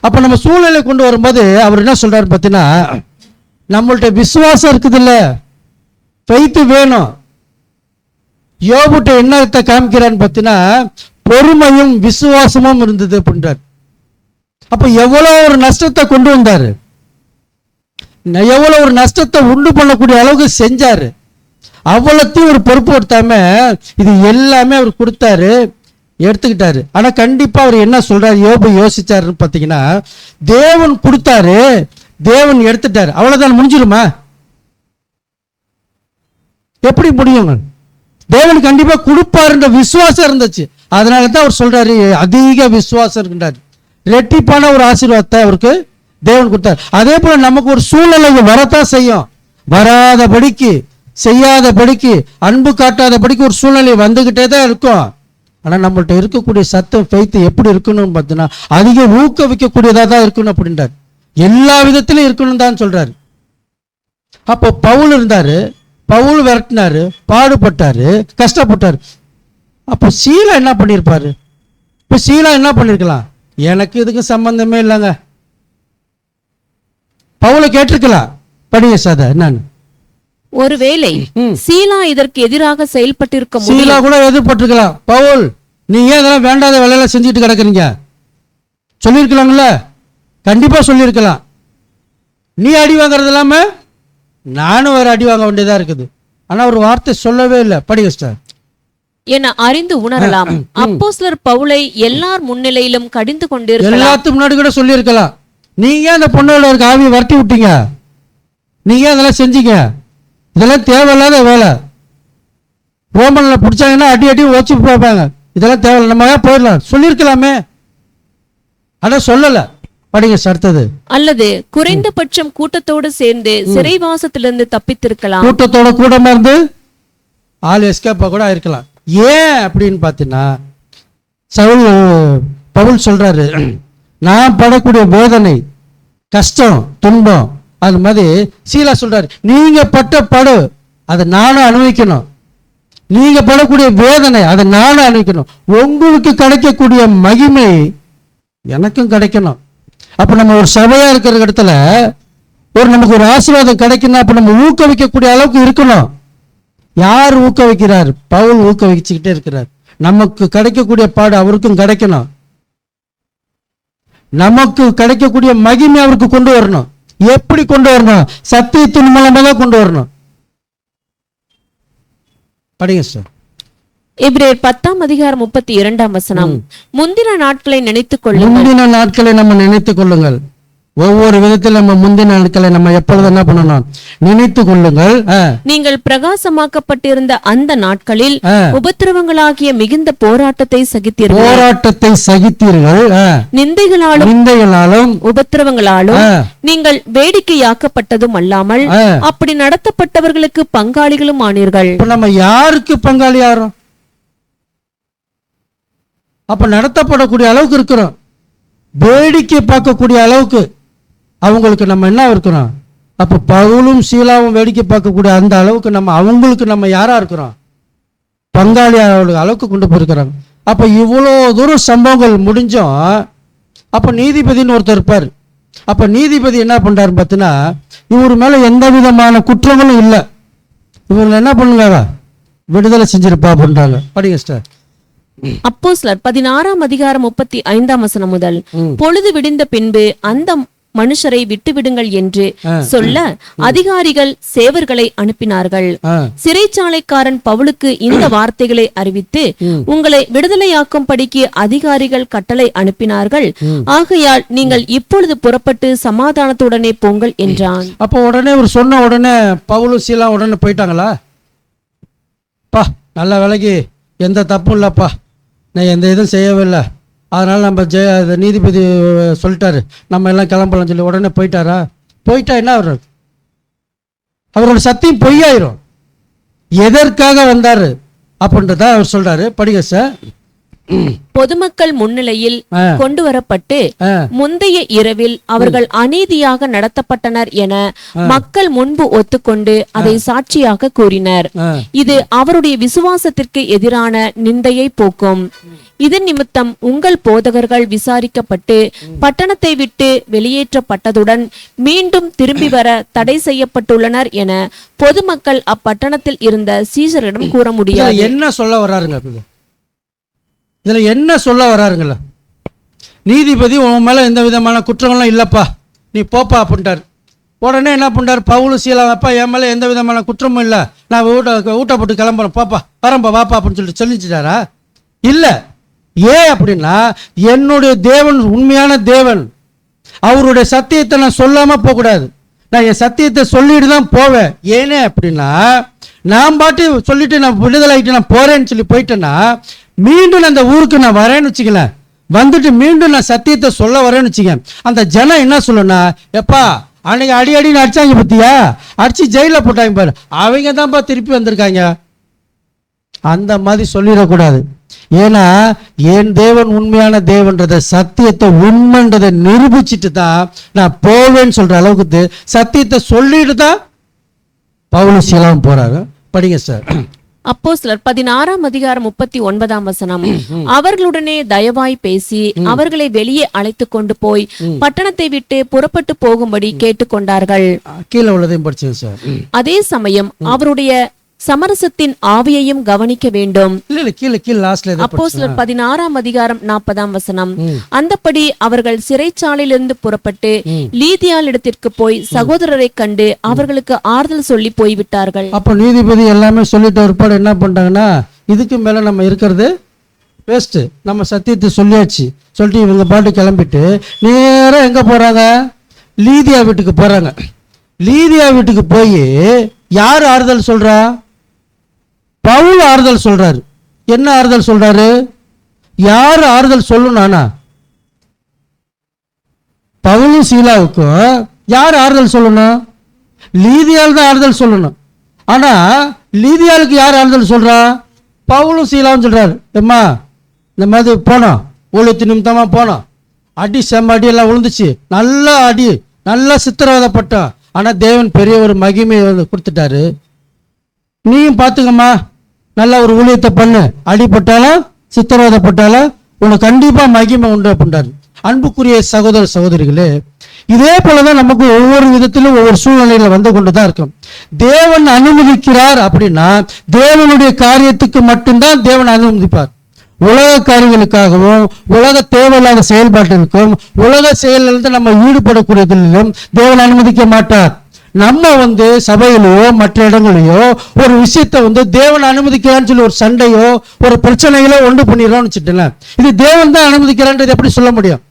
S4: அப்போ நம்ம சூழ்நிலை கொண்டு வரும்போது அவர் என்ன சொல்றாரு பார்த்தீங்கன்னா, நம்மள்ட்ட விசுவாசம் இருக்குது இல்ல, ஃபெய்த் வேணும். யோபுட்ட என்னத்தை காமிக்கிறான்னு பார்த்தீங்கன்னா பொறுமையும் விசுவாசமும் இருந்தது அப்படின்றார். அப்போ எவ்வளோ ஒரு நஷ்டத்தை கொண்டு வந்தாரு, எவ்வளோ ஒரு நஷ்டத்தை உண்டு பண்ணக்கூடிய அளவுக்கு செஞ்சாரு. அவ்வளோத்தையும் ஒரு பொறுப்பு எடுத்தாம இது எல்லாமே அவர் கொடுத்தாரு, எடுத்துக்கிட்டாரு. ஆனா கண்டிப்பா அவர் என்ன சொல்றாரு, யோபு யோசிச்சாருன்னு பார்த்தீங்கன்னா, தேவன் கொடுத்தாரு, தேவன் எடுத்துட்டாரு, அவ்வளவுதான். முடிஞ்சிருமா? எப்படி முடியுங்க? தேவன் கண்டிப்பா கொடுப்பாருன்ற விசுவாசம் இருந்துச்சு. அதனால தான் அவர் சொல்றாரு அதிக விசுவாசம் இருக்கின்றார். ரெட்டிப்பான ஒரு ஆசீர்வாதத்தை அவருக்கு தேவன் கொடுத்தார். அதே போல நமக்கு ஒரு சூழ்நிலை வரத்தான் செய்யும். வராதபடிக்கு, செய்யாதபடிக்கு, அன்பு காட்டாதபடிக்கு ஒரு சூழ்நிலை வந்துகிட்டே தான் இருக்கும். ஆனால் நம்மள்ட்ட இருக்கக்கூடிய சத்தம் ஃபெய்த் எப்படி இருக்கணும்னு பார்த்தீங்கன்னா அதிக ஊக்குவிக்கக்கூடியதாக தான் இருக்கணும் அப்படின்றார். எல்லா விதத்திலும் இருக்கணும் தான் சொல்றாரு. அப்போ பவுல் இருந்தாரு, பவுல் விரட்டினாரு, பாடுபட்டாரு, கஷ்டப்பட்டாரு. அப்போ சீலா என்ன பண்ணியிருப்பாரு? இப்போ சீலா என்ன பண்ணியிருக்கலாம்? எனக்கு இதுக்கு சம்பந்தமே இல்லைங்க, பவுலை கேட்டிருக்கலாம், படிங்க சாதா என்னன்னு.
S3: ஒருவேளை சீலா இதற்கு எதிராக செயல்பட்டிருக்க முடியும்.
S4: சீலா கூட எதிர்பட்டிருக்கலாம், பவுல் நீங்க இதெல்லாம் வேண்டாத வேலையில செஞ்சுட்டு கிடக்குறீங்க சொல்லியிருக்கலாம்ல, கண்டிப்பா சொல்லியிருக்கலாம். நீ அடி வாங்குறது இல்லாம நானும் வேற அடி வாங்க வேண்டியதா இருக்குது. ஆனா ஒரு வார்த்தை சொல்லவே இல்லை, படிங்க சார்.
S3: என அறிந்து உணரலாம். அப்போஸ்தலர் பவுலை எல்லார் முன்னிலையிலும் கடிந்து கொண்டிருக்கலாம்.
S4: எல்லாத்துக்கு முன்னாடி கூட சொல்லியிருக்கலாம், நீங்க அந்த பொண்ணோட இருக்க ஆவியை வரட்டி விட்டீங்க, நீங்க அதெல்லாம் செஞ்சீங்க, இதெல்லாம் தேவையில்லாத வேலை. ரோமன்ல பிடிச்சாங்கன்னா அடி அடி ஓச்சு பார்ப்பாங்க, இதெல்லாம் தேவையில்லை, நம்ம போயிடலாம் சொல்லியிருக்கலாமே. ஆனா சொல்லல. படிங்க அடுத்தது.
S3: அல்லது குறைந்தபட்சம் கூட்டத்தோடு சேர்ந்து சிறைவாசத்திலிருந்து தப்பித்திருக்கலாம்.
S4: கூட்டத்தோட கூடமா இருந்து ஆள் எஸ்கேப்பா கூட ஆயிருக்கலாம். ஏன் அப்படின்னு பார்த்தீங்கன்னா பவுல் சொல்றாரு, நான் படக்கூடிய வேதனை, கஷ்டம், துன்பம், அது மாதிரி சீலா சொல்றாரு, நீங்க பட்ட படு அதை நானும் அனுபவிக்கணும், நீங்க படக்கூடிய வேதனை அதை நானும் அனுபவிக்கணும், உங்களுக்கு கிடைக்கக்கூடிய மகிமை எனக்கும் கிடைக்கணும். அப்ப நம்ம ஒரு சபையா இருக்கிற இடத்துல ஒரு நமக்கு ஒரு ஆசீர்வாதம் கிடைக்கணும், அப்ப நம்ம ஊக்குவிக்கக்கூடிய அளவுக்கு இருக்கணும். யார் ஊக்குவிக்கிறார்? பவுல் ஊக்குவிச்சுக்கிட்டே இருக்கிறார். நமக்கு கிடைக்கக்கூடிய பாடு அவருக்கும் கிடைக்கணும், நமக்கு கிடைக்கக்கூடிய மகிமை அவருக்கு கொண்டு வரணும். எப்படி கொண்டு வரணும்? சத்தியத்தின் மூலமா தான் கொண்டு வரணும். படிங்க சார்.
S3: எபிரேயர் 10:32 முந்தின நாட்களை நினைத்துக் கொள்ளுங்கள்.
S4: முந்தின நாட்களை நம்ம நினைத்துக் கொள்ளுங்கள். ஒவ்வொரு விதத்தில் நம்ம முந்தின நாட்களை நம்ம எப்பொழுது என்ன பண்ணணும்? நினைத்து கொள்ளுங்கள்.
S3: நீங்கள் பிரகாசமாக்கப்பட்டிருந்த அந்த நாட்களில் உபத்திரவங்களாகிய மிகுந்த போராட்டத்தை சகித்தீர்கள். நிந்தைகளாலும் உபத்திரவங்களாலும் நீங்கள் வேடிக்கையாக்கப்பட்டதும் அல்லாமல் அப்படி நடத்தப்பட்டவர்களுக்கு பங்காளிகளும் ஆனீர்கள்.
S4: நம்ம யாருக்கு பங்காளி ஆறோம்? அப்ப நடத்தப்படக்கூடிய அளவுக்கு இருக்கிறோம், வேடிக்கை பார்க்கக்கூடிய அளவுக்கு அவங்களுக்கு நம்ம என்ன இருக்கிறோம்? அப்போ பவுலும் சீலாவும் வேடிக்கை பார்க்கக்கூடிய அந்த அளவுக்கு நம்ம அவங்களுக்கு நம்ம யாரா இருக்கிறோம், பங்காளி அளவுக்கு கொண்டு போயிருக்கிறாங்க. அப்போ இவ்வளோ தூரம் சம்பவங்கள் முடிஞ்சோம். அப்போ நீதிபதினு ஒருத்தர் இருப்பார். அப்போ நீதிபதி என்ன பண்ணுறாரு பார்த்தீங்கன்னா, இவர் மேலே எந்த விதமான குற்றங்களும் இல்லை, இவங்க என்ன பண்ணுங்க விடுதலை செஞ்சிருப்பா அப்படின்றாங்க. படிங்க சார்.
S3: அப்போஸ்தலர் 16:35 முதல், பொழுது விடிந்த பின்பு அந்த மனுஷரை விட்டுவிடுங்கள் என்று சொல்ல அதிகாரிகள் சேவர்களை அனுப்பினார்கள். சிறைச்சாலைக்காரன் பவுலுக்கு இந்த வார்த்தைகளை அறிவித்து, உங்களை விடுதலையாக்கும்படிக்கு அதிகாரிகள் கட்டளை அனுப்பினார்கள், ஆகையால் நீங்கள் இப்பொழுது புறப்பட்டு சமாதானத்துடனே போங்கள் என்றான்.
S4: அப்போ உடனே ஒரு சொன்ன உடனே பவுலும் சீலா உடனே போயிட்டாங்களா? பா நல்ல வேலைக்கு எந்த தப்பும் இல்லைப்பா, நான் எந்த இதுவும் செய்யவே இல்லை, அதனால் நம்ம நீதிபதி சொல்லிட்டாரு நம்ம எல்லாம் கிளம்பலாம் சொல்லி உடனே போயிட்டாரா? போயிட்டா என்ன ஆகுறது? அவரோட சத்தியம் பொய்யாயிரும். எதற்காக வந்தாரு அப்படின்றத அவர் சொல்றாரு. படிங்க சார்.
S3: பொதுமக்கள் முன்னிலையில் கொண்டு வரப்பட்டு முந்தைய இரவில் அவர்கள் அநீதியாக நடத்தப்பட்டனர் என மக்கள் முன்பு ஒத்துக்கொண்டு அதை சாட்சியாக கூறினர். இது அவருடைய விசுவாசத்திற்கு எதிரான நிந்தையை போக்கும். இதன் நிமித்தம் உங்கள் போதகர்கள் விசாரிக்கப்பட்டு பட்டணத்தை விட்டு வெளியேற்றப்பட்டதுடன் மீண்டும் திரும்பி வர தடை செய்யப்பட்டுள்ளனர் என பொதுமக்கள் அப்பட்டணத்தில் இருந்த சீசரிடம் கூற முடியாது.
S4: என்ன சொல்ல வர்றாருங்க? இதுல என்ன சொல்ல வர்றாருங்களா? நீதிபதி உன் மேல எந்த விதமான குற்றங்களும் இல்லப்பா, நீ போப்பா அப்படின்ட்டார். உடனே என்ன பண்ணார்? பவுலும் சீலாப்பா என் மேல எந்த விதமான குற்றமும் இல்லை, நான் ஊட்ட போட்டு கிளம்புறேன், பாப்பா வரம்பா வாப்பா அப்படின்னு சொல்லிட்டு சொல்லிச்சுட்டாரா? இல்லை. ஏன் அப்படின்னா, என்னுடைய தேவன் உண்மையான தேவன், அவருடைய சத்தியத்தை நான் சொல்லாம போகக்கூடாது, நான் என் சத்தியத்தை சொல்லிட்டு தான் போவேன். ஏனே அப்படின்னா, நான் பாட்டு சொல்லிட்டு நான் விடுதலை ஆகிட்டு நான் போறேன்னு சொல்லி போயிட்டேன்னா, மீண்டும் நான் அந்த ஊருக்கு நான் வரேன்னு வச்சுக்கல, வந்துட்டு மீண்டும் நான் சத்தியத்தை சொல்ல வரேன்னு வச்சுக்க, அந்த ஜனம் என்ன சொல்லணும்னா, எப்பா அன்னைக்கு அடின்னு அடிச்சாங்க பத்தியா, அடிச்சு ஜெயிலில் போட்டாங்க பாரு, அவங்க தான்ப்பா திருப்பி வந்திருக்காங்க, அந்த மாதிரி சொல்லிடக்கூடாது. ஏன்னா என் தேவன் உண்மையான தேவன்றதை சத்தியத்தை உண்மைன்றதை நிரூபிச்சுட்டு தான் நான் போவேன்னு சொல்ற அளவுக்கு சத்தியத்தை சொல்லிட்டு தான் பவுலும் சீலாவும் போறாரு. படிங்க சார்.
S3: அப்போஸ்தலர் 16:39 அவர்களுடனே தயவாய் பேசி அவர்களை வெளியே அழைத்து கொண்டு போய் பட்டணத்தை விட்டு புறப்பட்டு போகும்படி கேட்டுக்கொண்டார்கள்.
S4: கீழே உள்ளதையும் படிச்சுங்க சார்.
S3: அதே சமயம் அவருடைய சமரசத்தின் ஆவியையும் கவனிக்க வேண்டும். அப்போஸ்தலர் 16:40 அந்தப்படி அவர்கள் சிறைச்சாலையிலிருந்து புறப்பட்டு லீதியாள் இடத்திற்கு போய் சகோதரரை கண்டு அவர்களுக்கு ஆறுதல் சொல்லி போய்விட்டார்கள்.
S4: அப்ப நீதிபதி எல்லாமே சொல்லிட்டு ஒருபாடு என்ன பண்றாங்கன்னா, இதுக்கு மேல நம்ம இருக்கிறது வேஸ்ட், நம்ம சத்தியத்தை சொல்லியாச்சு சொல்லிட்டு இவங்க பாட்டு கிளம்பிட்டு நேரா எங்க போறாங்க? லீதியா வீட்டுக்கு போறாங்க. லீதியா வீட்டுக்கு போய் யார் ஆறுதல் சொல்றா? பவுல் ஆறுதல் சொல்றாரு. என்ன ஆறுதல் சொல்றாரு? யார் ஆறுதல் சொல்லணும்னா, பவுலும் சீலாவுக்கும் யார் ஆறுதல் சொல்லணும்? லீதியால் தான் ஆறுதல் சொல்லணும். ஆனா லீதியாளுக்கு யார் ஆறுதல் சொல்றா? பவுலும் சீலாவும் சொல்றாரு, எம்மா இந்த மாதிரி போனோம், ஊழியத்து நிமித்தமா போனோம், அடி செம்ம அடி எல்லாம் விழுந்துச்சு, நல்ல அடி, நல்லா சித்திரவதைப்பட்டோம், ஆனா தேவன் பெரிய ஒரு மகிமையை கொடுத்துட்டாரு, நீயும் பார்த்துக்கம்மா, நல்ல ஒரு ஊழியத்தை பண்ணு, அடிப்பட்டாலும் சித்திரவதைப்பட்டாலும் உனக்கு கண்டிப்பா மகிமை உண்டு அப்படின்றாரு. அன்புக்குரிய சகோதர சகோதரிகளே, இதே போலதான் நமக்கு ஒவ்வொரு விதத்திலும் ஒவ்வொரு சூழ்நிலையில வந்து கொண்டுதான் இருக்கும். தேவன் அனுமதிக்கிறார் அப்படின்னா தேவனுடைய காரியத்துக்கு மட்டும்தான் தேவன் அனுமதிப்பார். உலக காரியங்களுக்காகவும் உலக தேவையில்லாத செயல்பாட்டிற்கும் உலக செயலிலிருந்து நம்ம ஈடுபடக்கூடியதிலும் தேவன் அனுமதிக்க மாட்டார். நம்ம சபையிலையோ மற்ற இடங்களையோ ஒரு விஷயத்தை தேவன் அனுமதிக்கிறான்னு சொல்லி ஒரு சண்டையோ ஒரு பிரச்சனைகளோ ஒன்று பண்ணிடுறோம்னு வச்சுட்டேன், இது தேவன் தான் அனுமதிக்கிறான்றது எப்படி சொல்ல முடியும்?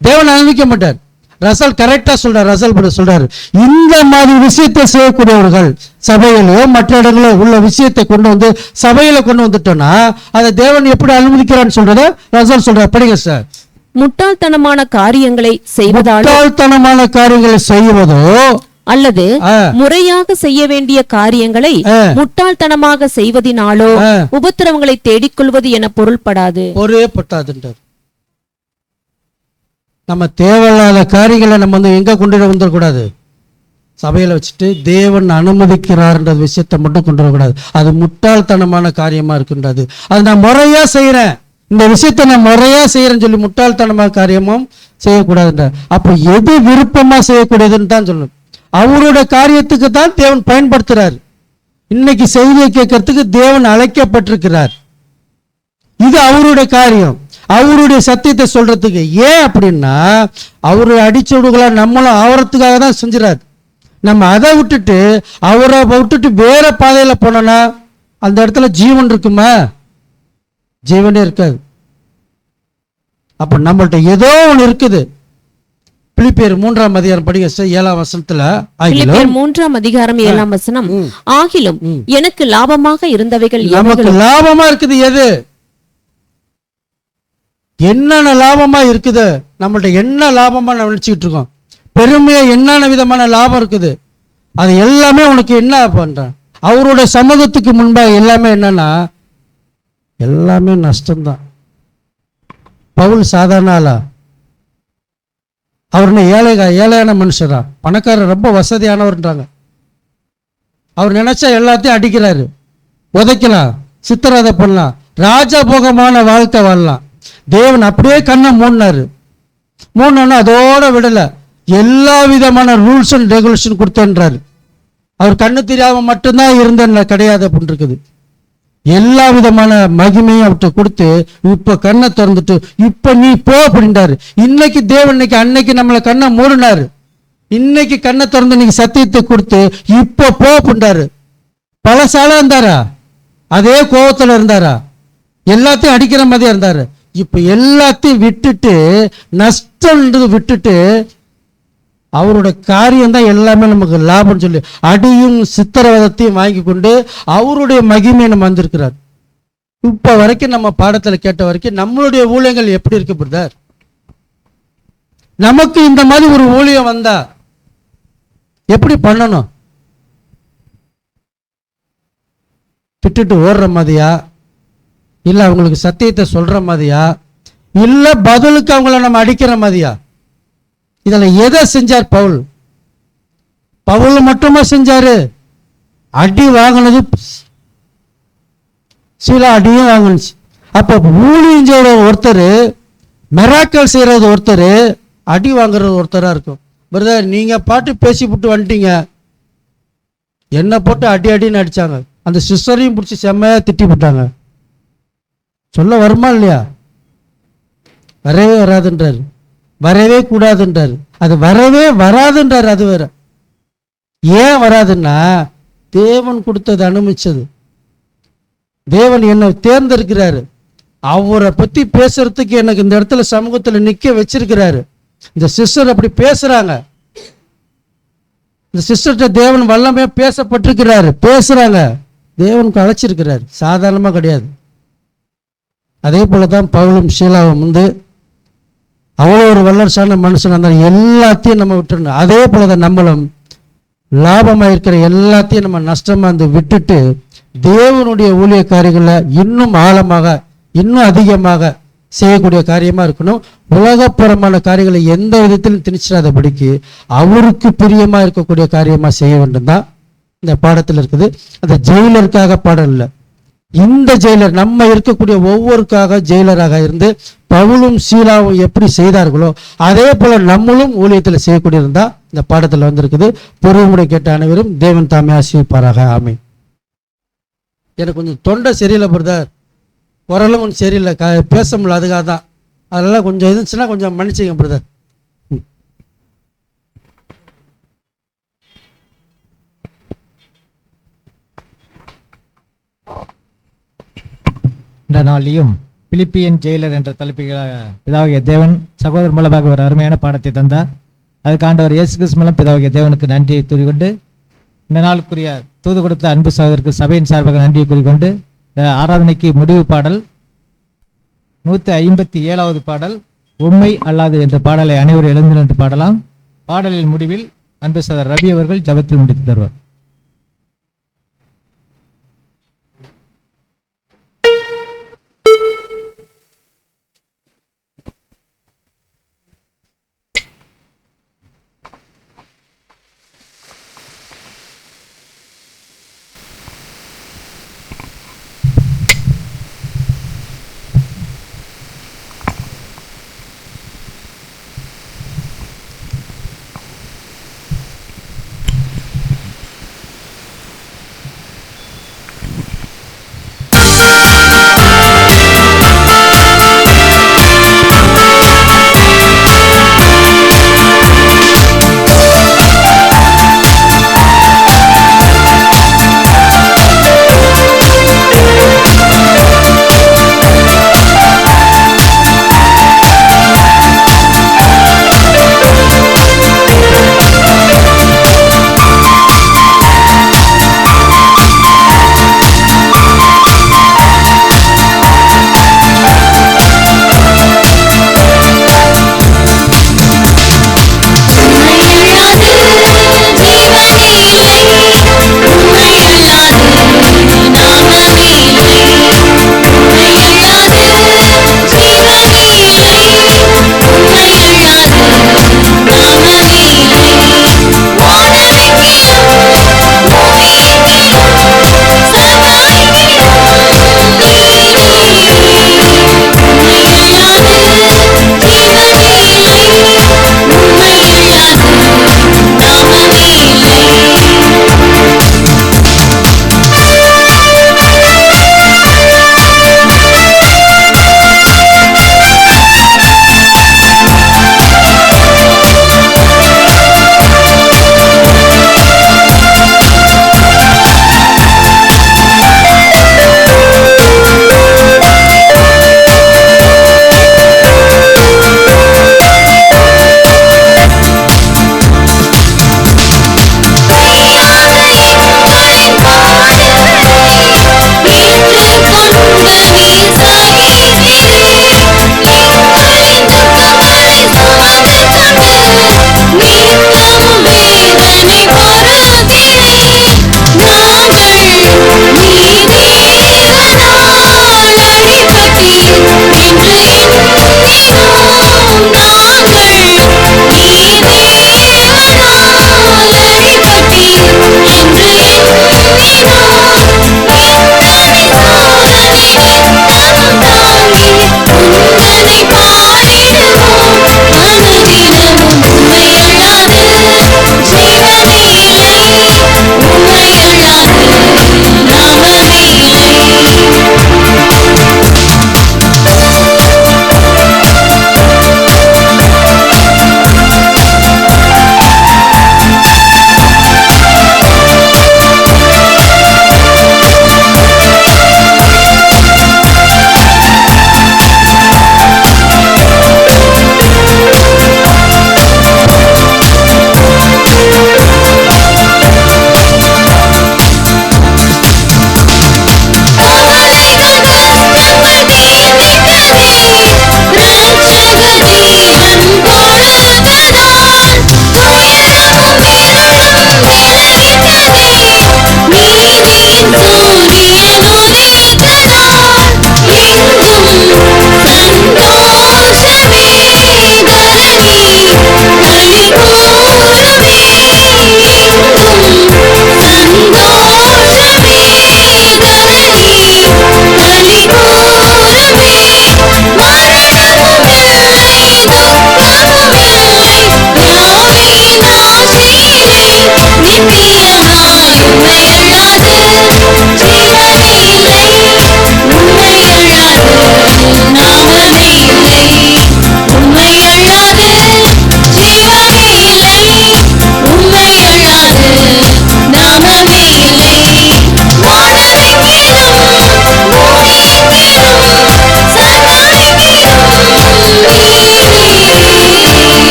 S4: தேவன் அனுமதிக்க மாட்டார். ரசல் கரெக்டா சொல்றாரு. ரசல் பட சொல்றாரு, இந்த மாதிரி விஷயத்தை செய்யக்கூடியவர்கள் சபையிலோ மற்ற இடங்களோ உள்ள விஷயத்தை கொண்டு சபையில கொண்டு வந்துட்டோம்னா அதை தேவன் எப்படி அனுமதிக்கிறான்னு சொல்றத ரசல் சொல்றாரு. படிங்க சார்.
S3: முட்டாள்தனமான காரியங்களை
S4: செய்வதோ
S3: அல்லது முறையாக செய்ய வேண்டிய காரியங்களை முட்டாள்தனமாக செய்வதினாலோ உபத்திரவங்களை தேடிக்கொள்வது என பொருள்படாது.
S4: ஒரே பட்டாதுன்றார். நம்ம தேவையில்லாத காரியங்களை நம்ம வந்து எங்கே கொண்டு வந்துடக்கூடாது, சபையில் வச்சுட்டு தேவன் அனுமதிக்கிறார்ன்ற விஷயத்தை மட்டும் கொண்டு வரக்கூடாது. அது முட்டாள்தனமான காரியமாக இருக்கின்றது. அது நான் முறையாக செய்கிறேன், இந்த விஷயத்தை நான் முறையாக செய்கிறேன்னு சொல்லி முட்டாள்தனமான காரியமும் செய்யக்கூடாதுன்ற. அப்போ எது விருப்பமாக செய்யக்கூடியதுன்னு தான் சொல்லணும். அவரோட காரியத்துக்கு தான் தேவன் பயன்படுத்துகிறார். இன்னைக்கு செய்தியை கேட்கறதுக்கு தேவன் அழைக்கப்பட்டிருக்கிறார். இது அவருடைய காரியம், அவருடைய சத்தியத்தை சொல்றதுக்கு. ஏன் அப்படின்னா அவருடைய அடிச்சோடுகளை நம்மளும் ஆவறதுக்காக தான் செஞ்சுறாரு. நம்ம அதை விட்டுட்டு அவரை விட்டுட்டு வேற பாதையில போனோம்னா அந்த இடத்துல ஜீவன் இருக்குமா? ஜீவனே இருக்காது. அப்ப நம்மள்ட்ட ஏதோ ஒன்று இருக்குது. பிலிப்பியர் 3ஆம் அதிகாரம் படிங்க 7ஆம் வசனத்துல.
S3: பிலிப்பியர் 3ஆம் அதிகாரம் 7ஆம் வசனம். ஆகிலும் எனக்கு லாபமாக இருந்தவைகள்
S4: நமக்கு லாபமா இருக்குது எது? என்னென்ன லாபமா இருக்குது? நம்மள்ட்ட என்ன லாபமா நம்ம நினைச்சுக்கிட்டு இருக்கோம்? பெருமையா என்னென்ன விதமான லாபம் இருக்குது? அது எல்லாமே உனக்கு என்ன பண்றான்? அவரோட சமூகத்துக்கு முன்பாக எல்லாமே என்னன்னா எல்லாமே நஷ்டம்தான். பவுல் சாதாரண ஆளா? அவர் என்ன ஏழையான மனுஷரா? பணக்காரர், ரொம்ப வசதியானவர்ன்றாங்க. அவர் நினைச்சா எல்லாத்தையும் அடிக்கிறாரு, உதைக்கலாம், சித்திரவதை பண்ணலாம், ராஜபோகமான வாழ்க்கை வாழலாம். தேவன் அப்படியே கண்ணை மூடினாரு. மூணுன்னா அதோட விடல, எல்லா விதமான ரூல்ஸ் அண்ட் ரெகுலேஷன் கொடுத்தேன்றாரு. அவர் கண்ணு தெரியாம மட்டும்தான் இருந்த கிடையாது அப்படின்னு இருக்குது. எல்லா விதமான மகிமையும் அவர்கிட்ட கொடுத்து இப்ப கண்ணை திறந்துட்டு இப்ப நீ போ அப்படின்றாரு. இன்னைக்கு தேவன் அன்னைக்கு நம்மளை கண்ணை மூடினாரு, இன்னைக்கு கண்ணை திறந்து இன்னைக்கு சத்தியத்தை கொடுத்து இப்ப போ அப்படின்றாரு. பல சாலா இருந்தாரா? அதே கோபத்துல இருந்தாரா? எல்லாத்தையும் அடிக்கிற மாதிரியா இருந்தாரு. இப்ப எல்லாத்தையும் விட்டுட்டு, நஷ்டம் விட்டுட்டு, அவரோட காரியம் தான் எல்லாமே நமக்கு லாபம் சொல்லி அடியும் சித்திரவதத்தையும் வாங்கி கொண்டு அவருடைய மகிமையை நம்ம வந்திருக்கிறார். இப்ப வரைக்கும் நம்ம பாடத்துல கேட்ட வரைக்கும் நம்மளுடைய ஊழியங்கள் எப்படி இருக்கு பிரதர்? நமக்கு இந்த மாதிரி ஒரு ஊழியம் வந்தா எப்படி பண்ணணும்? விட்டுட்டு ஓடுற மாதிரியா, இல்ல அவங்களுக்கு சத்தியத்தை சொல்ற மாதிரியா, இல்ல பதிலுக்கு அவங்கள நம்ம அடிக்கிற மாதிரியா? இதில் எதை செஞ்சார் பவுல்? பவுல் மட்டுமா செஞ்சாரு? அடி வாங்கினது சில அடியும் வாங்கினுச்சு. அப்ப ஊழியம் செய்யற ஒருத்தர், மிராக்கல் செய்யறது ஒருத்தர், அடி வாங்குறது ஒருத்தரா இருக்கும். பிரதர் நீங்க பாட்டு பேசி விட்டு வந்துட்டீங்க, என்ன போட்டு அடி அடின்னு அடிச்சாங்க, அந்த சிஸ்டரையும் பிடிச்சி செம்மையா திட்டி விட்டாங்க. சொல்ல வருமா இல்லையா? வரவே வராதுன்றாரு, வரவே கூடாதுன்றாரு, அது வரவே வராதுன்றாரு. அது வேற. ஏன் வராதுன்னா தேவன் கொடுத்தது, அனுமதிச்சது. தேவன் என்னை தேர்ந்தெடுக்கிறாரு, அவரை பத்தி பேசுறதுக்கு எனக்கு இந்த இடத்துல சமூகத்தில் நிக்க வச்சிருக்கிறாரு. இந்த சிஸ்டர் அப்படி பேசுறாங்க, இந்த சிஸ்டர்கிட்ட தேவன் வல்லமையா பேசப்பட்டிருக்கிறாரு, பேசுறாங்க, தேவனுக்கு அழைச்சிருக்கிறாரு, சாதாரணமா கிடையாது. அதே போலதான் பவுலும் ஷீலாவும் அவ்வளோ ஒரு வல்லரசான மனுஷன் இருந்தால் எல்லாத்தையும் நம்ம விட்டுருணும். அதே போலதான் நம்மளும் லாபமாக இருக்கிற எல்லாத்தையும் நம்ம நஷ்டமாக விட்டுட்டு தேவனுடைய ஊழிய காரியங்களை இன்னும் ஆழமாக, இன்னும் அதிகமாக செய்யக்கூடிய காரியமா இருக்கணும். உலகப்புறமான காரியங்களை எந்த விதத்திலும் திணிச்சிடாதபடிக்கு அவருக்கு பிரியமா இருக்கக்கூடிய காரியமா செய்ய வேண்டும் தான் இந்த பாடத்தில் இருக்குது. அந்த ஜெயிலருக்காக பாடம் இல்லை, இந்த ஜெயிலர் நம்ம இருக்கக்கூடிய ஒவ்வொருக்காக ஜெயிலராக இருந்து பவுலும் சீலாவும் எப்படி செய்தார்களோ அதே போல நம்மளும் ஊழியத்தில் செய்யக்கூடியதா இந்த பாடத்தில் வந்திருக்குது. பொறுமுறை கேட்ட அனைவரும் தேவன் தாமே ஆசீர்வதிப்பாராக. ஆமென். எனக்கு கொஞ்சம் தொண்டை சரியில்லை பிரதர், குரலும் கொஞ்சம் சரியில்லை, பேச முடியல, அதுக்காக தான். அதெல்லாம் கொஞ்சம் இருந்துச்சுன்னா கொஞ்சம் மன்னிச்சுங்க பிரதர்.
S1: இந்த நாளிலும் பிலிப்பியன் ஜெயிலர் என்ற தலைப்பில் பிதாவாகிய தேவன் சகோதரர் மூலமாக ஒரு அருமையான பாடத்தை தந்தார். அதுக்கு ஆண்டவர் இயேசு கிறிஸ்து மூலம் பிதாவாகிய தேவனுக்கு நன்றியை கூறிக்கொண்டு, இந்த நாளுக்குரிய தூது கொடுத்த அன்பு சகோதரருக்கு சபையின் சார்பாக நன்றியை கூறிக்கொண்டு, இந்த ஆராதனைக்கு முடிவு பாடல் 157வது பாடல் உண்மை அல்லாது என்ற பாடலை அனைவரும் எழுந்து நின்று பாடலாம். பாடலின் முடிவில் அன்பு சகோதரர் ரவி அவர்கள் ஜெபத்தில் முடித்து தருவார்.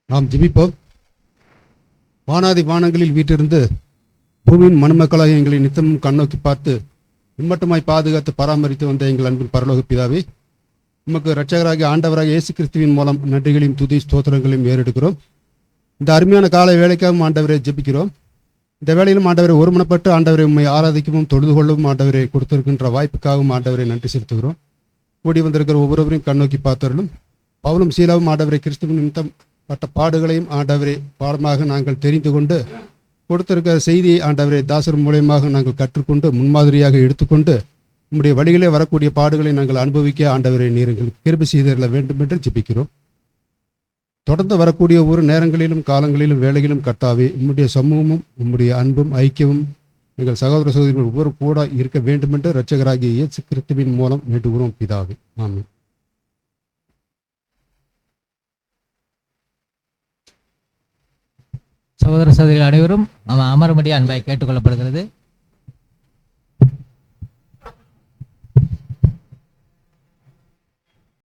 S5: நாம் ஜெபிப்போம். வானாதி வானங்களில் வீற்றிருந்து பூமியின் மணமக்களாக எங்களை நித்தமும் கண்ணோக்கி பார்த்து இம்மட்டுமாய் பாதுகாத்து பராமரித்து வந்த எங்கள் அன்பின் பரலோக பிதாவே, உமக்கு இரட்சகராகிய ஆண்டவராக இயேசு கிறிஸ்துவின் மூலம் நன்றிகளையும் துதி ஸ்தோத்திரங்களையும் ஏறெடுக்கிறோம். இந்த அருமையான காலை வேலைக்காகவும் ஆண்டவரை ஜெபிக்கிறோம். இந்த வேளையிலும் ஆண்டவரை ஒருமனப்பட்டு ஆண்டவரை உண்மை ஆராதிக்கவும் தொழுது கொள்ளவும் ஆண்டவரை கொடுத்திருக்கின்ற வாய்ப்புக்காகவும் ஆண்டவரை நன்றி செலுத்துகிறோம். கூடி வந்திருக்கிற ஒவ்வொருவரையும் கண்ணோக்கி பார்த்தவர்களும் பவுலும் சீலாவும் ஆண்டவரை கிறிஸ்துவின் நிமித்தம் பட்ட பாடுகளையும் ஆண்டவரை பாடமாக நாங்கள் தெரிந்து கொண்டு கொடுத்திருக்கிற செய்தியை ஆண்டவரை தாசர் மூலயமாக நாங்கள் கற்றுக்கொண்டு முன்மாதிரியாக எடுத்துக்கொண்டு நம்முடைய வழிகளே வரக்கூடிய பாடுகளை நாங்கள் அனுபவிக்க ஆண்டவரை நீர் எங்களுக்கு கிருபை செய்திருக்க வேண்டும் என்று ஜெபிக்கிறோம். தொடர்ந்து வரக்கூடிய ஒவ்வொரு நேரங்களிலும் காலங்களிலும் வேலையிலும் கர்த்தாவே, உம்முடைய சமூகமும் உம்முடைய அன்பும் ஐக்கியமும் எங்கள் சகோதர சகோதரிகள் ஒவ்வொரு கூட இருக்க வேண்டும் என்று இரட்சகராகிய இயேசு கிறிஸ்துவின் மூலம் வேண்டுகிறோம் பிதாவே, ஆமென்.
S1: சகோதர சகோதரிகள் அனைவரும் அமரும்படி அன்பாய் கேட்டுக்கொள்ளப்படுகிறது.